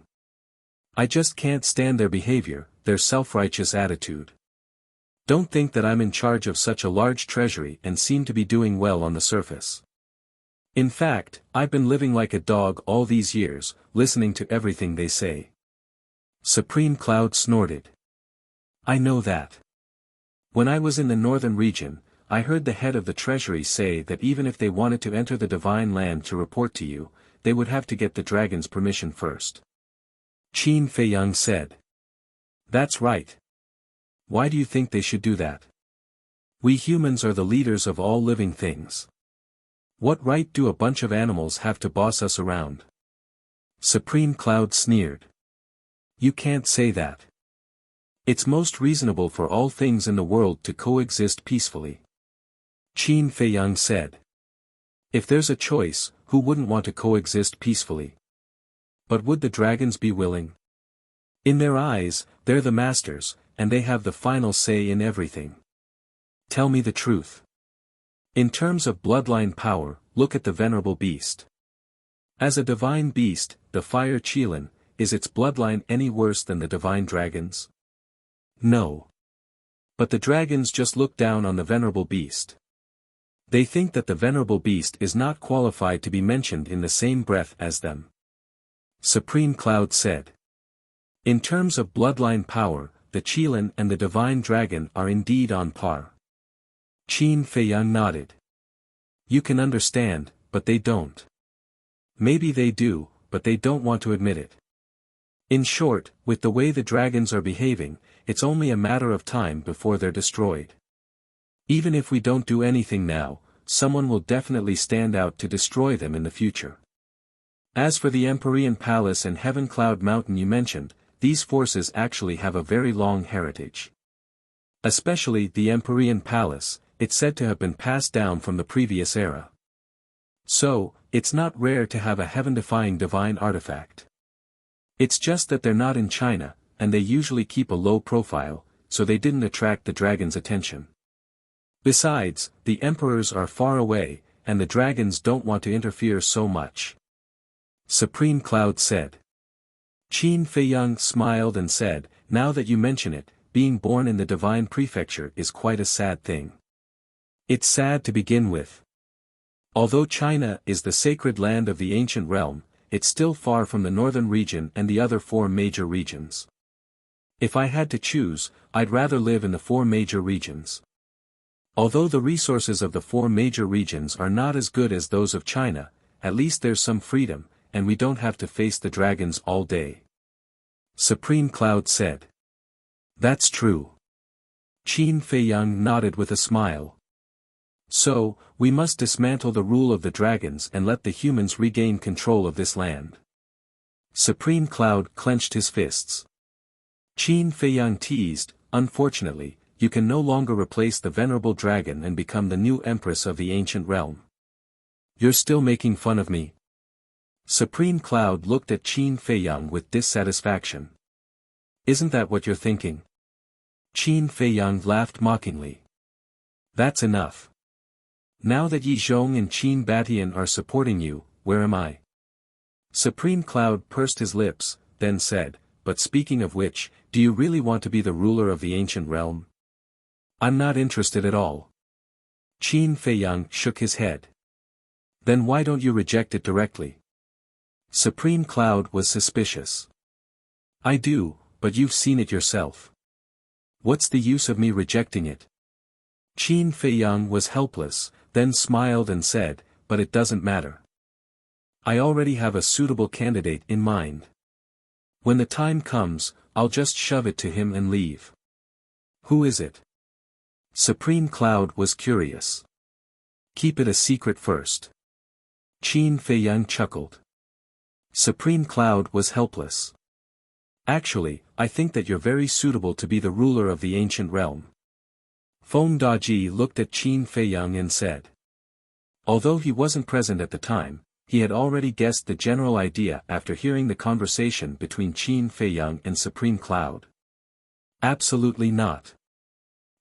I just can't stand their behavior, their self-righteous attitude. Don't think that I'm in charge of such a large treasury and seem to be doing well on the surface. In fact, I've been living like a dog all these years, listening to everything they say." Supreme Cloud snorted. "I know that. When I was in the northern region, I heard the head of the treasury say that even if they wanted to enter the Divine Land to report to you, they would have to get the dragon's permission first." Qin Feiyang said. "That's right. Why do you think they should do that? We humans are the leaders of all living things. What right do a bunch of animals have to boss us around?" Supreme Cloud sneered. "You can't say that. It's most reasonable for all things in the world to coexist peacefully." Qin Feiyang said. "If there's a choice, who wouldn't want to coexist peacefully? But would the dragons be willing? In their eyes, they're the masters, and they have the final say in everything. Tell me the truth. In terms of bloodline power, look at the venerable beast. As a divine beast, the fire Qilin, is its bloodline any worse than the divine dragons? No. But the dragons just look down on the venerable beast. They think that the venerable beast is not qualified to be mentioned in the same breath as them." Supreme Cloud said. "In terms of bloodline power, the Qilin and the divine dragon are indeed on par." Qin Feiyang nodded. "You can understand, but they don't. Maybe they do, but they don't want to admit it. In short, with the way the dragons are behaving, it's only a matter of time before they're destroyed. Even if we don't do anything now, someone will definitely stand out to destroy them in the future. As for the Empyrean Palace and Heaven Cloud Mountain you mentioned, these forces actually have a very long heritage. Especially the Empyrean Palace, it's said to have been passed down from the previous era. So, it's not rare to have a heaven-defying divine artifact. It's just that they're not in China, and they usually keep a low profile, so they didn't attract the dragon's attention. Besides, the emperors are far away, and the dragons don't want to interfere so much." Supreme Cloud said. Qin Feiyang smiled and said, "Now that you mention it, being born in the divine prefecture is quite a sad thing. It's sad to begin with. Although China is the sacred land of the ancient realm, it's still far from the northern region and the other 4 major regions. If I had to choose, I'd rather live in the 4 major regions. Although the resources of the 4 major regions are not as good as those of China, at least there's some freedom, and we don't have to face the dragons all day." Supreme Cloud said. "That's true." Qin Feiyang nodded with a smile. "So, we must dismantle the rule of the dragons and let the humans regain control of this land." Supreme Cloud clenched his fists. Qin Feiyang teased, "Unfortunately, you can no longer replace the venerable dragon and become the new empress of the ancient realm. You're still making fun of me?" Supreme Cloud looked at Qin Feiyang with dissatisfaction. "Isn't that what you're thinking?" Qin Feiyang laughed mockingly. "That's enough. Now that Yi Zhong and Qin Batian are supporting you, where am I?" Supreme Cloud pursed his lips, then said, "But speaking of which, do you really want to be the ruler of the ancient realm?" "I'm not interested at all." Qin Feiyang shook his head. "Then why don't you reject it directly?" Supreme Cloud was suspicious. "I do, but you've seen it yourself. What's the use of me rejecting it?" Qin Feiyang was helpless, then smiled and said, but it doesn't matter. I already have a suitable candidate in mind. When the time comes, I'll just shove it to him and leave. Who is it? Supreme Cloud was curious. Keep it a secret first. Qin Feiyang chuckled. Supreme Cloud was helpless. Actually, I think that you're very suitable to be the ruler of the ancient realm. Feng Daji looked at Qin Feiyang and said. Although he wasn't present at the time, he had already guessed the general idea after hearing the conversation between Qin Feiyang and Supreme Cloud. Absolutely not.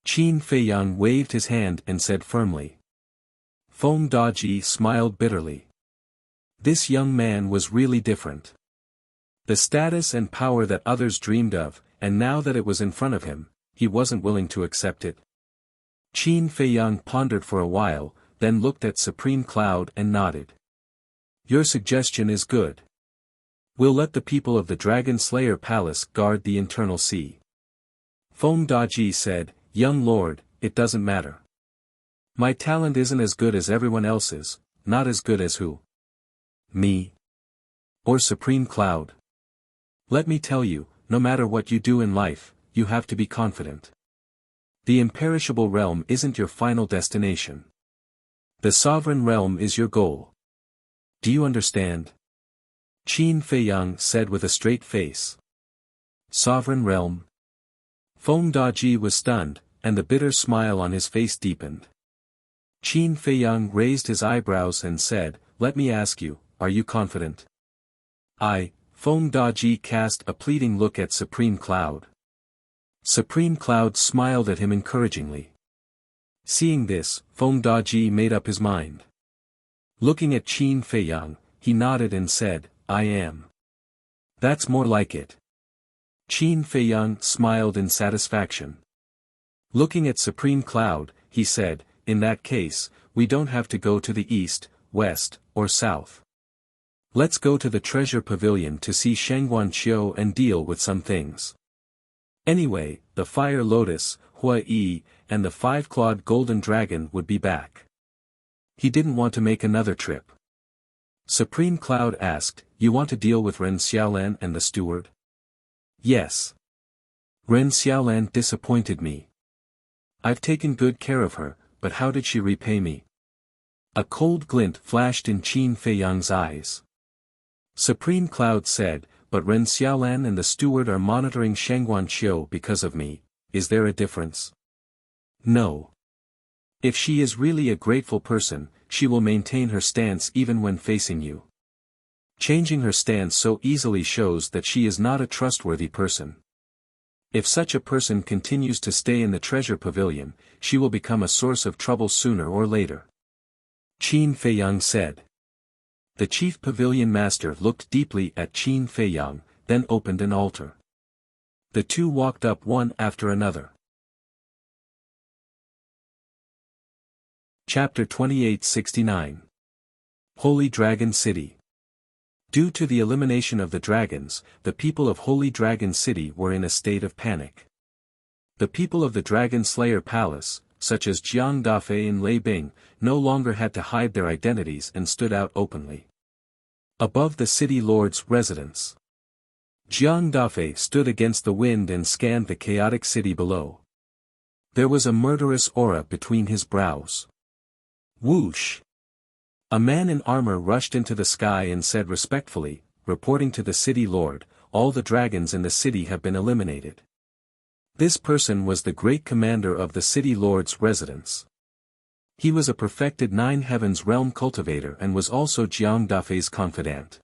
Qin Feiyang waved his hand and said firmly. Feng Daji smiled bitterly. This young man was really different. The status and power that others dreamed of, and now that it was in front of him, he wasn't willing to accept it. Qin Feiyang pondered for a while, then looked at Supreme Cloud and nodded. Your suggestion is good. We'll let the people of the Dragon Slayer Palace guard the internal sea. Feng Daji said, Young lord, it doesn't matter. My talent isn't as good as everyone else's, not as good as who? Me? Or Supreme Cloud? Let me tell you, no matter what you do in life, you have to be confident. The imperishable realm isn't your final destination. The sovereign realm is your goal. Do you understand? Qin Feiyang said with a straight face. Sovereign realm? Feng Daji was stunned, and the bitter smile on his face deepened. Qin Feiyang raised his eyebrows and said, Let me ask you, are you confident? Feng Daji cast a pleading look at Supreme Cloud. Supreme Cloud smiled at him encouragingly. Seeing this, Feng Daji made up his mind. Looking at Qin Feiyang, he nodded and said, I am. That's more like it. Qin Feiyang smiled in satisfaction. Looking at Supreme Cloud, he said, In that case, we don't have to go to the east, west, or south. Let's go to the treasure pavilion to see Shangguanqiu and deal with some things. Anyway, the fire lotus, Hua Yi, and the five-clawed golden dragon would be back. He didn't want to make another trip. Supreme Cloud asked, You want to deal with Ren Xiaolan and the steward? Yes. Ren Xiaolan disappointed me. I've taken good care of her, but how did she repay me? A cold glint flashed in Qin Feiyang's eyes. Supreme Cloud said, But Ren Xiaolan and the steward are monitoring Shangguanqiu because of me. Is there a difference? No. If she is really a grateful person, she will maintain her stance even when facing you. Changing her stance so easily shows that she is not a trustworthy person. If such a person continues to stay in the treasure pavilion, she will become a source of trouble sooner or later. Qin Feiyang said. The chief pavilion master looked deeply at Qin Feiyang, then opened an altar. The two walked up one after another. Chapter 2869. Holy Dragon City. Due to the elimination of the dragons, the people of Holy Dragon City were in a state of panic. The people of the Dragon Slayer Palace, such as Jiang Dafei and Lei Bing, no longer had to hide their identities and stood out openly. Above the city lord's residence, Jiang Dafei stood against the wind and scanned the chaotic city below. There was a murderous aura between his brows. Whoosh! A man in armor rushed into the sky and said respectfully, reporting to the city lord, all the dragons in the city have been eliminated. This person was the great commander of the city lord's residence. He was a perfected Nine Heavens realm cultivator and was also Jiang Dafei's confidant.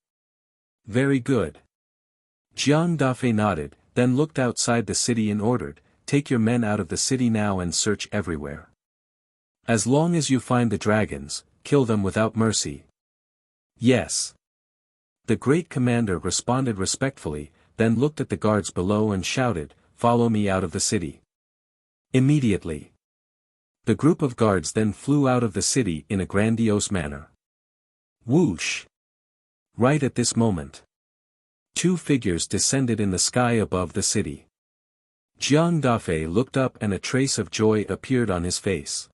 Very good. Jiang Dafei nodded, then looked outside the city and ordered, Take your men out of the city now and search everywhere. As long as you find the dragons, kill them without mercy. Yes. The great commander responded respectfully, then looked at the guards below and shouted, Follow me out of the city. Immediately. The group of guards then flew out of the city in a grandiose manner. Whoosh! Right at this moment, two figures descended in the sky above the city. Jiang Dafei looked up and a trace of joy appeared on his face.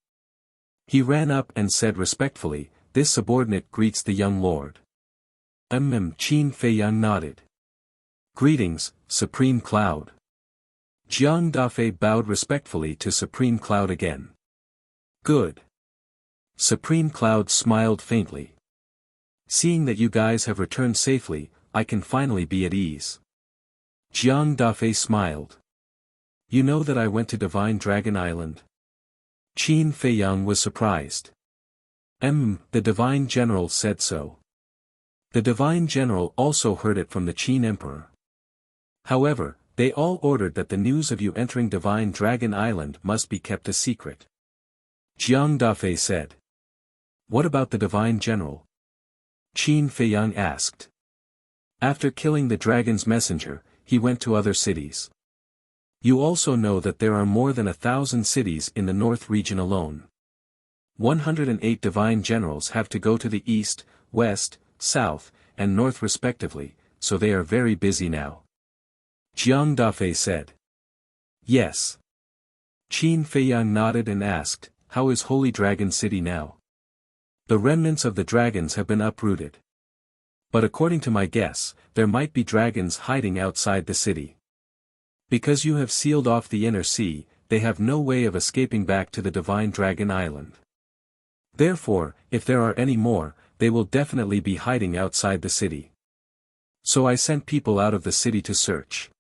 He ran up and said respectfully, this subordinate greets the young lord. Qin Feiyang nodded. Greetings, Supreme Cloud. Jiang Dafei bowed respectfully to Supreme Cloud again. Good. Supreme Cloud smiled faintly. Seeing that you guys have returned safely, I can finally be at ease. Jiang Dafei smiled. You know that I went to Divine Dragon Island? Qin Feiyang was surprised. The Divine General said so. The Divine General also heard it from the Qin Emperor. However, they all ordered that the news of you entering Divine Dragon Island must be kept a secret. Jiang Dafei said. What about the Divine General? Qin Feiyang asked. After killing the dragon's messenger, he went to other cities. You also know that there are more than 1,000 cities in the north region alone. 108 divine generals have to go to the east, west, south, and north respectively, so they are very busy now. Jiang Dafei said. Yes. Qin Feiyang nodded and asked, how is Holy Dragon City now? The remnants of the dragons have been uprooted. But according to my guess, there might be dragons hiding outside the city. Because you have sealed off the inner sea, they have no way of escaping back to the Divine Dragon Island. Therefore, if there are any more, they will definitely be hiding outside the city. So I sent people out of the city to search.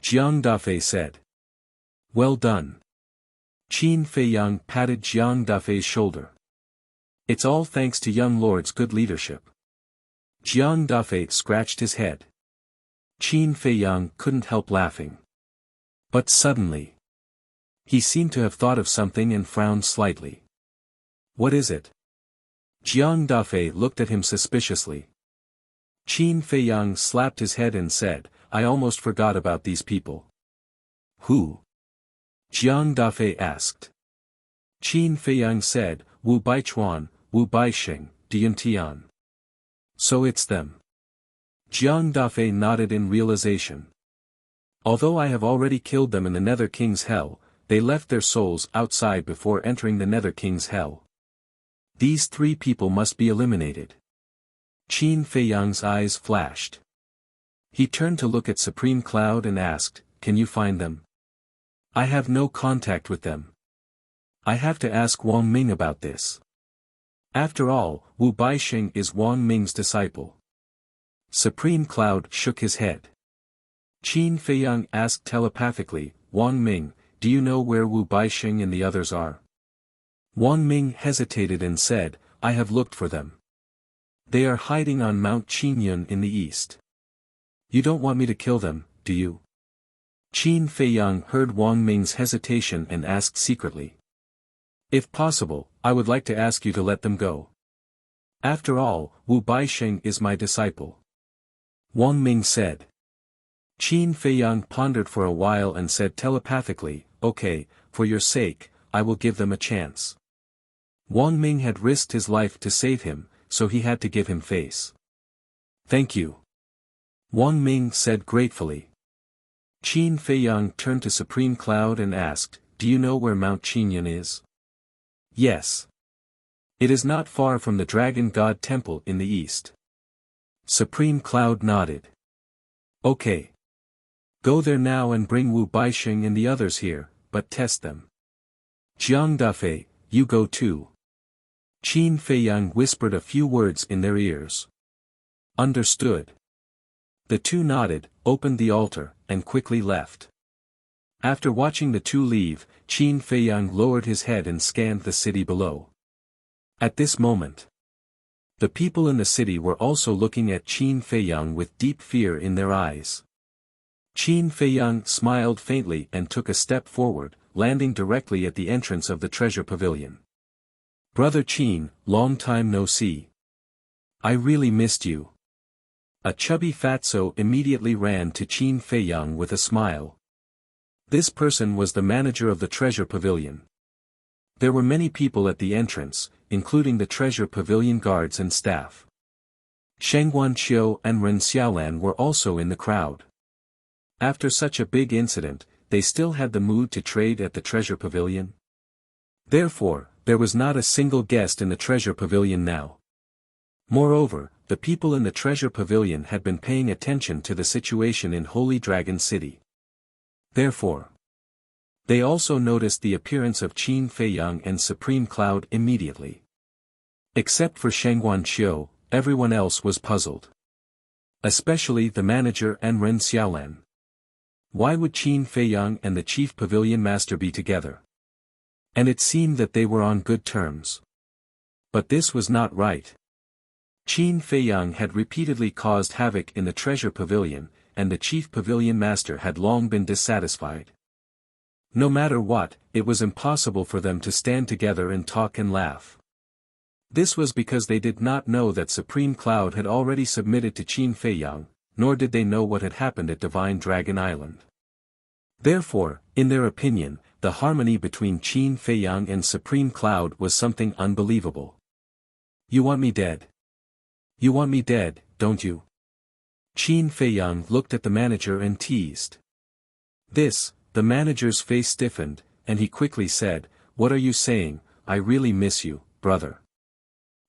Jiang Dafei said. Well done. Qin Feiyang patted Jiang Dafei's shoulder. It's all thanks to young lord's good leadership. Jiang Dafei scratched his head. Qin Feiyang couldn't help laughing. But suddenly, he seemed to have thought of something and frowned slightly. What is it? Jiang Dafei looked at him suspiciously. Qin Feiyang slapped his head and said, I almost forgot about these people. Who? Jiang Dafei asked. Qin Feiyang said, Wu Baichuan, Wu Baixing, Diantian. So it's them. Jiang Dafei nodded in realization. Although I have already killed them in the Nether King's Hell, they left their souls outside before entering the Nether King's Hell. These 3 people must be eliminated. Qin Feiyang's eyes flashed. He turned to look at Supreme Cloud and asked, can you find them? I have no contact with them. I have to ask Wang Ming about this. After all, Wu Baixing is Wang Ming's disciple. Supreme Cloud shook his head. Qin Feiyang asked telepathically, Wang Ming, do you know where Wu Baixing and the others are? Wang Ming hesitated and said, I have looked for them. They are hiding on Mount Qingyun in the east. You don't want me to kill them, do you? Qin Feiyang heard Wang Ming's hesitation and asked secretly. If possible, I would like to ask you to let them go. After all, Wu Baixing is my disciple. Wang Ming said. Qin Feiyang pondered for a while and said telepathically, okay, for your sake, I will give them a chance. Wang Ming had risked his life to save him, so he had to give him face. Thank you. Wang Ming said gratefully. Qin Feiyang turned to Supreme Cloud and asked, do you know where Mount Qingyun is? Yes. It is not far from the Dragon God Temple in the east. Supreme Cloud nodded. Okay. Go there now and bring Wu Baixing and the others here, but test them. Jiang Dafei, you go too. Qin Feiyang whispered a few words in their ears. Understood. The 2 nodded, opened the altar, and quickly left. After watching the 2 leave, Qin Feiyang lowered his head and scanned the city below. At this moment, the people in the city were also looking at Qin Feiyang with deep fear in their eyes. Qin Feiyang smiled faintly and took a step forward, landing directly at the entrance of the treasure pavilion. Brother Qin, long time no see. I really missed you. A chubby fatso immediately ran to Qin Feiyang with a smile. This person was the manager of the treasure pavilion. There were many people at the entrance, including the treasure pavilion guards and staff. Sheng Guanqiu and Ren Xiaolan were also in the crowd. After such a big incident, they still had the mood to trade at the treasure pavilion. Therefore, there was not a single guest in the treasure pavilion now. Moreover, the people in the treasure pavilion had been paying attention to the situation in Holy Dragon City. Therefore, they also noticed the appearance of Qin Feiyang and Supreme Cloud immediately. Except for Shangguan Qiu, everyone else was puzzled. Especially the manager and Ren Xiaolan. Why would Qin Feiyang and the chief pavilion master be together? And it seemed that they were on good terms. But this was not right. Qin Feiyang had repeatedly caused havoc in the treasure pavilion, and the chief pavilion master had long been dissatisfied. No matter what, it was impossible for them to stand together and talk and laugh. This was because they did not know that Supreme Cloud had already submitted to Qin Feiyang, nor did they know what had happened at Divine Dragon Island. Therefore, in their opinion, the harmony between Qin Feiyang and Supreme Cloud was something unbelievable. You want me dead? You want me dead, don't you? Qin Feiyang looked at the manager and teased. The manager's face stiffened, and he quickly said, "What are you saying? I really miss you, brother."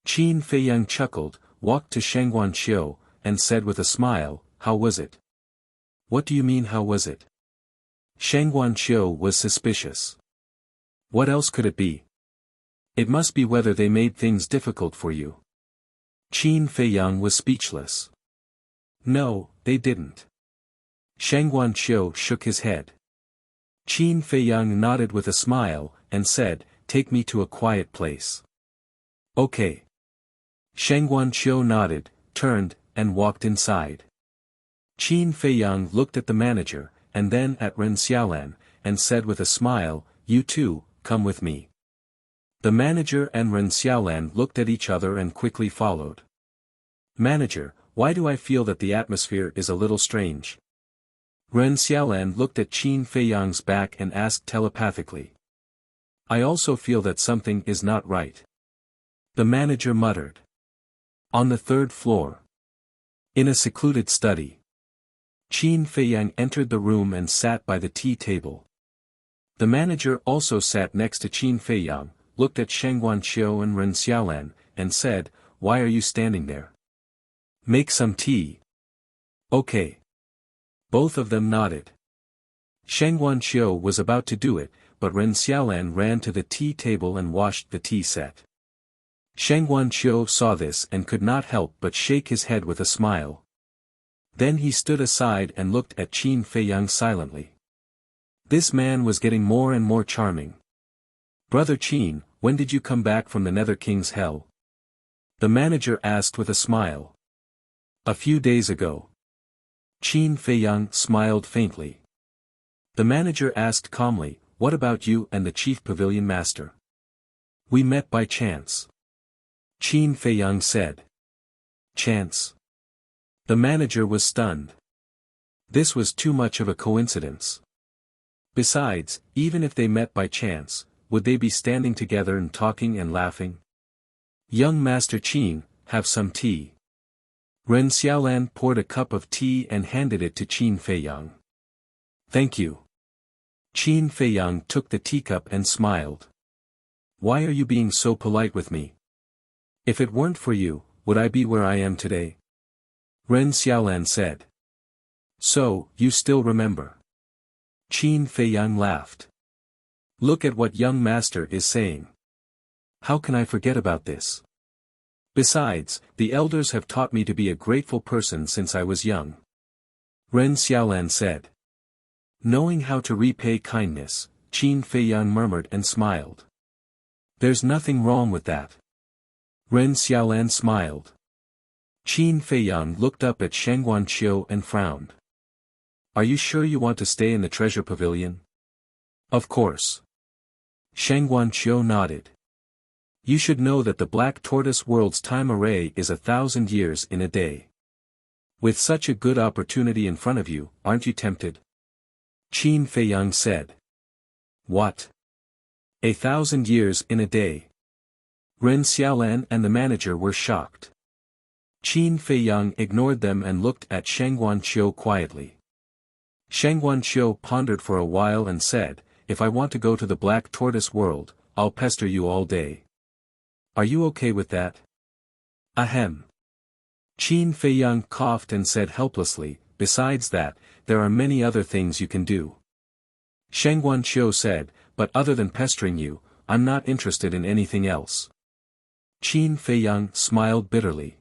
Qin Feiyang chuckled, walked to Shangguan Qiu, and said with a smile, "How was it?" "What do you mean how was it?" Shangguan Qiu was suspicious. What else could it be? It must be whether they made things difficult for you. Qin Feiyang was speechless. No, they didn't. Shangguan Qiu shook his head. Qin Feiyang nodded with a smile, and said, "Take me to a quiet place." "Okay." Shangguan Qiu nodded, turned, and walked inside. Qin Feiyang looked at the manager, and then at Ren Xiaolan, and said with a smile, "You too, come with me." The manager and Ren Xiaolan looked at each other and quickly followed. "Manager, why do I feel that the atmosphere is a little strange?" Ren Xiaolan looked at Qin Feiyang's back and asked telepathically. "I also feel that something is not right." The manager muttered. On the third floor. In a secluded study. Qin Feiyang entered the room and sat by the tea table. The manager also sat next to Qin Feiyang, looked at Shangguan Qiu and Ren Xiaolan, and said, "Why are you standing there? Make some tea." "Okay." Both of them nodded. Shangguan Qiu was about to do it, but Ren Xiaolan ran to the tea table and washed the tea set. Shangguan Qiu saw this and could not help but shake his head with a smile. Then he stood aside and looked at Qin Feiyang silently. This man was getting more and more charming. "Brother Qin, when did you come back from the Nether King's hell?" The manager asked with a smile. "A few days ago." Qin Feiyang smiled faintly. The manager asked calmly, "What about you and the chief pavilion master?" "We met by chance." Qin Feiyang said. "Chance?" The manager was stunned. This was too much of a coincidence. Besides, even if they met by chance, would they be standing together and talking and laughing? "Young Master Qin, have some tea." Ren Xiaolan poured a cup of tea and handed it to Qin Feiyang. "Thank you." Qin Feiyang took the teacup and smiled. "Why are you being so polite with me? If it weren't for you, would I be where I am today?" Ren Xiaolan said. "So, you still remember?" Qin Feiyang laughed. "Look at what young master is saying. How can I forget about this? Besides, the elders have taught me to be a grateful person since I was young." Ren Xiaolan said. Knowing how to repay kindness, Qin Feiyang murmured and smiled. "There's nothing wrong with that." Ren Xiaolan smiled. Qin Feiyang looked up at Shangguan Qiu and frowned. "Are you sure you want to stay in the treasure pavilion?" "Of course." Shangguan Qiu nodded. "You should know that the Black Tortoise World's time array is 1,000 years in a day. With such a good opportunity in front of you, aren't you tempted?" Qin Feiyang said. "What? 1,000 years in a day?" Ren Xiaolan and the manager were shocked. Qin Feiyang ignored them and looked at Shangguan Qiu quietly. Shangguan Qiu pondered for a while and said, "If I want to go to the Black Tortoise World, I'll pester you all day. Are you okay with that? Ahem. Qin Feiyang coughed and said helplessly, besides that, there are many other things you can do. Sheng Guanqiu said, but other than pestering you, I'm not interested in anything else. Qin Feiyang smiled bitterly.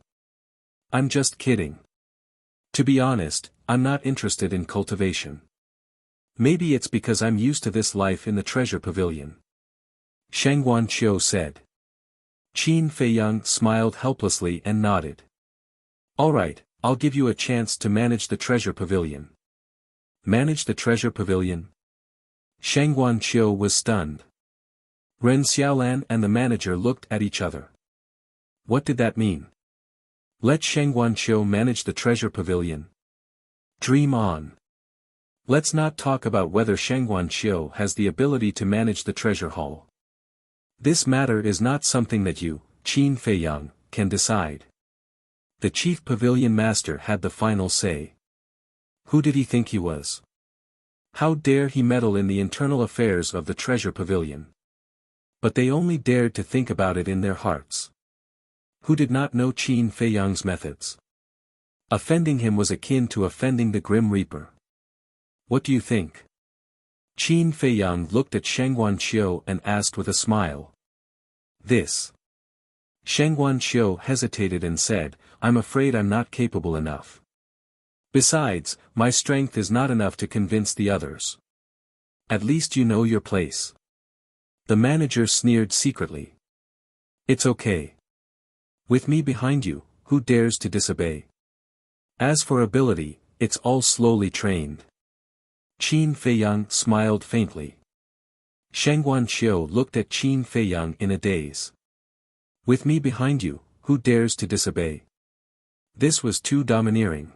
I'm just kidding. To be honest, I'm not interested in cultivation. Maybe it's because I'm used to this life in the treasure pavilion. Sheng Guanqiu said. Qin Feiyang smiled helplessly and nodded. Alright, I'll give you a chance to manage the treasure pavilion. Manage the treasure pavilion? Sheng Guanqiu was stunned. Ren Xiaolan and the manager looked at each other. What did that mean? Let Sheng Guanqiu manage the treasure pavilion? Dream on. Let's not talk about whether Sheng Guanqiu has the ability to manage the treasure hall. This matter is not something that you, Qin Feiyang, can decide. The chief pavilion master had the final say. Who did he think he was? How dare he meddle in the internal affairs of the treasure pavilion? But they only dared to think about it in their hearts. Who did not know Qin Feiyang's methods? Offending him was akin to offending the Grim Reaper. What do you think? Qin Feiyang looked at Sheng Guanqiu and asked with a smile. This. Sheng Guanqiu hesitated and said, I'm afraid I'm not capable enough. Besides, my strength is not enough to convince the others. At least you know your place. The manager sneered secretly. It's okay. With me behind you, who dares to disobey? As for ability, it's all slowly trained. Qin Feiyang smiled faintly. Sheng Guanqiu looked at Qin Feiyang in a daze. With me behind you, who dares to disobey? This was too domineering.